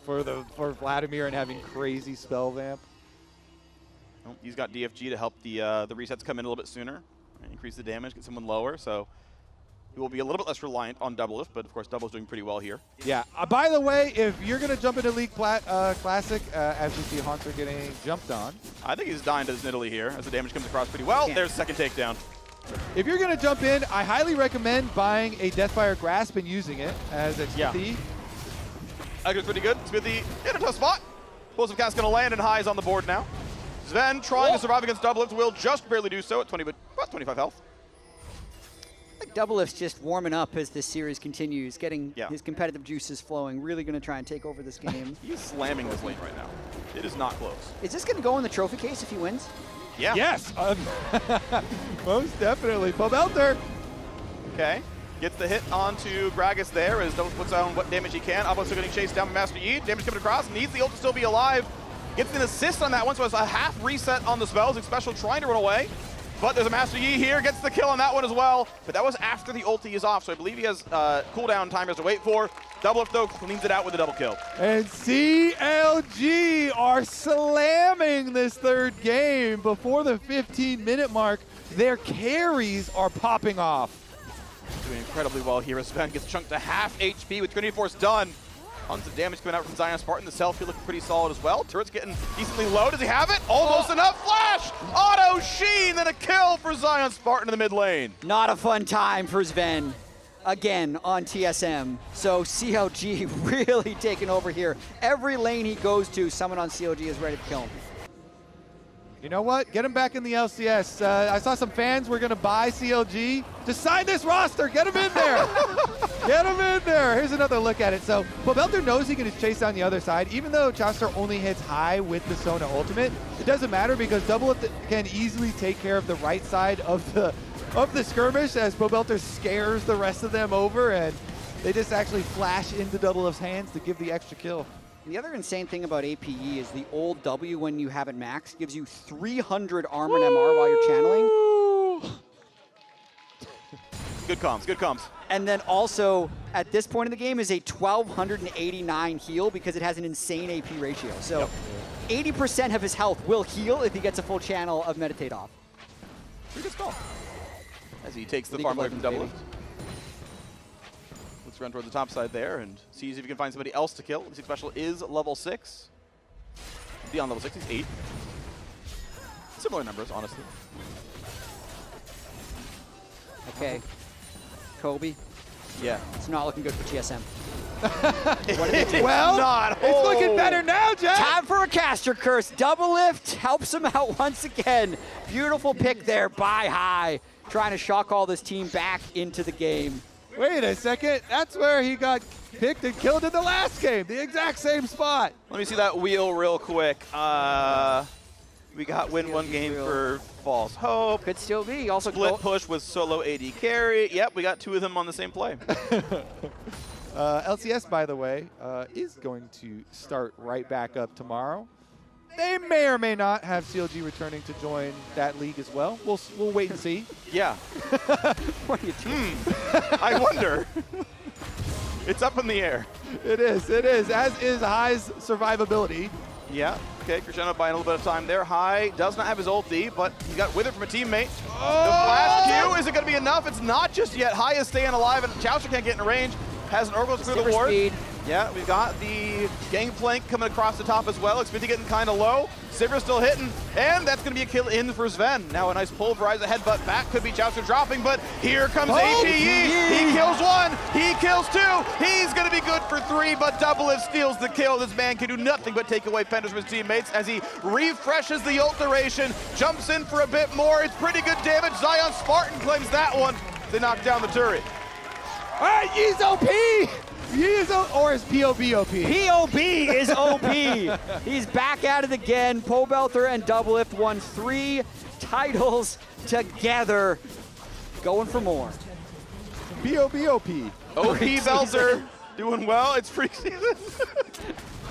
[SPEAKER 3] For Vladimir and having crazy spell vamp.
[SPEAKER 1] Oh, he's got DFG to help the resets come in a little bit sooner, increase the damage, get someone lower. So he will be a little bit less reliant on double-lift, but of course Double's doing pretty well here.
[SPEAKER 3] Yeah. By the way, if you're going to jump into League Classic, as we see Haunter getting jumped on.
[SPEAKER 1] I think he's dying to this Nidalee here as the damage comes across pretty well. There's second takedown.
[SPEAKER 3] If you're going to jump in, I highly recommend buying a Deathfire Grasp and using it as a Smithy.
[SPEAKER 1] I think it's pretty good. Smithy in a tough spot. Explosive Cast going to land, and High is on the board now. Sven trying to survive against double-lift, will just barely do so at about 25 health.
[SPEAKER 2] I think double-lift's just warming up as this series continues, getting his competitive juices flowing, really going to try and take over this game.
[SPEAKER 1] He's slamming this lane right now. It is not close.
[SPEAKER 2] Is this going to go in the trophy case if he wins?
[SPEAKER 1] Yeah.
[SPEAKER 3] Yes. Most definitely. Pobelter.
[SPEAKER 1] Okay. Gets the hit onto Gragas there as Double puts on what damage he can. Almost still getting chased down by Master Yi. Damage coming across. Needs the ult to still be alive. Gets an assist on that one, so it's a half reset on the spells. Special trying to run away. But there's a Master Yi here. Gets the kill on that one as well. But that was after the ulti is off, so I believe he has cooldown time he has to wait for. Double though cleans it out with a double kill.
[SPEAKER 3] And CLG are slamming this third game before the 15-minute mark. Their carries are popping off.
[SPEAKER 1] Doing incredibly well here as Sven gets chunked to half HP with Trinity Force done. Tons of damage coming out from Zion Spartan. The selfie looking pretty solid as well. Turret's getting decently low. Does he have it? Almost enough. Flash! Auto Sheen, then a kill for Zion Spartan in the mid lane.
[SPEAKER 2] Not a fun time for Sven. Again on TSM. So CLG really taking over here. Every lane he goes to, someone on CLG is ready to kill him.
[SPEAKER 3] You know what? Get him back in the LCS. I saw some fans were going to buy CLG. Just sign this roster. Get him in there. Get him in there. Here's another look at it. So Pobelter knows he can just chase down the other side. Even though Chaucer only hits High with the Sona ultimate, it doesn't matter because Double can easily take care of the right side of the skirmish as Pobelter scares the rest of them over, and they just actually flash into Double-Lift's hands to give the extra kill.
[SPEAKER 2] The other insane thing about APE is the old W when you have it maxed gives you 300 armor and MR while you're channeling.
[SPEAKER 1] Good comms, good comms.
[SPEAKER 2] And then also, at this point in the game, is a 1,289 heal because it has an insane AP ratio. So 80% of his health will heal if he gets a full channel of Meditate off.
[SPEAKER 1] Pretty good spell. As he takes the farm away from Double. Let's run towards the top side there and sees if he can find somebody else to kill. The special is level 6. Beyond level 6, he's 8. Similar numbers, honestly.
[SPEAKER 2] Okay. Kobe.
[SPEAKER 1] Yeah.
[SPEAKER 2] It's not looking good for TSM.
[SPEAKER 3] Well, it's looking better now, Jack.
[SPEAKER 2] Time for a caster curse. Double-Lift helps him out once again. Beautiful pick there by High. Trying to shock all this team back into the game.
[SPEAKER 3] Wait a second. That's where he got picked and killed in the last game. The exact same spot.
[SPEAKER 1] Let me see that wheel real quick. We got win one game for False Hope.
[SPEAKER 2] Could still be. Also
[SPEAKER 1] split push with solo AD carry. Yep, we got two of them on the same play.
[SPEAKER 3] LCS, by the way, is going to start right back up tomorrow. They may or may not have CLG returning to join that league as well. We'll wait and see.
[SPEAKER 1] Yeah.
[SPEAKER 2] What are you doing?
[SPEAKER 1] I wonder. It's up in the air.
[SPEAKER 3] It is, as is High's survivability.
[SPEAKER 1] Yeah. Okay, Cristiano buying a little bit of time there. High does not have his ulti, but he got withered from a teammate. Oh! The flash Q, is it going to be enough? It's not just yet. High is staying alive, and Chaucer can't get in range. Has an Oracle through the ward.
[SPEAKER 2] Speed.
[SPEAKER 1] Yeah, we've got the Gangplank coming across the top as well. Xfinity getting kind of low. Sivir still hitting, and that's going to be a kill in for Sven. Now a nice pulverize, a headbutt back. Could be Chaucer dropping, but here comes APE. He kills one, he kills two. He's going to be good for 3, but Double-Lift steals the kill. This man can do nothing but take away Penders from his teammates as he refreshes the ult duration, jumps in for a bit more. It's pretty good damage. Zion Spartan claims that one. They knock down the turret.
[SPEAKER 3] All right, he's OP. He is or is POB OP?
[SPEAKER 2] POB is OP. He's back at it again. Pobelter and Double-Lift won 3 titles together. Going for more.
[SPEAKER 3] POB OP.
[SPEAKER 1] OP Belter doing well. It's preseason.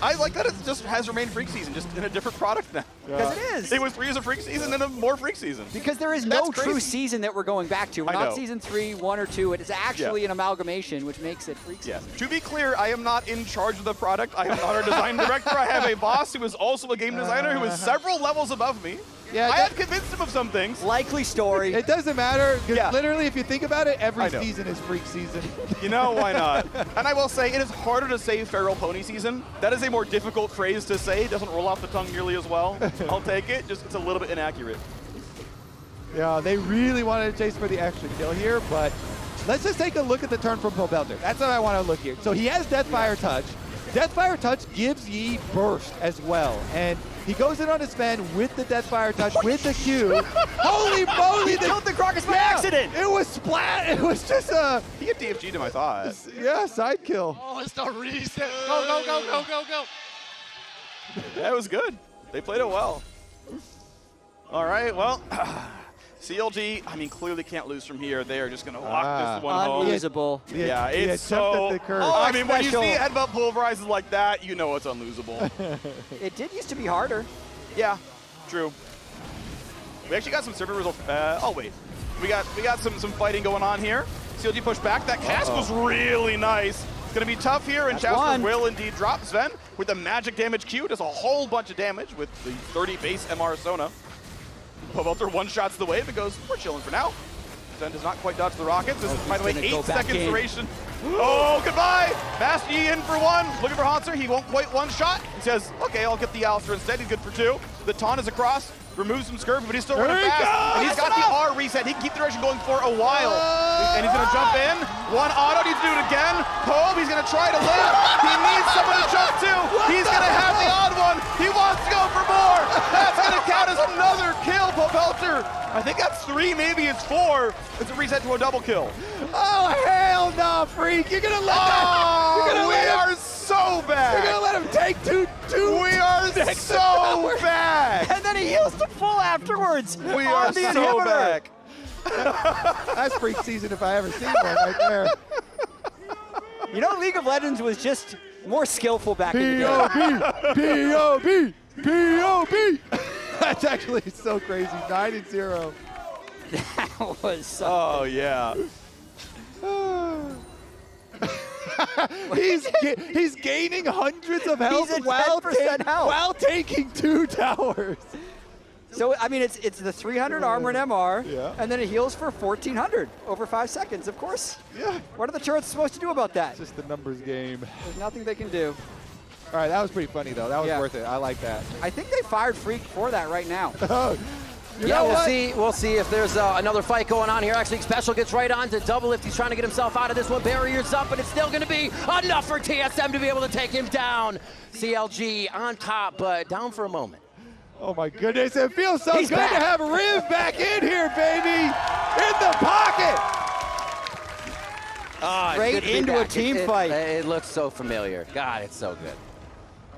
[SPEAKER 1] I like that it just has remained Freak Season, just in a different product now.
[SPEAKER 2] Because it is.
[SPEAKER 1] It was 3 as a Freak Season and a more Freak Season.
[SPEAKER 2] Because there is no true season that we're going back to. We're not season 3, 1, or 2. It is actually an amalgamation, which makes it Freak Season.
[SPEAKER 1] To be clear, I am not in charge of the product. I am not our design director. I have a boss who is also a game designer who is several levels above me.
[SPEAKER 3] Yeah,
[SPEAKER 1] I have convinced him of some things.
[SPEAKER 2] Likely story.
[SPEAKER 3] It doesn't matter, because literally, if you think about it, every season is Freak Season.
[SPEAKER 1] You know, why not? And I will say, it is harder to say Feral Pony Season. That is a more difficult phrase to say. It doesn't roll off the tongue nearly as well. I'll take it. Just it's a little bit inaccurate.
[SPEAKER 3] Yeah, they really wanted to chase for the extra kill here, but let's just take a look at the turn from Pobelter. That's what I want to look here. So he has Deathfire Touch. Deathfire Touch gives Yi burst as well, and he goes in on his Sven with the Deathfire Touch, with the Q. Holy moly!
[SPEAKER 2] He killed the Crocus by accident!
[SPEAKER 3] It was splat! It was just a...
[SPEAKER 1] He had DFG'd him, I thought.
[SPEAKER 3] Yeah, side kill.
[SPEAKER 4] Oh, it's the reset. Go, go, go, go, go, go.
[SPEAKER 1] That was good. They played it well. All right, well... CLG, I mean, clearly can't lose from here. They are just going to lock this one home.
[SPEAKER 2] Unusable.
[SPEAKER 1] Yeah, it's so... I mean, when you see headbutt pulverizes like that, you know it's unlosable.
[SPEAKER 2] It did used to be harder.
[SPEAKER 1] Yeah, true. We actually got some server results. Oh, wait. We got some fighting going on here. CLG pushed back. That cast was really nice. It's going to be tough here, and Chowster will indeed drop Sven with the magic damage Q. Does a whole bunch of damage with the 30 base MR Sona. Pobelter one-shots the wave and goes, we're chilling for now. Sven does not quite dodge the rockets. This is, by the way, 8 seconds duration. Oh, goodbye! Fast Yi in for 1. Looking for Hanser. He won't quite one-shot. He says, okay, I'll get the Alistair instead. He's good for 2. The taunt is across. Removes some scurvy, but he's still running fast. And he's got the R reset. He can keep the direction going for a while. And he's going to jump in. One auto, needs to do it again. Pobe, he's going to try to live. He needs someone to jump to. He's going to have the odd one. He wants to go for more. That's going to count as another kill, Pobelter. I think that's 3, maybe it's 4. It's a reset to a double kill.
[SPEAKER 3] Oh, hell no, Freak. You're going to let that.
[SPEAKER 1] We are so bad.
[SPEAKER 3] You're going to let him take two.
[SPEAKER 1] We are so bad.
[SPEAKER 2] And then he heals to full afterwards.
[SPEAKER 1] We are so bad.
[SPEAKER 3] That's Freak Season if I ever seen one right there.
[SPEAKER 2] You know, League of Legends was just more skillful back in the day.
[SPEAKER 3] P-O-B, P-O-B, P-O-B. That's actually so crazy. 9-0.
[SPEAKER 2] That was so...
[SPEAKER 1] Oh, yeah.
[SPEAKER 3] he's gaining hundreds of health,
[SPEAKER 2] He's at 10% health
[SPEAKER 3] while taking 2 towers.
[SPEAKER 2] So, I mean, it's the 300 armor and MR, and then it heals for 1,400 over 5 seconds, of course.
[SPEAKER 3] Yeah.
[SPEAKER 2] What are the turrets supposed to do about that?
[SPEAKER 3] It's just the numbers game.
[SPEAKER 2] There's nothing they can do.
[SPEAKER 3] All right, that was pretty funny, though. That was worth it. I like that.
[SPEAKER 2] I think they fired Freak for that right now.
[SPEAKER 6] Yeah, we'll see if there's another fight going on here. Actually, Special gets right on to double-lift. He's trying to get himself out of this one. Barriers up, but it's still going to be enough for TSM to be able to take him down. CLG on top, but down for a moment.
[SPEAKER 3] Oh, my goodness. It feels so good to have Riv back in here, baby. In the pocket.
[SPEAKER 2] Straight into a team fight.
[SPEAKER 6] It looks so familiar. God, it's so good.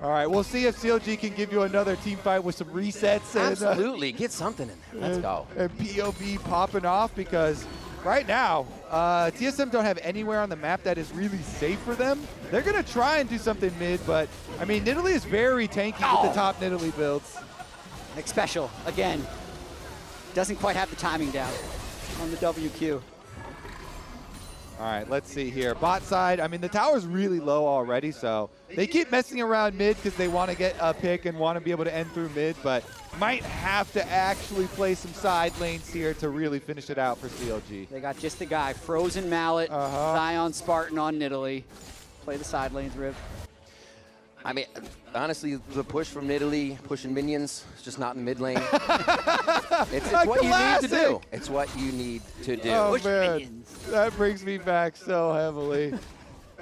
[SPEAKER 3] All right, we'll see if CLG can give you another team fight with some resets.
[SPEAKER 6] Absolutely, get something in there. Let's go.
[SPEAKER 3] And POV popping off, because right now, TSM don't have anywhere on the map that is really safe for them. They're going to try and do something mid, but, I mean, Nidalee is very tanky with the top Nidalee builds.
[SPEAKER 2] Like Special, again, doesn't quite have the timing down on the WQ.
[SPEAKER 3] All right, let's see here. Bot side, I mean, the tower's really low already, so they keep messing around mid because they want to get a pick and want to be able to end through mid, but might have to actually play some side lanes here to really finish it out for CLG.
[SPEAKER 2] They got just the guy, Frozen Mallet, Zion Spartan on Nidalee. Play the side lanes, Riv.
[SPEAKER 6] I mean, honestly, the push from Nidalee, pushing minions, it's just not in the mid lane. It's what you need to do. It's what you need to do.
[SPEAKER 3] Oh,
[SPEAKER 2] Push
[SPEAKER 3] man.
[SPEAKER 2] minions.
[SPEAKER 3] That brings me back so heavily.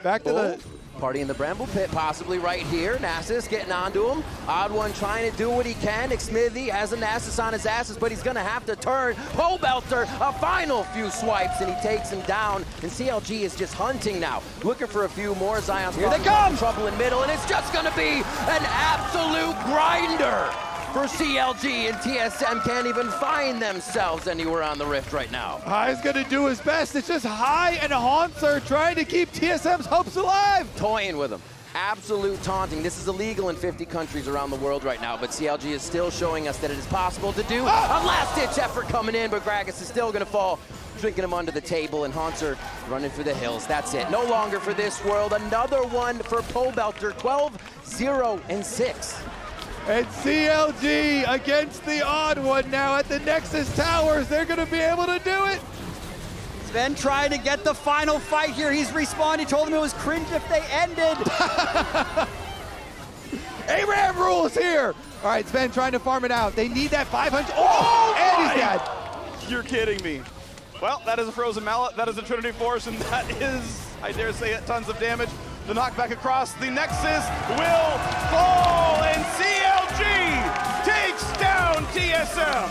[SPEAKER 3] Back to the...
[SPEAKER 6] Party in the Bramble Pit, possibly right here. Nasus getting onto him. Odd One trying to do what he can. Xmithy has a Nasus on his asses, but he's going to have to turn. Pobelter, a final few swipes, and he takes him down. And CLG is just hunting now, looking for a few more. Zion's
[SPEAKER 2] here they come.
[SPEAKER 6] Trouble in middle, and it's just going to be an absolute grinder for CLG, and TSM can't even find themselves anywhere on the Rift right now.
[SPEAKER 3] High's going to do his best. It's just High and Hanser trying to keep TSM's hopes alive.
[SPEAKER 6] Toying with him. Absolute taunting. This is illegal in 50 countries around the world right now, but CLG is still showing us that it is possible to do. A last-ditch effort coming in, but Gragas is still going to fall, drinking him under the table, and Haunter running for the hills. That's it. No longer for this world. Another one for Pobelter, 12-0-6.
[SPEAKER 3] And CLG against the odd one now at the Nexus Towers. They're going to be able to do it.
[SPEAKER 2] Sven trying to get the final fight here. He's respawned. He told them it was cringe if they ended.
[SPEAKER 3] ARAM rules here. All right, Sven trying to farm it out. They need that 500. Oh, and he's dead.
[SPEAKER 1] You're kidding me. Well, that is a Frozen Mallet. That is a Trinity Force, and that is, I dare say it, tons of damage. The knockback across the Nexus will fall, and CLG takes down TSM.